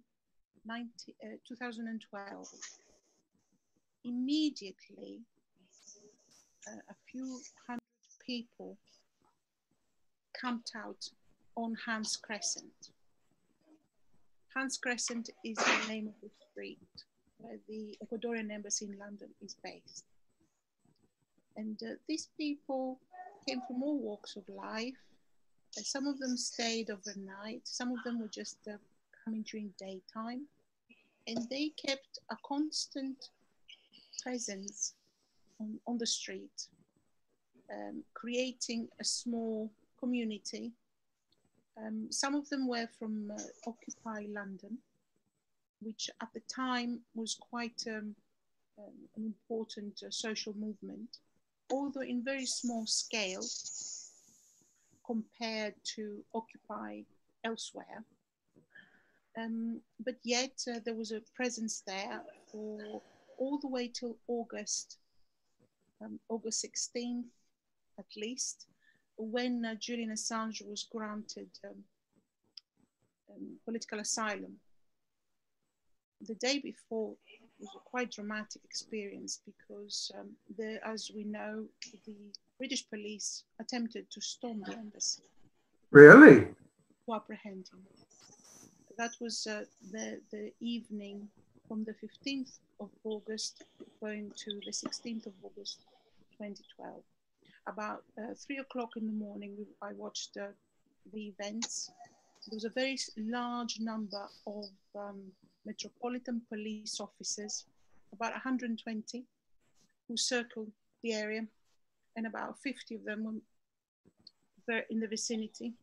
2012. Immediately, a few hundred people camped out on Hans Crescent. Hans Crescent is the name of the street where the Ecuadorian embassy in London is based. And these people came from all walks of life. Some of them stayed overnight. Some of them were just coming during daytime. And they kept a constant presence on the street, creating a small community. Some of them were from Occupy London, which at the time was quite an important social movement, although in very small scale compared to Occupy elsewhere. But yet there was a presence there for all the way till August 16th at least, when Julian Assange was granted political asylum. The day before was a quite dramatic experience because, as we know, the British police attempted to storm the embassy. Really? To apprehend him. That was the evening from the 15th of August going to the 16th of August 2012. About 3 o'clock in the morning, I watched the events. There was a very large number of Metropolitan Police officers, about 120, who circled the area, and about 50 of them were in the vicinity,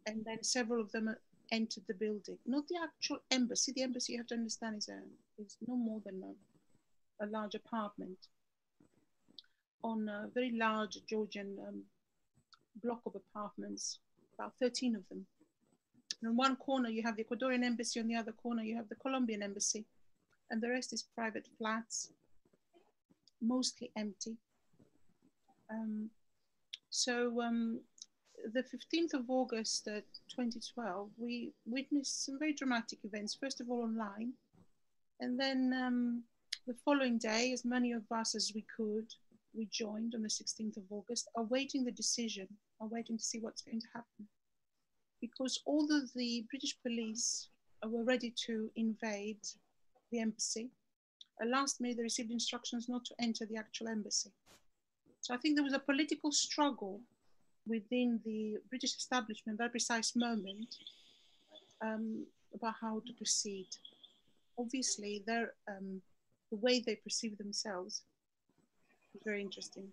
and then several of them entered the building. Not the actual embassy. The embassy, you have to understand, is no more than a large apartment on a very large Georgian block of apartments, about 13 of them. And in one corner, you have the Ecuadorian embassy. On the other corner, you have the Colombian embassy. And the rest is private flats, mostly empty. The 15th of August 2012, we witnessed some very dramatic events, first of all online. And then the following day, as many of us as we could, we joined on the 16th of August, awaiting the decision, awaiting to see what's going to happen. Because although the British police were ready to invade the embassy, at last minute they received instructions not to enter the actual embassy. So I think there was a political struggle within the British establishment at that precise moment about how to proceed. Obviously, the way they perceive themselves is very interesting.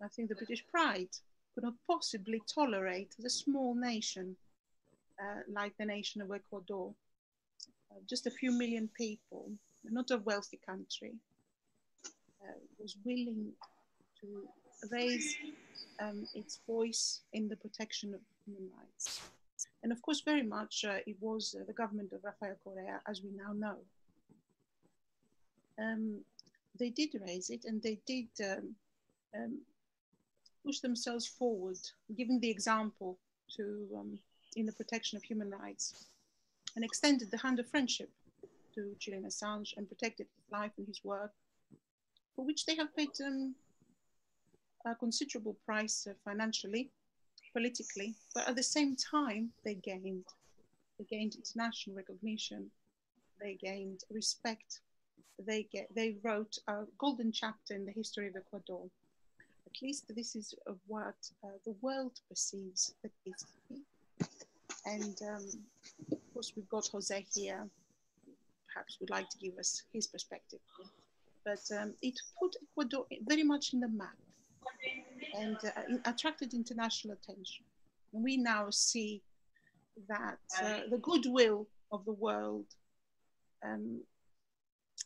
I think the British pride could not possibly tolerate the small nation like the nation of Ecuador, just a few million people, not a wealthy country, was willing to raise its voice in the protection of human rights. And of course, very much it was the government of Rafael Correa, as we now know. They did raise it, and they did push themselves forward, giving the example to in the protection of human rights, and extended the hand of friendship to Julian Assange and protected his life and his work, for which they have paid a considerable price financially, politically, but at the same time they gained international recognition, they gained respect, they wrote a golden chapter in the history of Ecuador. At least this is what the world perceives the case to be. And of course we've got Jose here, who perhaps would like to give us his perspective. But it put Ecuador very much in the map and attracted international attention. And we now see that the goodwill of the world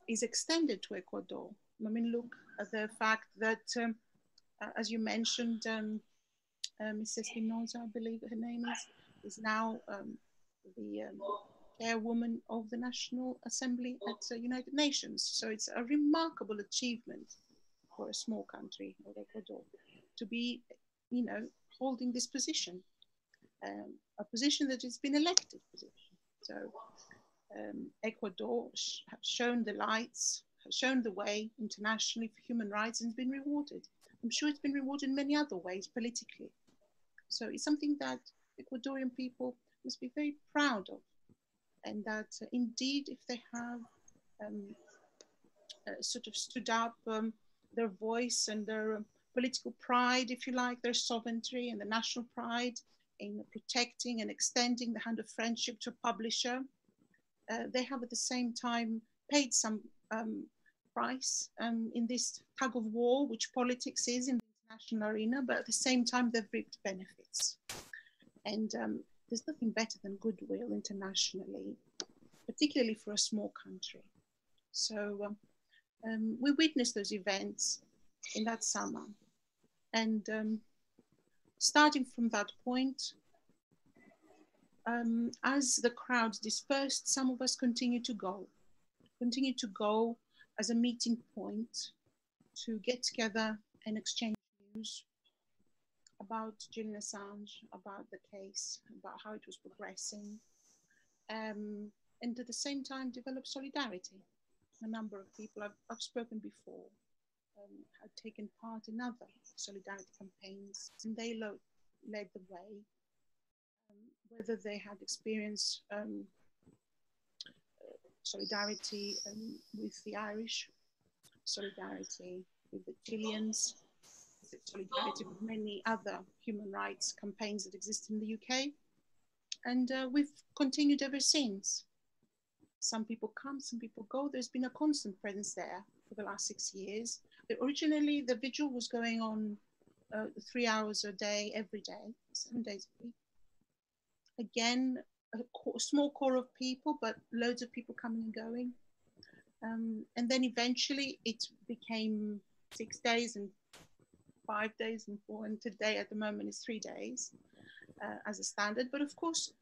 is extended to Ecuador. I mean, look at the fact that, as you mentioned, Mrs. Espinosa, I believe her name is now the chairwoman of the National Assembly at the United Nations. So it's a remarkable achievement for a small country like Ecuador to be, holding this position, a position that has been elected position. So Ecuador has shown the lights, has shown the way internationally for human rights and has been rewarded. I'm sure it's been rewarded in many other ways politically. So it's something that Ecuadorian people must be very proud of, and that indeed, if they have sort of stood up their voice and their political pride, if you like, their sovereignty and the national pride in protecting and extending the hand of friendship to a publisher, they have at the same time paid some price in this tug of war, which politics is in the international arena, but at the same time they've reaped benefits. And there's nothing better than goodwill internationally, particularly for a small country. So We witnessed those events in that summer. And starting from that point, as the crowds dispersed, some of us continued to go as a meeting point to get together and exchange views about Julian Assange, about the case, about how it was progressing, and at the same time develop solidarity. A number of people I've spoken before had taken part in other solidarity campaigns, and they led the way, whether they had experienced solidarity with the Irish, solidarity with the Chileans, solidarity with many other human rights campaigns that exist in the UK. And we've continued ever since. Some people come, some people go. There's been a constant presence there for the last 6 years. Originally, the vigil was going on 3 hours a day, every day, 7 days a week. Again, a small core of people, but loads of people coming and going. And then eventually it became 6 days and 5 days and 4, and today at the moment is 3 days as a standard. But of course,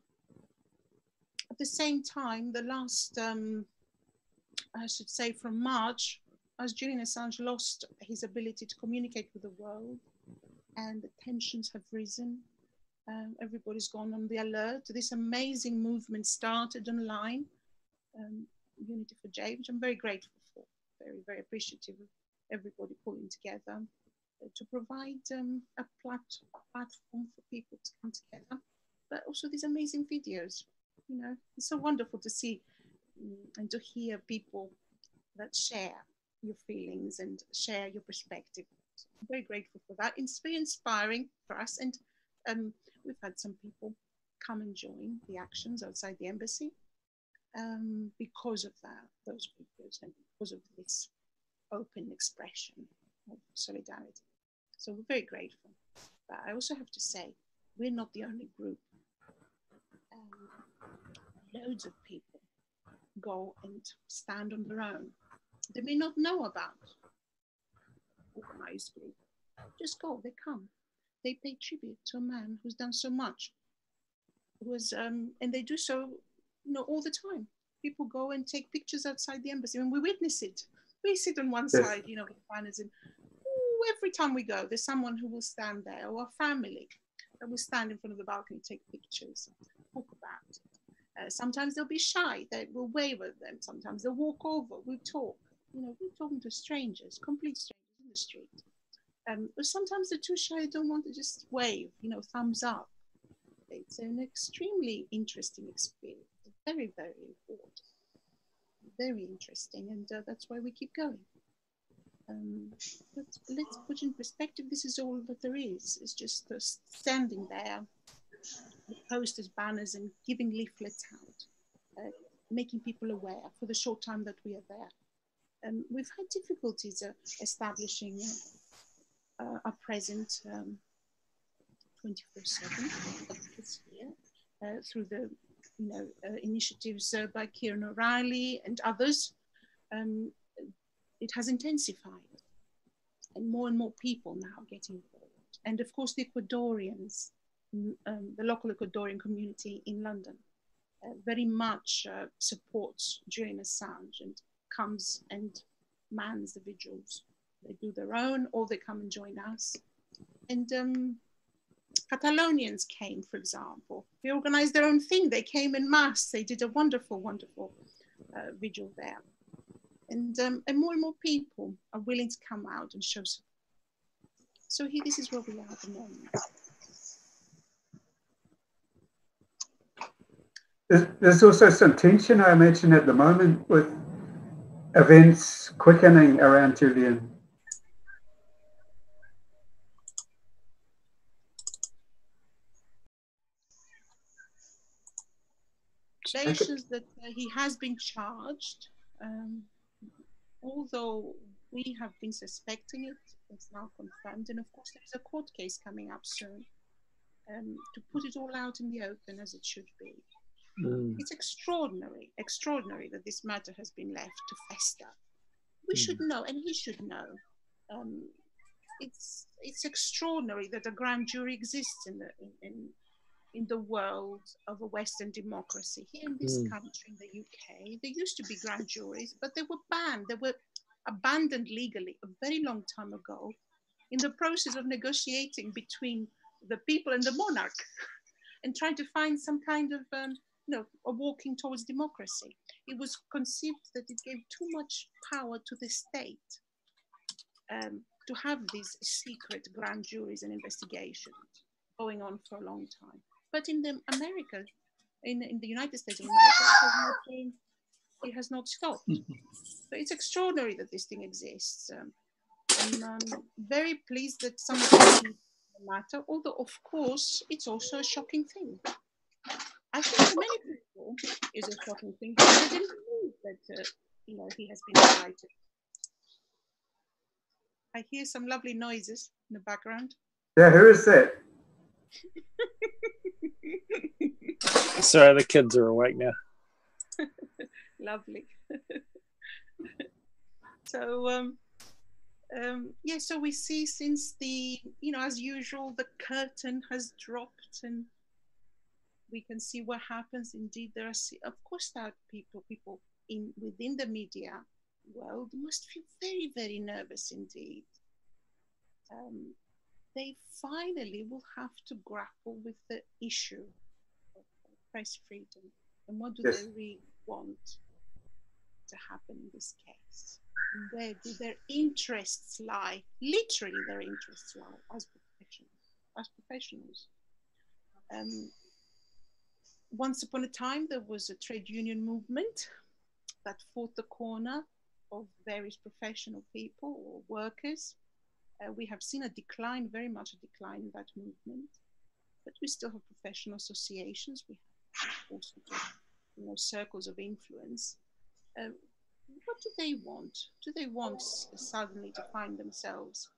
at the same time, the last, I should say from March, as Julian Assange lost his ability to communicate with the world and the tensions have risen, everybody's gone on the alert. This amazing movement started online, Unity for J, which I'm very grateful for, very, very appreciative of everybody pulling together to provide a platform for people to come together, but also these amazing videos. You know, it's so wonderful to see and to hear people that share your feelings and share your perspective. So I'm very grateful for that. It's very inspiring for us, and we've had some people come and join the actions outside the embassy because of those videos and because of this open expression of solidarity. So we're very grateful. But I also have to say, we're not the only group. Loads of people go and stand on their own. They may not know about organized group. Just go, they come. They pay tribute to a man who's done so much. And they do so, you know, all the time. People go and take pictures outside the embassy, and we witness it. We sit on one side, you know, with banners, and every time we go, there's someone who will stand there, or a family that will stand in front of the balcony, take pictures, talk about it. Sometimes they'll be shy, they will wave at them. Sometimes they'll walk over, we talk. You know, we're talking to strangers, complete strangers in the street. But sometimes they're too shy, they don't want to just wave, you know, thumbs up. It's an extremely interesting experience, very, very important, very interesting, and that's why we keep going. But let's put in perspective, this is all that there is. It's just standing there with posters, banners, and giving leaflets out, making people aware for the short time that we are there. We've had difficulties establishing a present 24/7 this year through the initiatives by Kieran O'Reilly and others. It has intensified, and more people now get involved. And of course, the Ecuadorians, the local Ecuadorian community in London, very much supports Julian Assange and comes and mans the vigils. They do their own, or they come and join us. And Catalonians came, for example. They organized their own thing. They came en masse. They did a wonderful, wonderful vigil there. And more people are willing to come out and show support. So here, this is where we are at the moment. There's also some tension, I imagine, at the moment with events quickening around Julian. Allegations that he has been charged, although we have been suspecting it, it's now confirmed. And of course, there's a court case coming up soon to put it all out in the open as it should be. It's extraordinary that this matter has been left to fester. We should know, and he should know. It's extraordinary that a grand jury exists in the world of a Western democracy. Here in this country, in the UK, there used to be grand juries, but they were banned. They were abandoned legally a very long time ago in the process of negotiating between the people and the monarch and trying to find some kind of, a walking towards democracy. It was conceived that it gave too much power to the state to have these secret grand juries and investigations going on for a long time. But in the America, in the United States of America, it has not stopped. So it's extraordinary that this thing exists. I'm very pleased that some of the matter, although of course it's also a shocking thing. I think for many people it's a shocking thing because they didn't believe that he has been indicted. I hear some lovely noises in the background. Yeah, who is that? Sorry, the kids are awake now. Lovely. So so we see since the, as usual, the curtain has dropped and we can see what happens. Indeed, there are, of course, that people within the media world must feel very, very nervous indeed. They finally will have to grapple with the issue of press freedom and what do they really want to happen in this case. Where do their interests lie? Literally, their interests lie as professionals. Once upon a time, there was a trade union movement that fought the corner of various professional people or workers. We have seen a decline, very much a decline in that movement, but we still have professional associations. We have also, circles of influence. What do they want? Do they want suddenly to find themselves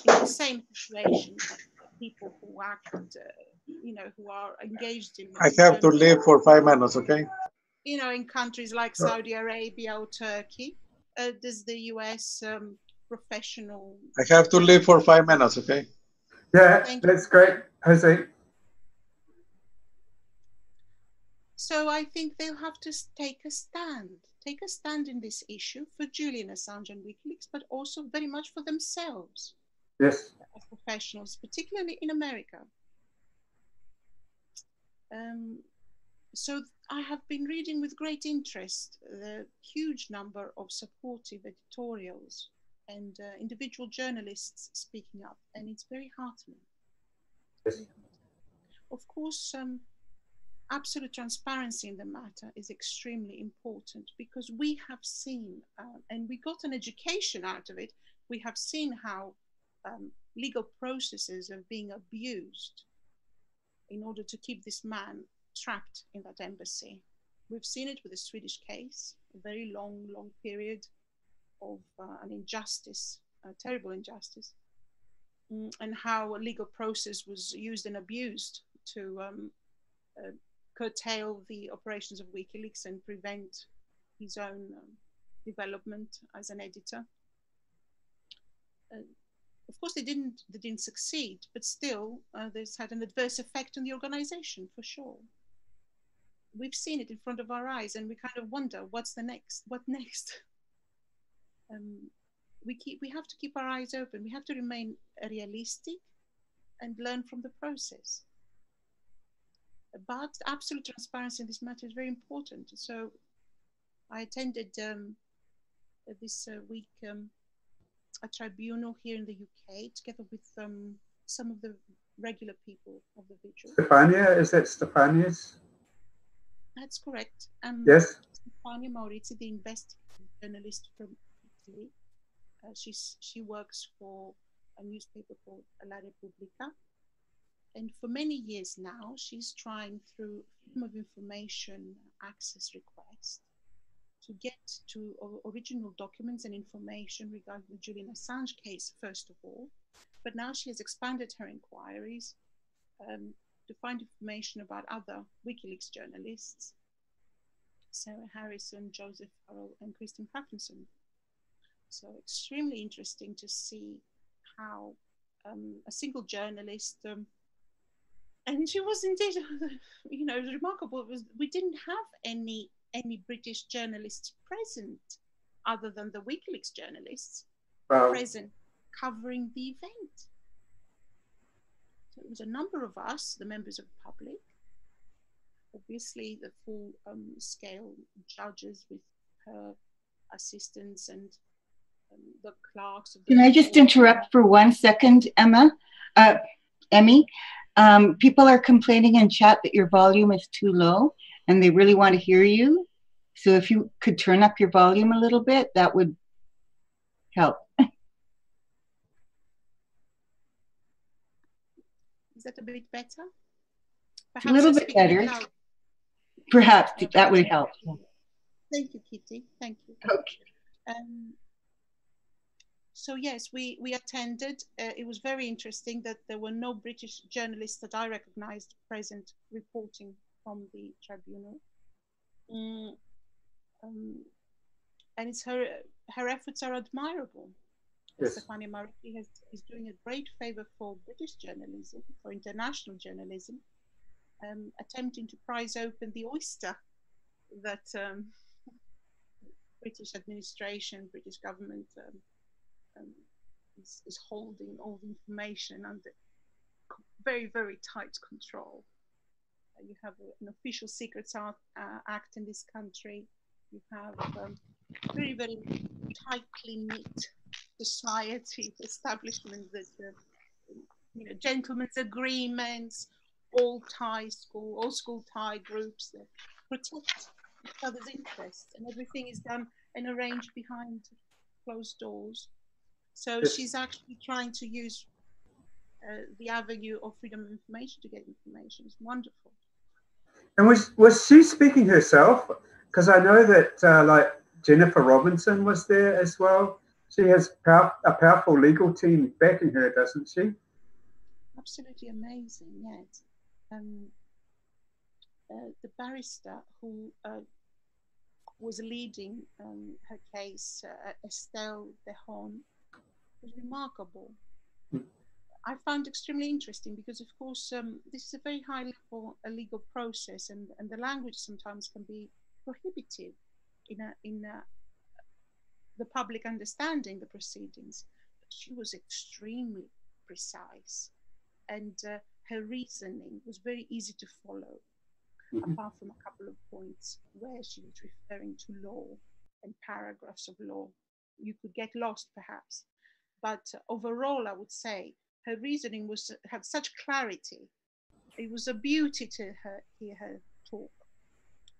in the same situation as people who act, who are engaged in? I have to leave for 5 minutes, okay? In countries like Saudi Arabia or Turkey, does the US professional? I have to leave for 5 minutes, okay? Yeah, that's great, Jose. So I think they'll have to take a stand in this issue for Julian Assange and WikiLeaks, but also very much for themselves. Yes. As professionals, particularly in America. So I have been reading with great interest the huge number of supportive editorials and individual journalists speaking up, and it's very heartening. Yes. Of course, absolute transparency in the matter is extremely important because we have seen, and we got an education out of it, we have seen how legal processes are being abused in order to keep this man trapped in that embassy. We've seen it with the Swedish case, a very long period of an injustice, a terrible injustice, and how a legal process was used and abused to curtail the operations of WikiLeaks and prevent his own development as an editor. Of course, they didn't succeed, but still, this had an adverse effect on the organization for sure. We've seen it in front of our eyes, and we kind of wonder, what next? We have to keep our eyes open. We have to remain realistic and learn from the process. But absolute transparency in this matter is very important. So I attended this week a tribunal here in the UK together with some of the regular people of the vigil. Stefania, is that Stefania's? That's correct. Yes. Stefania Maurizi, the investigative journalist from Italy. She works for a newspaper called La Repubblica. And for many years now, she's trying through Freedom of Information access request to get to original documents and information regarding the Julian Assange case, first of all. But now she has expanded her inquiries to find information about other WikiLeaks journalists, Sarah Harrison, Joseph Farrell, and Kristen Kraftenson. So extremely interesting to see how a single journalist, and she was indeed, you know, remarkable. It was, we didn't have any British journalists present other than the WikiLeaks journalists present covering the event. So it was a number of us, the members of the public, obviously the full scale judges with her assistants and the clerks of the Can I just interrupt for 1 second, Emmy? People are complaining in chat that your volume is too low and they really want to hear you. So if you could turn up your volume a little bit, that would help. Is that a bit better? Perhaps a little bit better. Perhaps that would help. Thank you, Kitty. Thank you. Okay. So yes, we attended. It was very interesting that there were no British journalists that I recognized present reporting from the tribunal. And it's her efforts are admirable. Yes. Stefania Mariti is doing a great favor for British journalism, for international journalism, attempting to prise open the oyster that British administration, British government is holding all the information under very, very tight control. You have an official Secrets Act in this country. You have very, very tightly knit society establishment that, you know, gentlemen's agreements, all school tie groups that protect each other's interests, and everything is done and arranged behind closed doors. So she's actually trying to use the avenue of freedom of information to get information. It's wonderful. And was she speaking herself? Because I know that like Jennifer Robinson was there as well. She has a powerful legal team backing her, doesn't she? Absolutely amazing, yes. The barrister who was leading her case, Estelle Dehon, was remarkable. I found extremely interesting because, of course, this is a very high level legal process, and the language sometimes can be prohibitive in the public understanding the proceedings. But she was extremely precise, and her reasoning was very easy to follow, apart from a couple of points where she was referring to law and paragraphs of law. You could get lost, perhaps. But overall, I would say her reasoning had such clarity. It was a beauty to hear her talk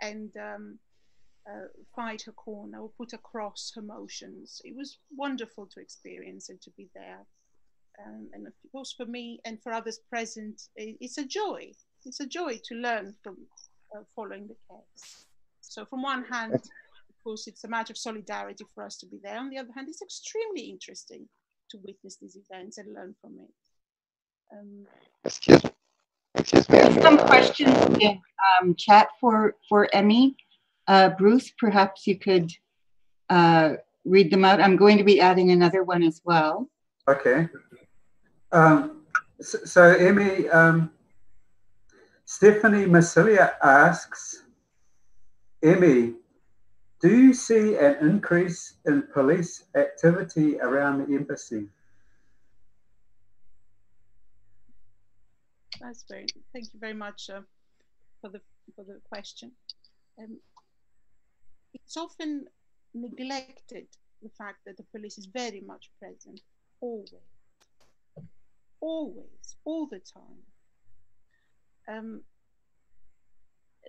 and fight her corner or put across her motions. It was wonderful to experience and to be there. And of course, for me and for others present, it's a joy. It's a joy to learn from following the case. So from one hand, of course, it's a matter of solidarity for us to be there. On the other hand, it's extremely interesting to witness these events and learn from it. Excuse me. Some questions in chat for Emmy. Bruce, perhaps you could read them out. I'm going to be adding another one as well. Okay. So Emmy, Stephanie Massilia asks, Emmy, do you see an increase in police activity around the embassy? That's thank you very much for the question. It's often neglected, the fact that the police is very much present, always, all the time.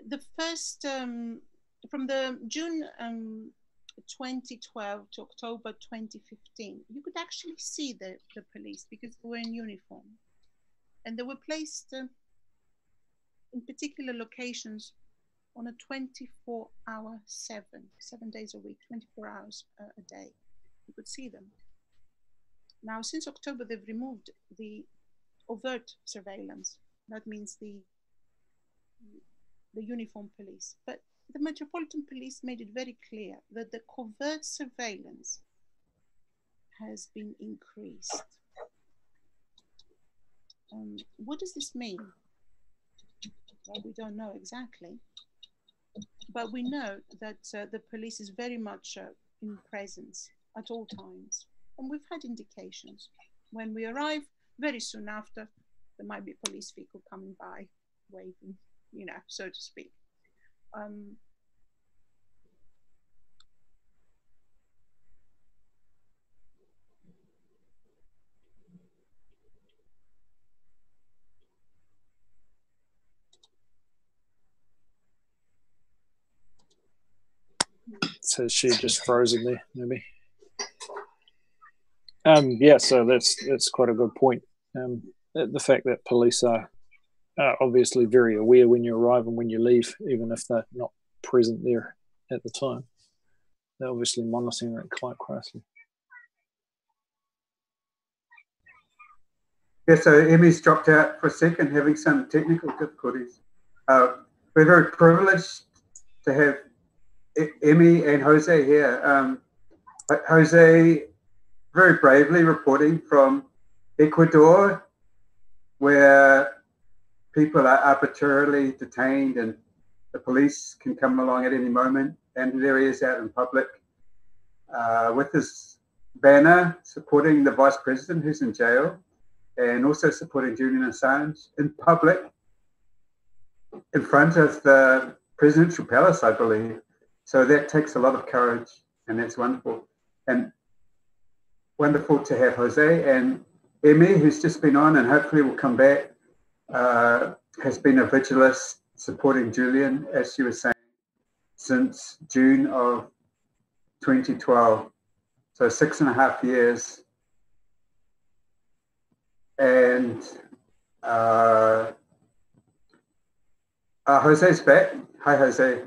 The first, from the June 2012 to October 2015, you could actually see the police because they were in uniform. And they were placed in particular locations on a 24-hour, 7 days a week, 24 hours a day. You could see them. Now, since October, they've removed the overt surveillance. That means the uniform police. But the Metropolitan Police made it very clear that the covert surveillance has been increased. What does this mean? Well, we don't know exactly, but we know that the police is very much in presence at all times. And we've had indications. When we arrive, very soon after, there might be a police vehicle coming by, waving, you know, so to speak. So she just frozen there, maybe. Yeah, so that's quite a good point. The fact that police are obviously very aware when you arrive and when you leave, even if they're not present there at the time. They're obviously monitoring it quite closely. Yeah, so Emmy's dropped out for a second, having some technical difficulties. We're very privileged to have Emmy and Jose here. Jose very bravely reporting from Ecuador, where people are arbitrarily detained and the police can come along at any moment. And there he is out in public with his banner supporting the vice president who's in jail, and also supporting Julian Assange in public in front of the presidential palace, I believe. So that takes a lot of courage, and that's wonderful. And wonderful to have Jose and Emmy, who's just been on and hopefully will come back, has been a vigilist supporting Julian, as she was saying, since June of 2012. So 6.5 years. And Jose's back. Hi, Jose.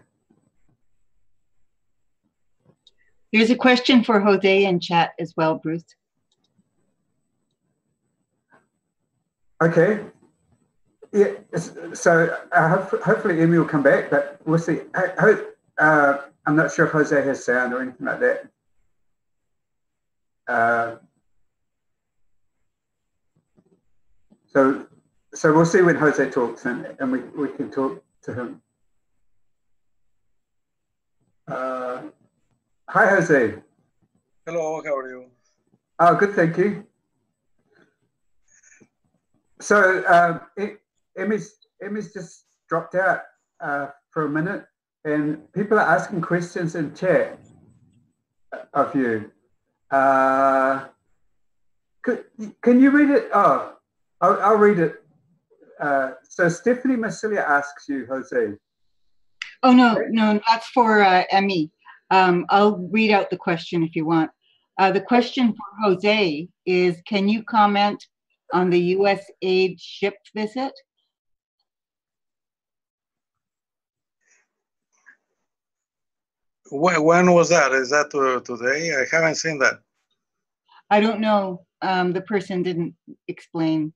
There's a question for Jose in chat as well, Bruce. Okay. Yeah. So hopefully Emmy will come back, but we'll see. I'm not sure if Jose has sound or anything like that. So we'll see when Jose talks, and we can talk to him. Hi, Jose. Hello, how are you? Oh, good, thank you. So Emmy's just dropped out for a minute, and people are asking questions in chat of you. Can you read it? Oh, I'll read it. So Stephanie Massilia asks you, Jose. Oh, no, that's for Emmy. I'll read out the question if you want. The question for Jose is, can you comment on the U.S. aid ship visit? When was that? Is that today? I haven't seen that. I don't know. The person didn't explain.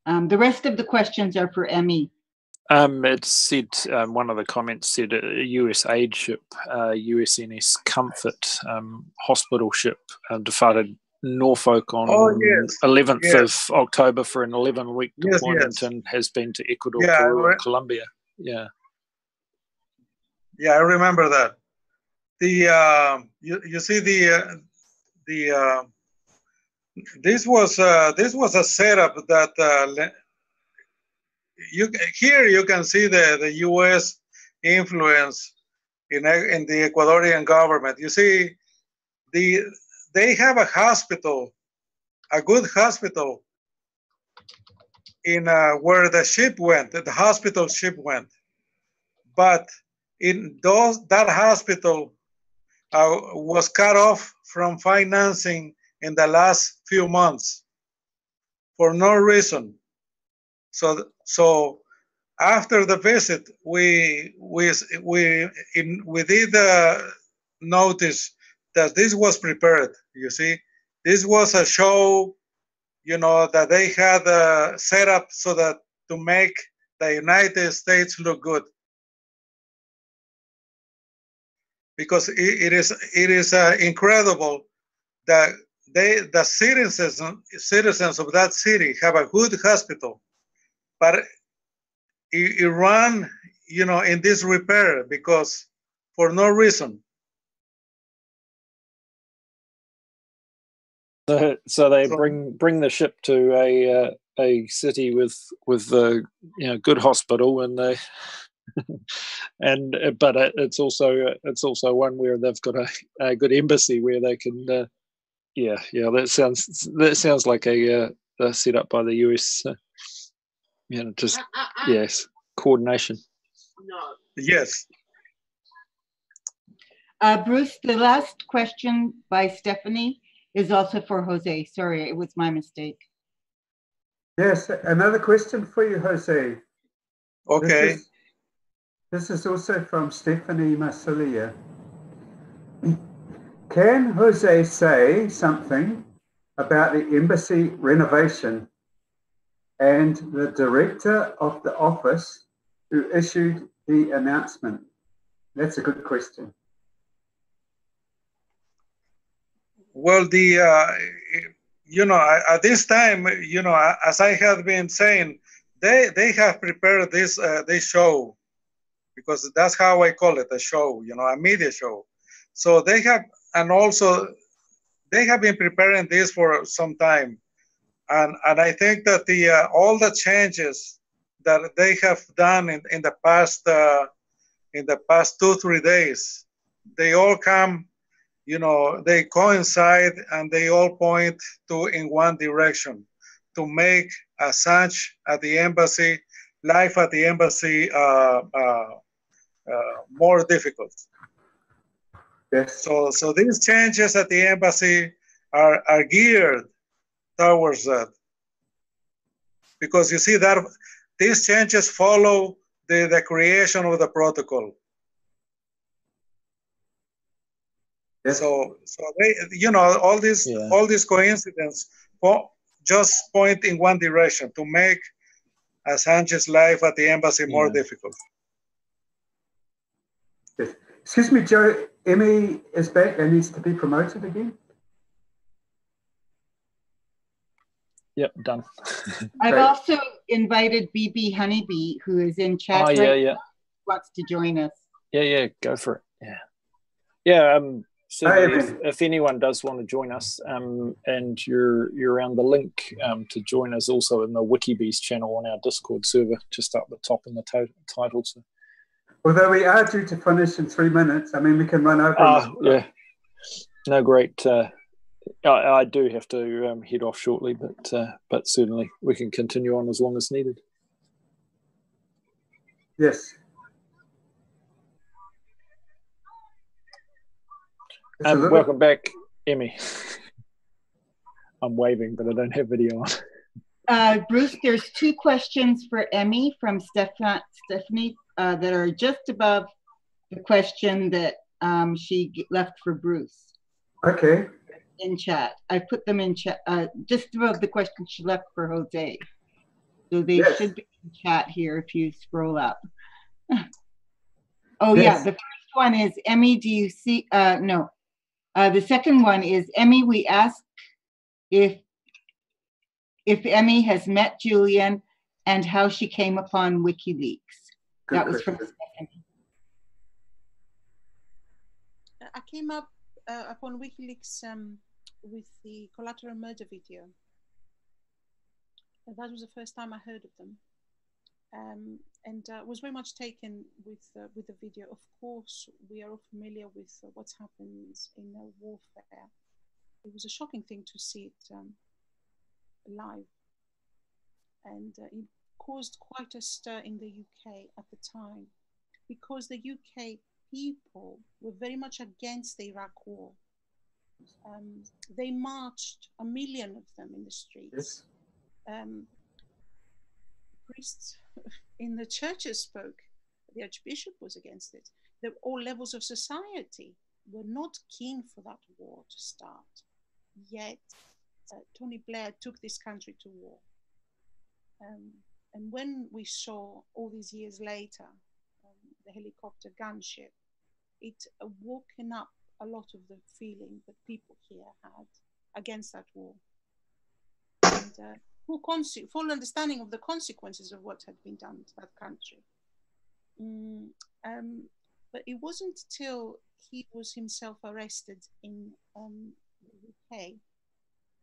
The rest of the questions are for Emmy. It said, one of the comments said a US aid ship, USNS Comfort, hospital ship, departed Norfolk on 11th of October for an 11-week deployment and has been to Ecuador, Peru, and Colombia. Yeah. Yeah, I remember that. You see this was a setup that here you can see the U.S. influence in the Ecuadorian government. You see, they have a hospital, a good hospital, in where the ship went, the hospital ship went, but that hospital was cut off from financing in the last few months for no reason. So after the visit, we did notice that this was prepared. You see, this was a show, you know, that they had set up so that to make the United States look good. Because it is incredible that the citizens of that city have a good hospital, but it ran, you know, in disrepair because for no reason. So they bring the ship to a city with a good hospital, and they but it's also one where they've got a good embassy where they can that sounds like a set up by the US, just yes, coordination. Yes. Bruce, the last question by Stephanie is also for Jose. Sorry, it was my mistake. Yes, another question for you, Jose. Okay. This is also from Stephanie Masilia. Can Jose say something about the embassy renovation and the director of the office who issued the announcement? That's a good question. Well, at this time, as I have been saying, they have prepared this show, because that's how I call it, a show, a media show. So they have, and also they have been preparing this for some time, and I think that all the changes that they have done in the past 2-3 days, they all come. They coincide and they all point in one direction, to make Assange at the embassy, life at the embassy, more difficult. Yes. So these changes at the embassy are geared towards that, because you see that these changes follow the creation of the protocol. Yes. So they, all these coincidences just point in one direction, to make Assange's life at the embassy more difficult. Yes. Excuse me, Joe. Emmy is back and needs to be promoted again. Yep, done. I've also invited BB Honeybee, who is in chat wants to join us. Yeah, go for it. Yeah. Certainly, if anyone does want to join us, and you're around, the link to join us also in the WikiBees channel on our Discord server, just up the top in the title. So. Although we are due to finish in 3 minutes, I mean, we can run over. Yeah. No, great. I do have to head off shortly, but certainly we can continue on as long as needed. Yes. Welcome back, Emmy. I'm waving, but I don't have video on. Bruce, there's 2 questions for Emmy from Stephanie that are just above the question that she left for Bruce. Okay. In chat. I put them in chat, just above the question she left for Jose. So they should be in chat here if you scroll up. Yeah, the first one is, Emmy, do you see, no. The second one is, Emmy, we ask if Emmy has met Julian and how she came upon WikiLeaks. That was from Stephanie. I came up upon WikiLeaks with the collateral murder video. That was the first time I heard of them, and was very much taken with the video. Of course, we are all familiar with what happens in warfare. It was a shocking thing to see it live, and it caused quite a stir in the UK at the time, because the UK people were very much against the Iraq war. They marched, 1 million of them, in the streets. Priests in the churches spoke. The Archbishop was against it. All levels of society were not keen for that war to start. Yet Tony Blair took this country to war. And when we saw all these years later the helicopter gunship, it woken up a lot of the feeling that people here had against that war, and full understanding of the consequences of what had been done to that country. But it wasn't till he was himself arrested in the UK,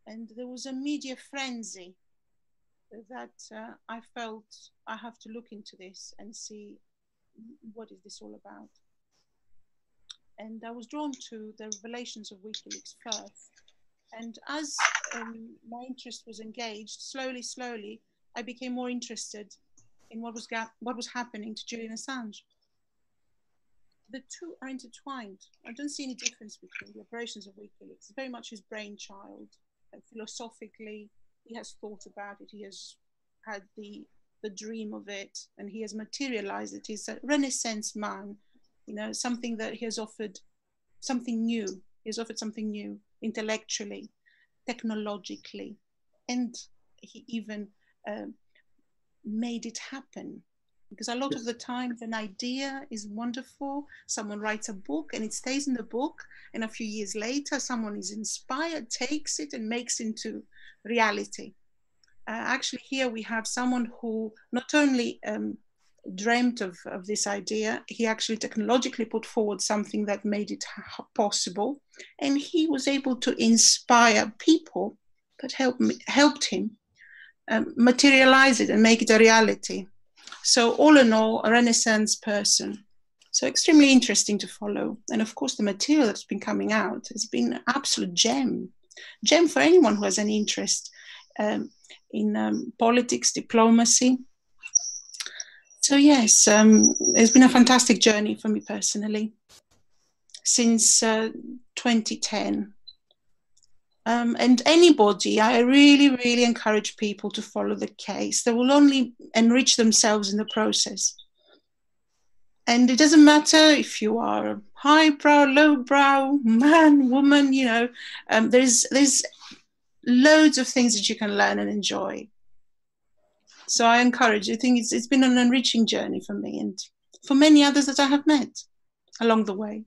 and there was a media frenzy that I felt I have to look into this and see what is this all about. And I was drawn to the revelations of WikiLeaks first. And as my interest was engaged, slowly, I became more interested in what was happening to Julian Assange. The two are intertwined. I don't see any difference between the operations of WikiLeaks. It's very much his brainchild. Philosophically, he has thought about it. He has had the dream of it, and he has materialized it. He's a Renaissance man, you know, something that he has offered, something new. He has offered something new, intellectually, technologically, and he even made it happen. Because a lot of the time, an idea is wonderful. Someone writes a book and it stays in the book. And a few years later, someone is inspired, takes it and makes into reality. Actually, here we have someone who not only dreamt of this idea, he actually technologically put forward something that made it possible. And he was able to inspire people that helped him materialize it and make it a reality. So all in all, a Renaissance person. So extremely interesting to follow. And of course, the material that's been coming out has been an absolute gem for anyone who has any interest in politics, diplomacy. So yes, it's been a fantastic journey for me personally since 2010. And anybody, I really encourage people to follow the case. They will only enrich themselves in the process. And it doesn't matter if you are highbrow, lowbrow, man, woman, you know, there's loads of things that you can learn and enjoy. So I encourage you. I think it's been an enriching journey for me and for many others that I have met along the way.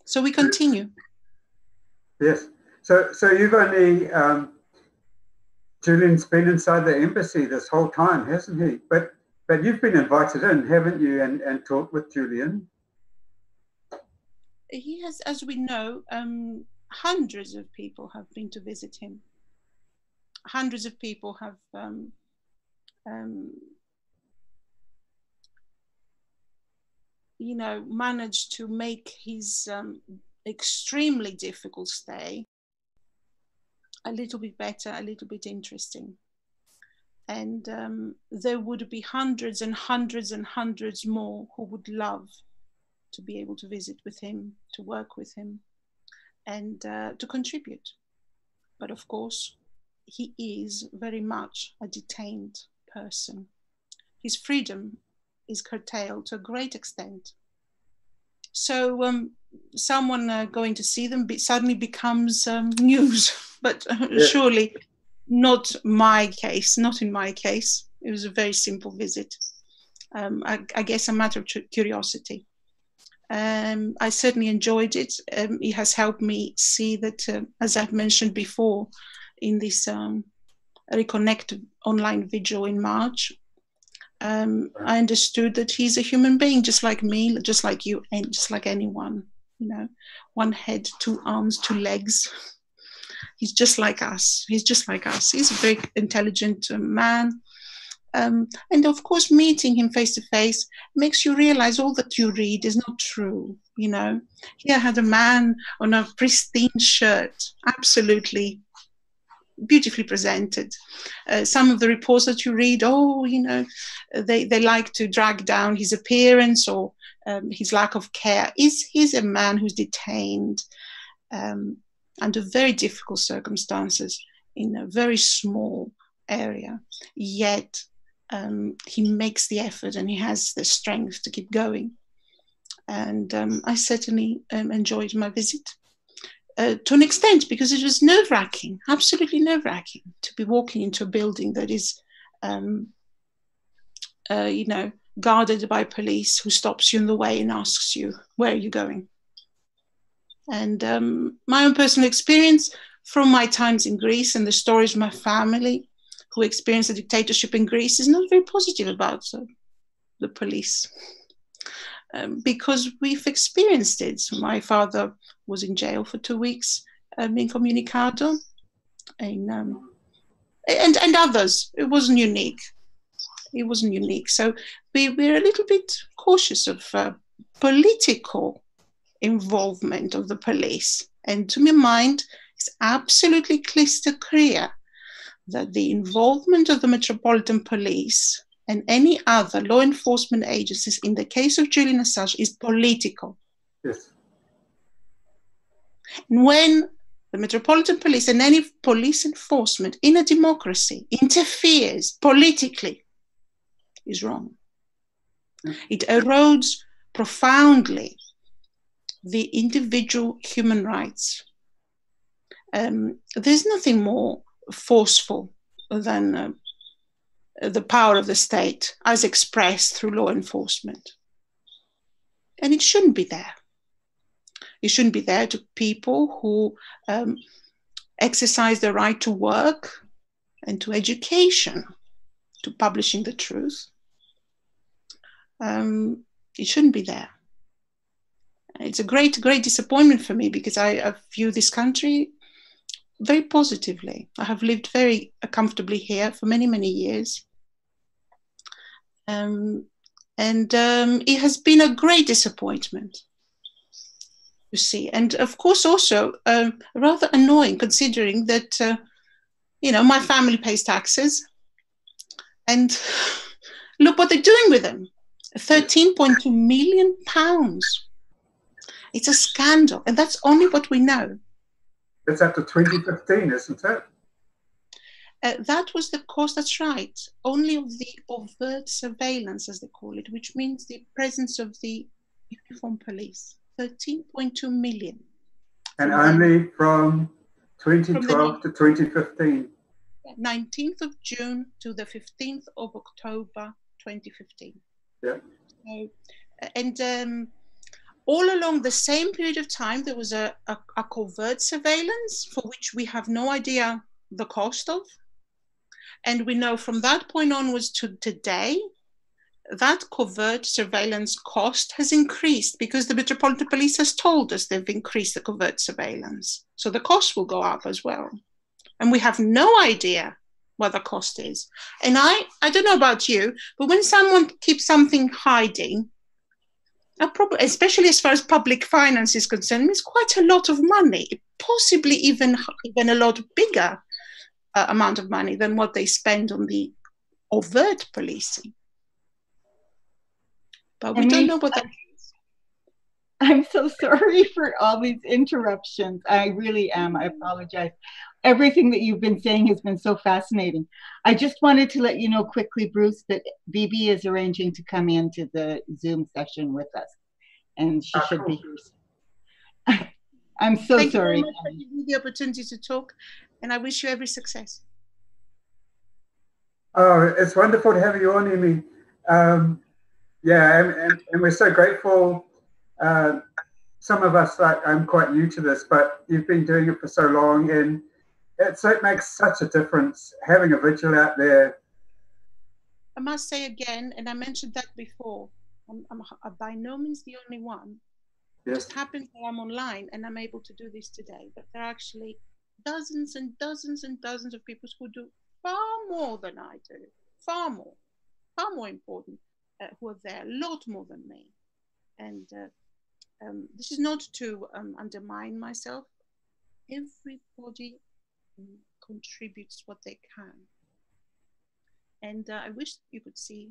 So we continue. Yes. So you've only, Julian's been inside the embassy this whole time, hasn't he? But you've been invited in, haven't you, and talked with Julian? He has, as we know, hundreds of people have been to visit him. Hundreds of people have you know, managed to make his extremely difficult stay a little bit better, a little bit interesting. And there would be hundreds and hundreds and hundreds more who would love to be able to visit with him, to work with him, and to contribute. But of course, he is very much a detained person. His freedom is curtailed to a great extent. So someone going to see them suddenly becomes news, but surely not my case, not in my case. It was a very simple visit. I guess a matter of curiosity. I certainly enjoyed it. It has helped me see that, as I've mentioned before, in this Reconnect online vigil in March, I understood that he's a human being, just like me, just like you, and just like anyone. You know, one head, two arms, two legs. He's just like us. He's just like us. He's a very intelligent man. And of course, meeting him face to face makes you realize all that you read is not true. You know, here I had a man on a pristine shirt, absolutely beautifully presented. Some of the reports that you read, you know, they like to drag down his appearance or his lack of care. He's a man who's detained under very difficult circumstances in a very small area, yet he makes the effort and he has the strength to keep going. And I certainly enjoyed my visit to an extent, because it was nerve-wracking, absolutely nerve-wracking, to be walking into a building that is, you know, guarded by police who stops you in the way and asks you, where are you going? And my own personal experience from my times in Greece and the stories of my family who experienced the dictatorship in Greece is not very positive about the police. Because we've experienced it. So my father was in jail for 2 weeks, incommunicado, and others. It wasn't unique. It wasn't unique. So we're a little bit cautious of political involvement of the police. And to my mind, it's absolutely crystal clear that the involvement of the Metropolitan Police and any other law enforcement agencies in the case of Julian Assange is political. Yes. And when the Metropolitan Police and any police enforcement in a democracy interferes politically, is wrong. It erodes profoundly the individual human rights. There's nothing more forceful than the power of the state as expressed through law enforcement. And it shouldn't be there. It shouldn't be there to people who exercise their right to work and to education, to publishing the truth. It shouldn't be there. It's a great, great disappointment for me because I view this country very positively. I have lived very comfortably here for many, many years. It has been a great disappointment to see. And of course also rather annoying considering that, my family pays taxes and look what they're doing with them. 13.2 million pounds. It's a scandal. And that's only what we know. It's up to 2015, isn't it? That was the cost, that's right, only of the overt surveillance, as they call it, which means the presence of the uniformed police, 13.2 million. And only from 2012 to 2015. 19th of June to the 15th of October, 2015. Yeah. So, and all along the same period of time, there was a covert surveillance for which we have no idea the cost of. And we know from that point onwards to today, that covert surveillance cost has increased because the Metropolitan Police has told us they've increased the covert surveillance. So the cost will go up as well. And we have no idea what the cost is. And I don't know about you, but when someone keeps something hiding, especially as far as public finance is concerned, it's quite a lot of money, possibly even a lot bigger amount of money than what they spend on the overt policing. But we don't know what that is. I'm so sorry for all these interruptions. I really am. I apologize. Everything that you've been saying has been so fascinating. I just wanted to let you know quickly, Bruce, that Bibi is arranging to come into the Zoom session with us. And she should be here. I'm so Thank sorry. You very much for giving me the opportunity to talk, and I wish you every success. Oh, it's wonderful to have you on, Amy. Yeah, and we're so grateful. Some of us, I'm quite new to this, but you've been doing it for so long, and it makes such a difference having a vigil out there. I must say again, and I mentioned that before, I'm by no means the only one. Yes. It just happens that I'm online and I'm able to do this today, but there are actually dozens and dozens and dozens of people who do far more than I do, far more important, who are there, a lot more than me. And this is not to undermine myself. Everybody contributes what they can. And I wish you could see,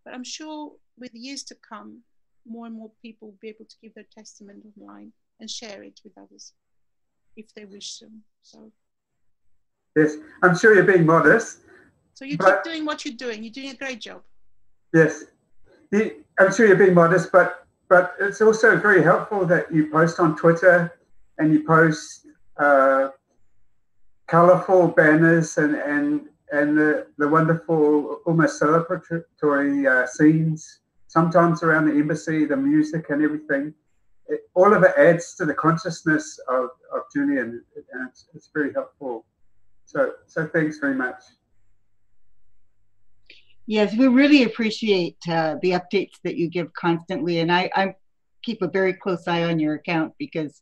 but I'm sure with years to come, more and more people will be able to give their testament online and share it with others if they wish to. So. Yes, I'm sure you're being modest. So you keep doing what you're doing. You're doing a great job. Yes, I'm sure you're being modest, but it's also very helpful that you post on Twitter and you post colorful banners and the wonderful, almost celebratory scenes, sometimes around the embassy, the music and everything. all of it adds to the consciousness of Julian, and it's very helpful. So thanks very much. Yes, we really appreciate the updates that you give constantly, and I keep a very close eye on your account because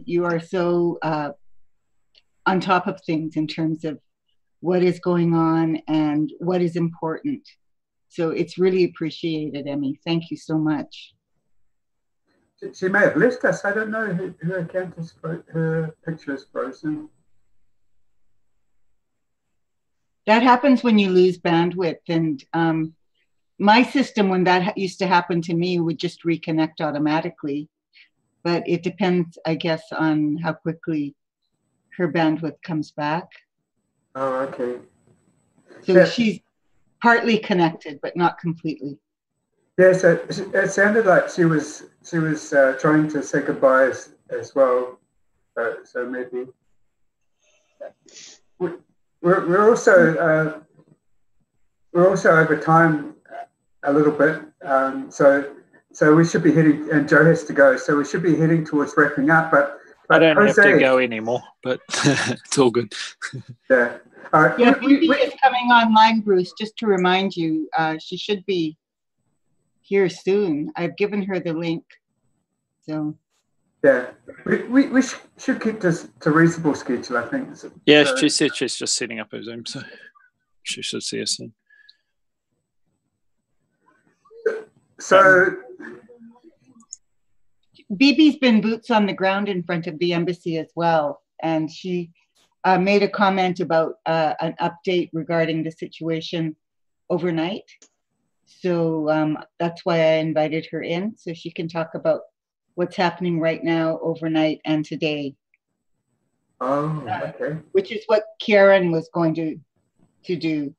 you are so on top of things in terms of what is going on and what is important. So it's really appreciated, Emmy. Thank you so much. She may have left us. I don't know. Her account is her picture is frozen. That happens when you lose bandwidth. And my system, when that used to happen to me, would just reconnect automatically. But it depends, I guess, on how quickly her bandwidth comes back. Oh, okay. So yeah. She's partly connected, but not completely. Yeah, so it sounded like she was trying to say goodbye as well. So maybe we're also over time a little bit. So we should be heading, and Joe has to go. So we should be heading towards wrapping up. But I don't have to go anymore. But it's all good. Yeah. All right. Yeah, Bibi is coming online, Bruce. Just to remind you, she should be here soon. I've given her the link. So. Yeah, we should keep this to reasonable schedule, I think. Yeah, so, she said she's just setting up her Zoom, so she should see us soon. So, Bibi's been boots on the ground in front of the embassy as well, and she made a comment about an update regarding the situation overnight. So that's why I invited her in, so she can talk about what's happening right now, overnight, and today. Oh, okay. Which is what Kieran was going to do,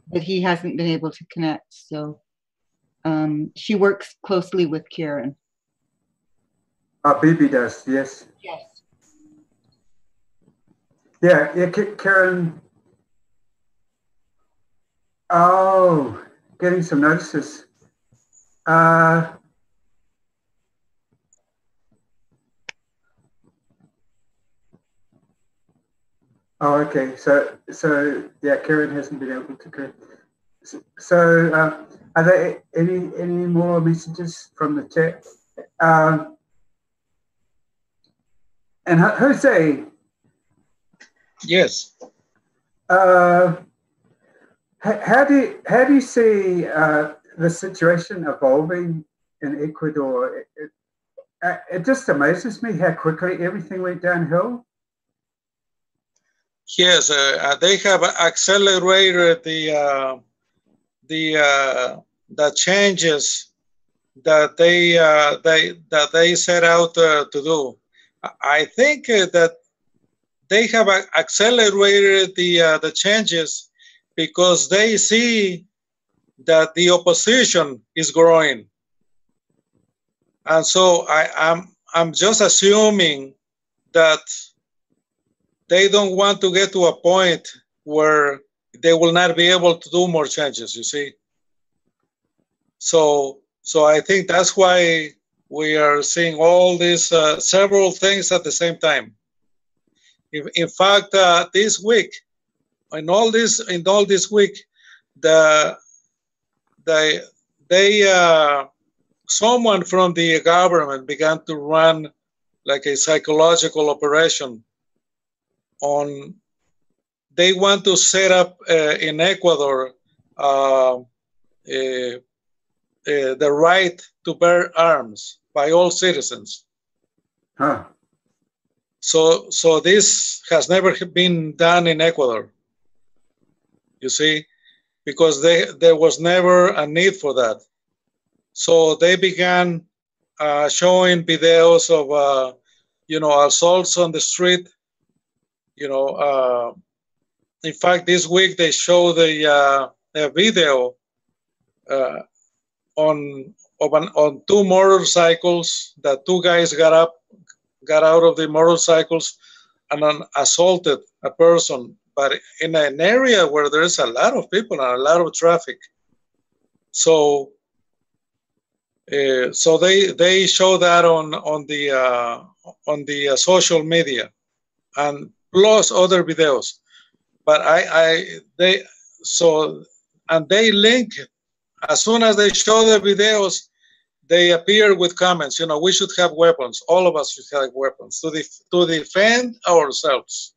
but he hasn't been able to connect. So she works closely with Kieran. Bibi does, yes. Yes. Yeah, Kieran. Oh, getting some notices. Oh, okay. So yeah, Karen hasn't been able to go. So are there any more messages from the chat? And Jose. Yes. How do you see the situation evolving in Ecuador? It just amazes me how quickly everything went downhill. Yes, they have accelerated the changes that they set out to do. I think that they have accelerated the changes because they see that the opposition is growing, and so I'm just assuming that they don't want to get to a point where they will not be able to do more changes, you see. So I think that's why we are seeing all these several things at the same time. In fact, this week, in all this week, someone from the government began to run like a psychological operation on. They want to set up in Ecuador the right to bear arms by all citizens. Huh. So this has never been done in Ecuador, you see, because there was never a need for that. So they began showing videos of, assaults on the street. In fact, this week they showed a video on two motorcycles that two guys got out of the motorcycles and assaulted a person, but in an area where there's a lot of people and a lot of traffic. So So they show that on the social media, and plus other videos. But they link as soon as they show the videos, they appear with comments. You know, we should have weapons. All of us should have weapons to defend ourselves.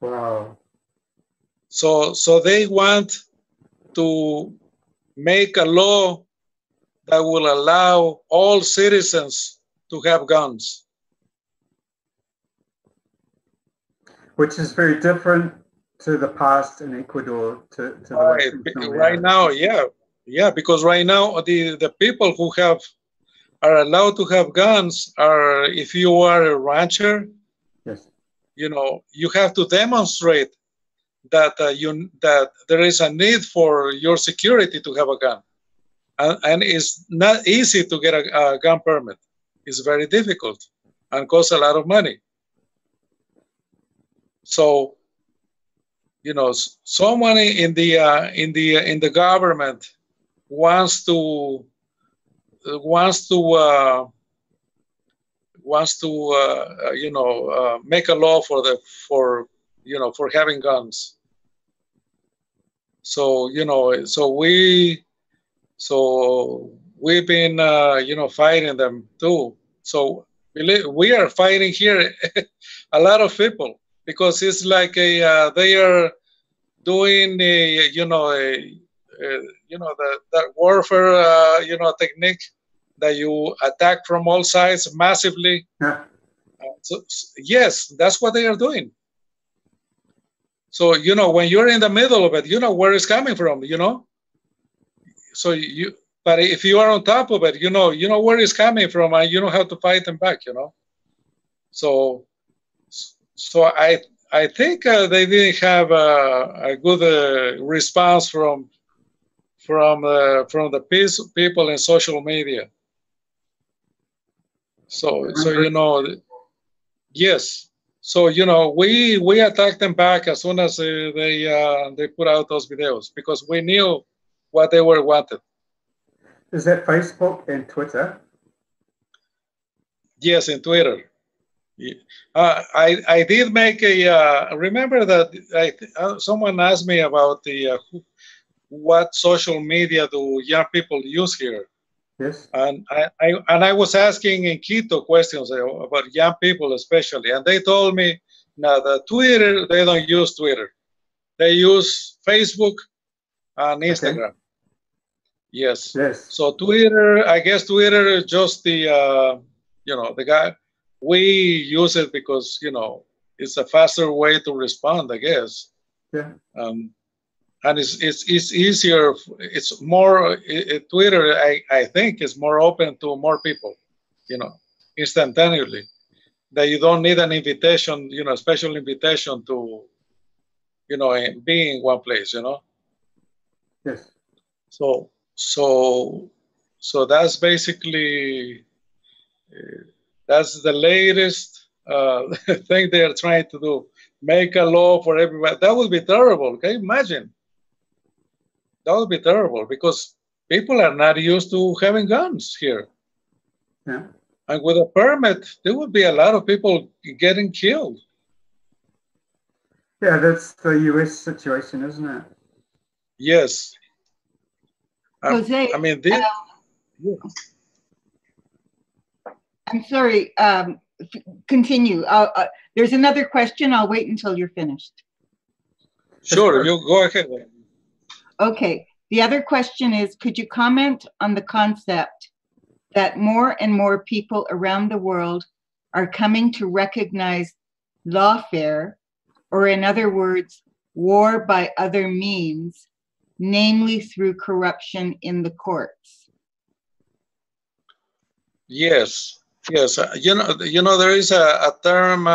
Wow. So they want to make a law that will allow all citizens to have guns. Which is very different to the past in Ecuador, to the right now, yeah, because right now the people who are allowed to have guns are, if you are a rancher, yes, you know, you have to demonstrate that that there is a need for your security to have a gun, and it's not easy to get a gun permit. It's very difficult and costs a lot of money. So, you know, someone in the government wants to make a law for having guns. So, you know, so we've been fighting them too. So we are fighting here a lot of people, because it's like they are doing that warfare technique that you attack from all sides massively. Yeah. So, yes, that's what they are doing. So, you know, when you're in the middle of it, you know where it's coming from, you know. So but if you are on top of it, you know where it's coming from, and you know how to fight them back, you know. So I think they didn't have a good response from the people in social media. So you know, yes. So you know, we attacked them back as soon as they put out those videos, because we knew what they were wanted. Is that Facebook and Twitter? Yes, in Twitter. I did make a. Remember that someone asked me about what social media do young people use here. Yes. And I was asking in Quito questions about young people especially, and they told me, now the Twitter, they don't use Twitter. They use Facebook and Instagram. Okay. Yes. Yes. So Twitter, I guess Twitter is just the the guy. We use it because, you know, it's a faster way to respond, I guess. Yeah. And it's easier. It's more Twitter. I think is more open to more people, you know, instantaneously. That you don't need an invitation, you know, a special invitation to, you know, be in one place, you know. Yes. So that's basically that's the latest thing they are trying to do. Make a law for everybody. That would be terrible. Can you imagine? That would be terrible, because people are not used to having guns here. Yeah. And with a permit, there would be a lot of people getting killed. Yeah, that's the US situation, isn't it? Yes. Jose, I mean, yeah. I'm sorry. Continue. There's another question. I'll wait until you're finished. Sure, you go ahead. Okay. The other question is, could you comment on the concept that more and more people around the world are coming to recognize lawfare, or in other words, war by other means, namely through corruption in the courts? Yes. You know, there is a term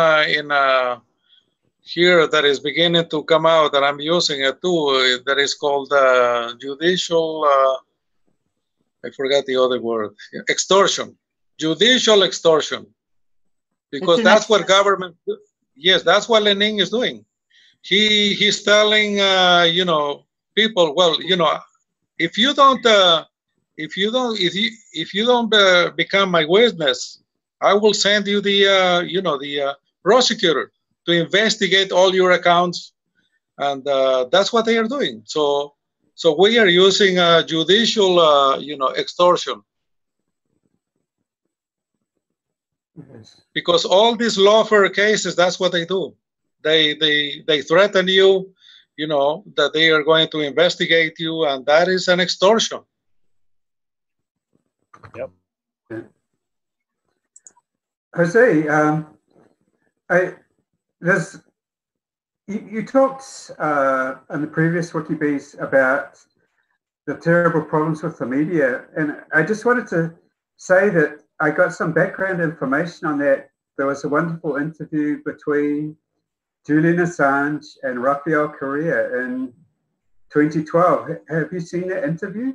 here that is beginning to come out, that I'm using it too, that is called judicial, I forgot the other word, extortion, judicial extortion. Because that's what government, yes, that's what Lenin is doing. He's telling, you know, people, well, you know, if you don't if you don't become my witness, I will send you the prosecutor to investigate all your accounts, and that's what they are doing. So we are using judicial extortion. Yes. Because all these lawfare cases, that's what they do. They threaten you, that they are going to investigate you, and that is an extortion. Yep. Yeah. Jose, you talked in the previous WikiBees about the terrible problems with the media, and I just wanted to say that I got some background information on that. There was a wonderful interview between Julian Assange and Rafael Correa in 2012. Have you seen that interview?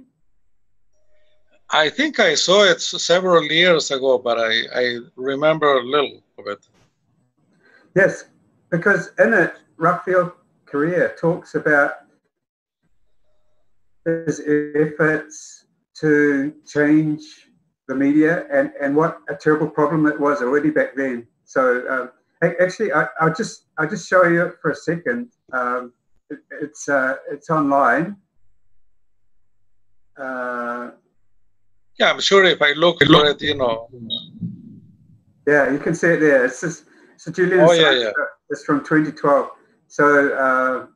I think I saw it several years ago, but I remember a little of it. Yes, because in it, Rafael Correa talks about his efforts to change the media and what a terrible problem it was already back then. So actually, I'll just show you it for a second. It's online. Yeah, I'm sure if I look for it, Yeah, you can see it there. It's just Julian Assange. Yeah. It's from 2012. So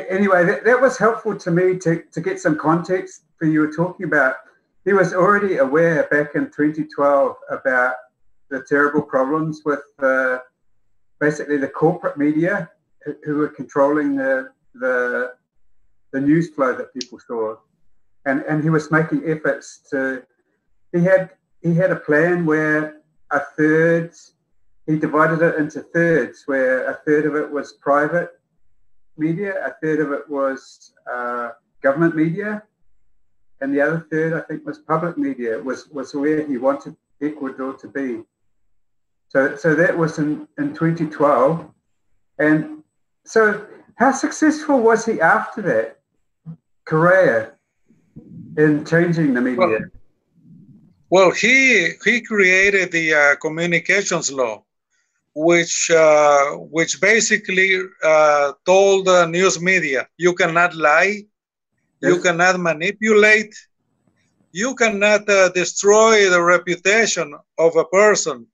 anyway, that was helpful to me to get some context for you were talking about. He was already aware back in 2012 about the terrible problems with basically the corporate media who were controlling the news flow that people saw. And he was making efforts to, he had a plan where a third, he divided it into thirds, where a third of it was private media, a third of it was government media, and the other third, I think, was public media, was where he wanted Ecuador to be. So that was in 2012. And so how successful was he after that, Correa, in changing the media? Well, he created the communications law, which basically told the news media, you cannot lie, yes, you cannot manipulate, you cannot destroy the reputation of a person,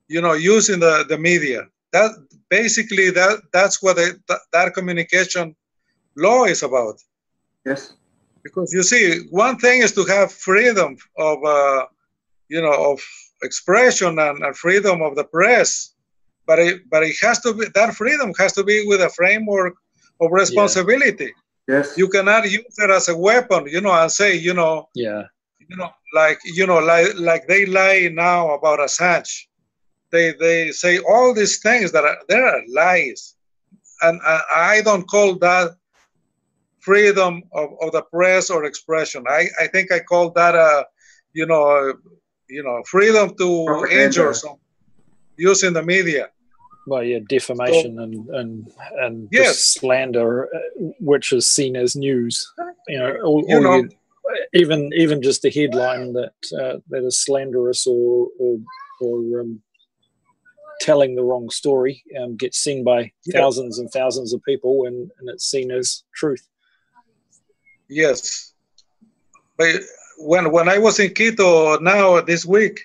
using the media. That basically that's what that communication law is about. Yes. Because you see, one thing is to have freedom of, of expression and freedom of the press, but it has to be, that freedom has to be with a framework of responsibility. Yeah. Yes. You cannot use it as a weapon, and say, like they lie now about Assange. They say all these things that are lies, and I don't call that freedom of the press or expression. I think I call that freedom to propaganda, injure some using the media. Well, yeah, defamation and yes, slander, which is seen as news. Even just a headline that is slanderous or telling the wrong story gets seen by thousands and thousands of people, and it's seen as truth. Yes, but when I was in Quito now this week,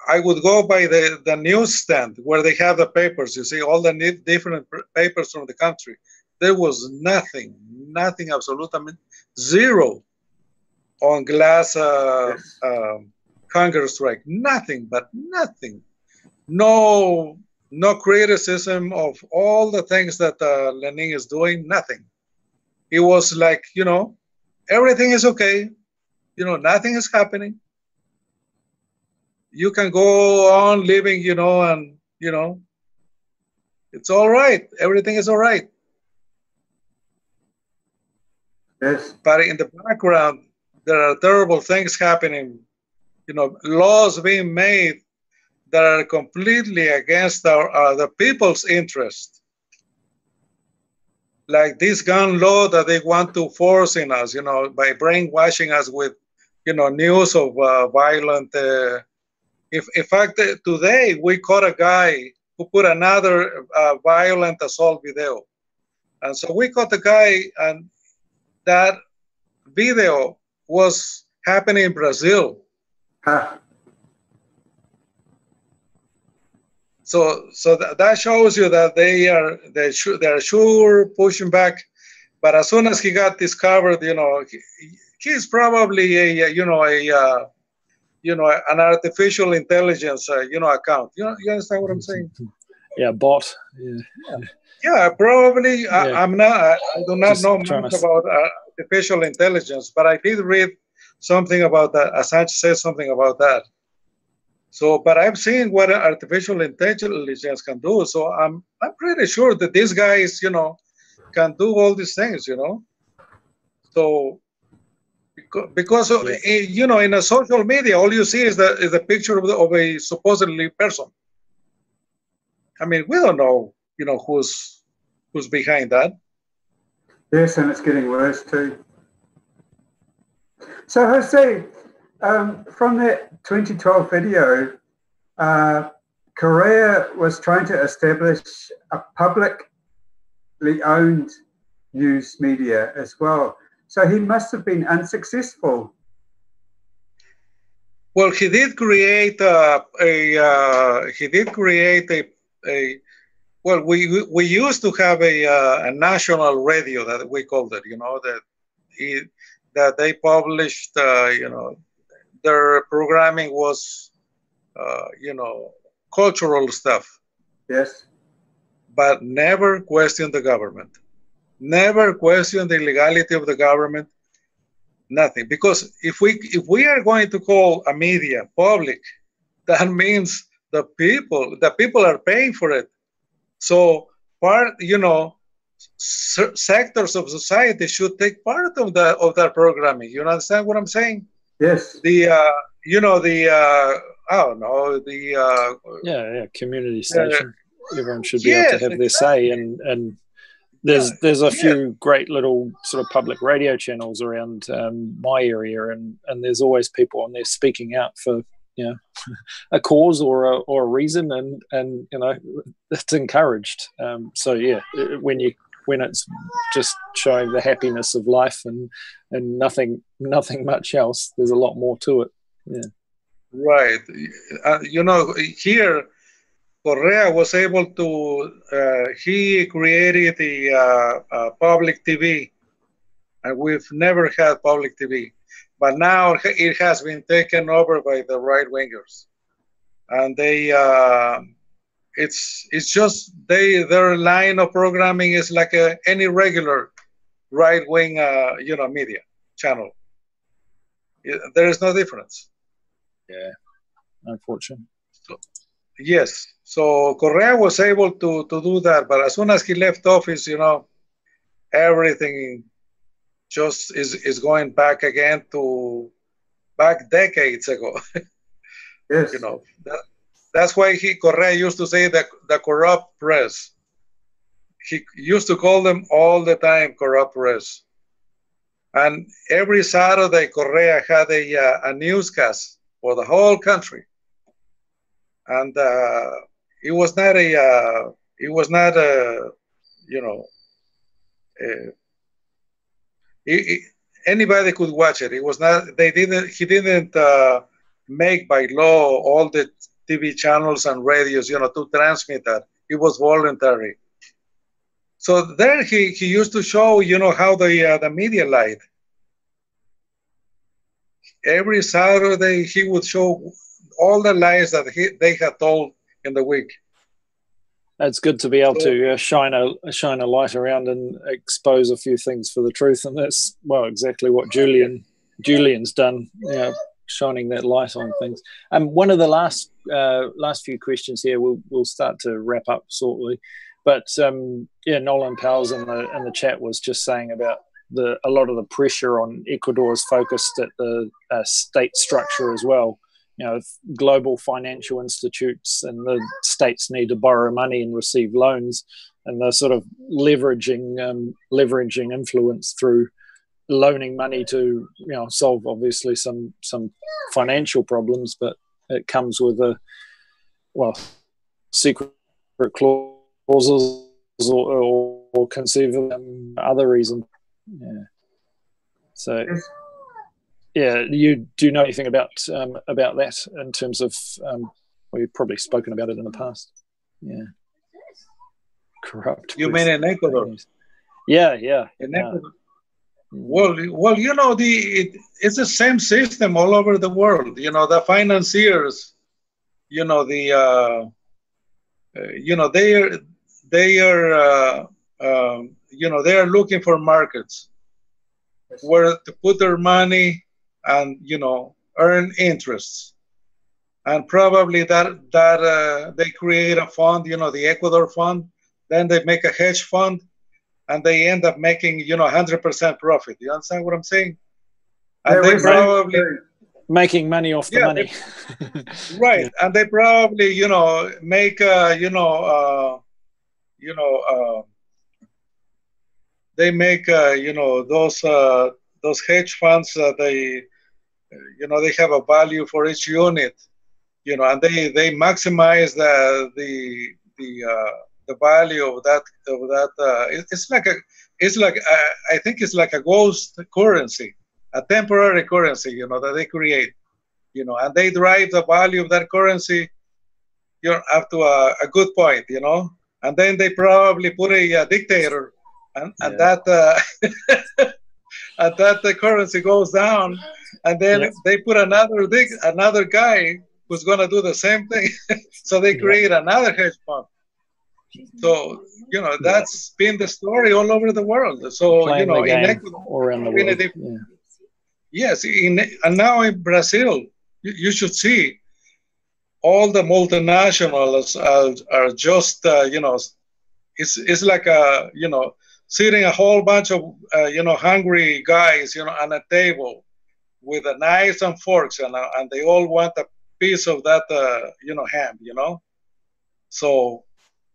I would go by the newsstand where they have the papers. You see all the different papers from the country. There was nothing, absolutely zero on glass hunger strike. Nothing, but nothing. No criticism of all the things that Lenin is doing. Nothing. It was like, everything is okay. Nothing is happening. You can go on living, and, it's all right. Everything is all right. Yes. But in the background, there are terrible things happening, laws being made that are completely against the people's interest. like this gun law that they want to force in us, by brainwashing us with, news of violent. In fact, today we caught a guy who put another violent assault video. And so we caught the guy, and that video was happening in Brazil. Huh. So that shows you that they're sure pushing back. But as soon as he got discovered, he's probably an artificial intelligence, account. You understand what I'm saying? Yeah, bot. Yeah, probably. Yeah. I do not Just know much about artificial intelligence, but I did read something about that. Assange says something about that. So, but I've seen what artificial intelligence can do. So I'm pretty sure that these guys, can do all these things, So because of, in a social media, all you see is the picture of a supposedly person. I mean, we don't know, who's behind that. Yes, and it's getting worse too. So Jose, from that 2012 video, Correa was trying to establish a publicly owned news media as well. So he must have been unsuccessful. Well, he did create well, we used to have a national radio that we called it, that they published, their programming was, cultural stuff. Yes. But never questioned the government. Never questioned the legality of the government. Nothing. Because if we are going to call a media public, that means the people are paying for it. So sectors of society should take part of that programming. You understand what I'm saying? Yes. Community station. Everyone should be able to have their say, and there's a few great little sort of public radio channels around my area, and there's always people on there speaking out for a cause or a reason, and it's encouraged. When it's just showing the happiness of life and nothing much else, there's a lot more to it. Yeah. Right. Here, Correa was able to, he created the public TV, and we've never had public TV. But now it has been taken over by the right-wingers. And they, it's just, their line of programming is like any regular right-wing, media channel. There is no difference. Yeah, unfortunately. Yes. So Correa was able to do that, but as soon as he left office, everything just is going back again to back decades ago. Yes. That's why Correa used to say that the corrupt press. He used to call them all the time corrupt press. And every Saturday, Correa had a newscast for the whole country. And it was not anybody could watch it. It was not, he didn't make by law all the TV channels and radios, to transmit that. It was voluntary. So there he used to show, how the media lied. Every Saturday he would show all the lies that they had told in the week. It's good to be able to shine a light around and expose a few things for the truth, and that's exactly what Julian's done, shining that light on things. One of the last few questions here, we'll start to wrap up shortly, but Nolan Powell's in the chat was just saying about a lot of the pressure on Ecuador is focused at the state structure as well. Global financial institutes and the states need to borrow money and receive loans. and they're sort of leveraging influence through loaning money to solve obviously some financial problems, but it comes with secret clauses or conceivable other reason. Yeah. So you do know anything about that in terms of we've probably spoken about it in the past. Yeah. Corrupt. You mean in Ecuador? Yeah. In Ecuador. Well, it's the same system all over the world. The financiers, they are looking for markets where to put their money and earn interests, and probably that they create a fund, the Ecuador fund, then they make a hedge fund, and they end up making 100% profit. You understand what I'm saying? And they probably making money off the money. Right. Yeah. And they probably make they make those hedge funds, they have a value for each unit, and they maximize the value of that. It's like I think it's like a ghost currency, a temporary currency, that they create, and they drive the value of that currency, up to a good point, and then they probably put a dictator, and that and that the currency goes down, and then they put another guy who's going to do the same thing. So they create another hedge fund. So that's been the story all over the world. So in Ecuador, around the world. Yes, and now in Brazil, you should see all the multinationals are just it's like sitting a whole bunch of hungry guys on a table with knives and forks, and they all want a piece of that ham, so.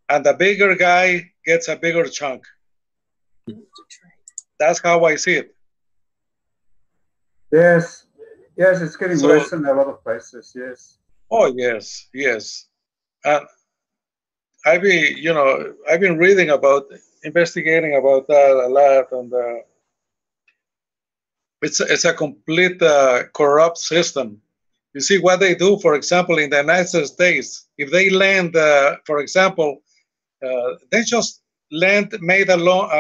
And the bigger guy gets a bigger chunk. That's how I see it. Yes, it's getting worse in a lot of places. Yes. Oh yes. And I've been reading investigating about that a lot, and it's a complete corrupt system. You see what they do, for example, in the United States, if they lend, for example. They just made a loan,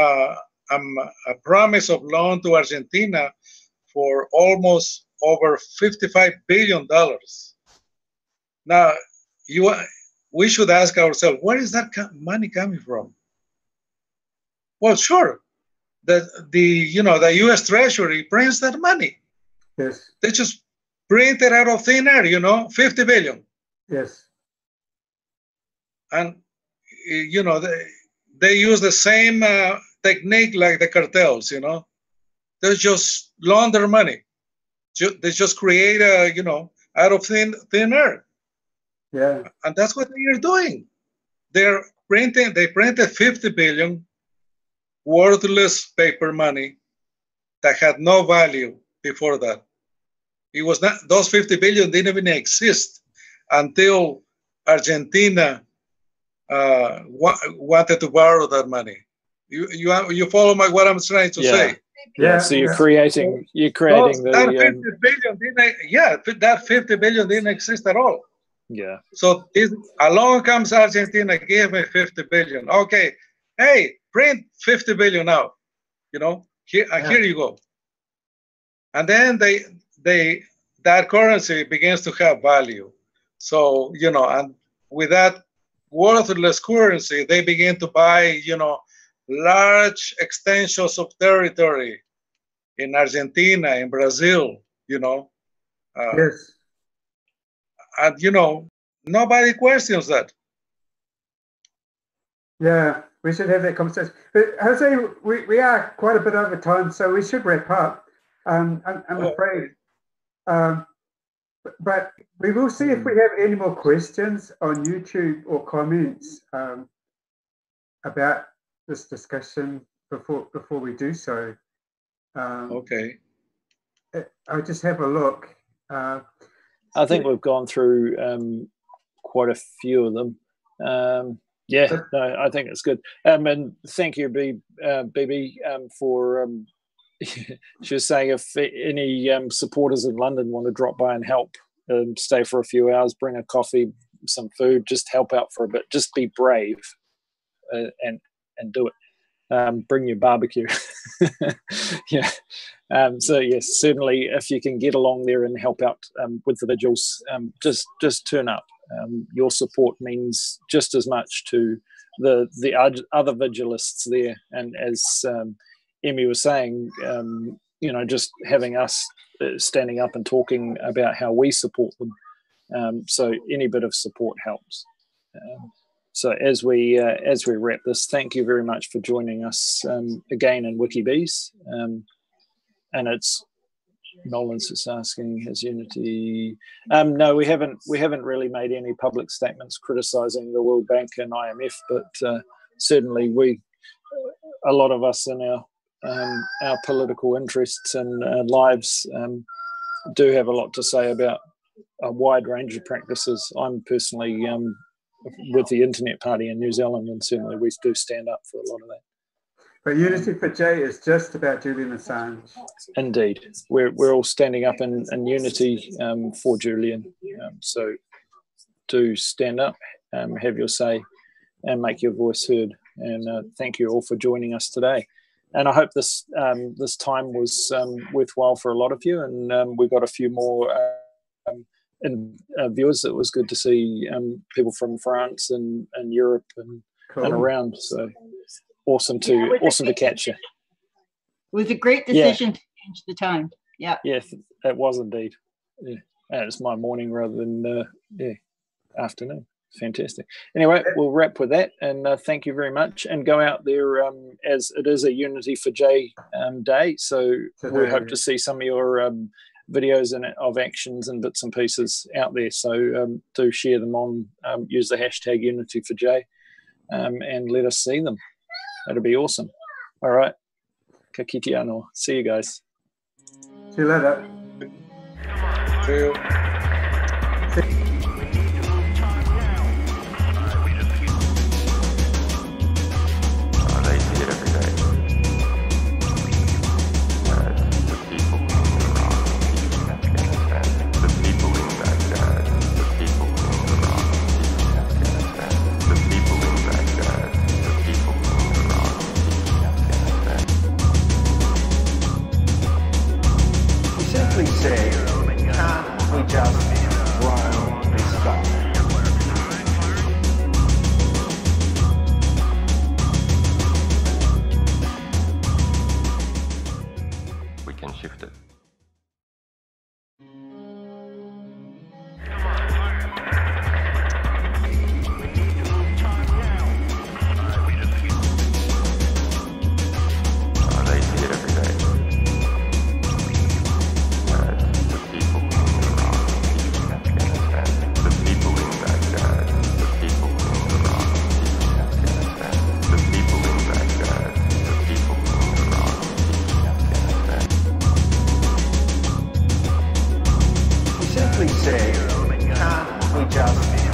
a promise of loan to Argentina for almost over $55 billion. Now, we should ask ourselves, where is that money coming from? Well, sure, the U.S. Treasury prints that money. Yes. They just print it out of thin air, $50 billion. Yes. And they use the same technique like the cartels, They just launder money. They just create out of thin air. Yeah. And that's what they are doing. They printed 50 billion worthless paper money that had no value before that. It was not, those 50 billion didn't even exist until Argentina wanted to borrow that money. You follow what I'm trying to say? Yeah. So you're creating that 50 billion didn't exist at all. Yeah. So along comes Argentina, give me 50 billion. Okay, hey, print 50 billion now. Here you go. And then that currency begins to have value. So and with that worthless currency, they begin to buy, large extensions of territory in Argentina, in Brazil, Yes. And, nobody questions that. Yeah, we should have that conversation. But Jose, we are quite a bit over time, so we should wrap up. I'm afraid. But we will see if we have any more questions on YouTube or comments. about this discussion before we do so. Okay. I'll just have a look. I think we've gone through quite a few of them. Yeah, no, I think it's good. And thank you, BB, for. She was saying if any supporters in London want to drop by and help, stay for a few hours, bring a coffee, some food, just help out for a bit. Just be brave and do it. Bring your barbecue. Yeah. So yes, certainly if you can get along there and help out with the vigils, just turn up. Your support means just as much to the other vigilists there. And as Emmy was saying, just having us standing up and talking about how we support them. So any bit of support helps. So as we wrap this, thank you very much for joining us again in WikiBees. And it's Nolan's just asking, has Unity? No, we haven't really made any public statements criticising the World Bank and IMF, but certainly a lot of us in our political interests and lives do have a lot to say about a wide range of practices. I'm personally with the Internet Party in New Zealand, and certainly we do stand up for a lot of that. But Unity for J is just about Julian Assange. Indeed. We're all standing up in unity for Julian. So do stand up, have your say, and make your voice heard. And thank you all for joining us today. And I hope this time was worthwhile for a lot of you. And we got a few more viewers. It was good to see people from France and Europe and around. So awesome to catch you. It was a great decision to change the time. Yeah. Yeah, it was indeed. Yeah. And it's my morning rather than afternoon. Fantastic. Anyway, we'll wrap with that, and thank you very much. And go out there as it is a Unity for J day. So we hope to see some of your videos of actions and bits and pieces out there. So do share them on, use the hashtag Unity for J, and let us see them. That'd be awesome. All right. Ka kite anō. See you guys. See you later. See you. Say, can't we just run and stop? We can shift it. They see it every day. Say, can't we just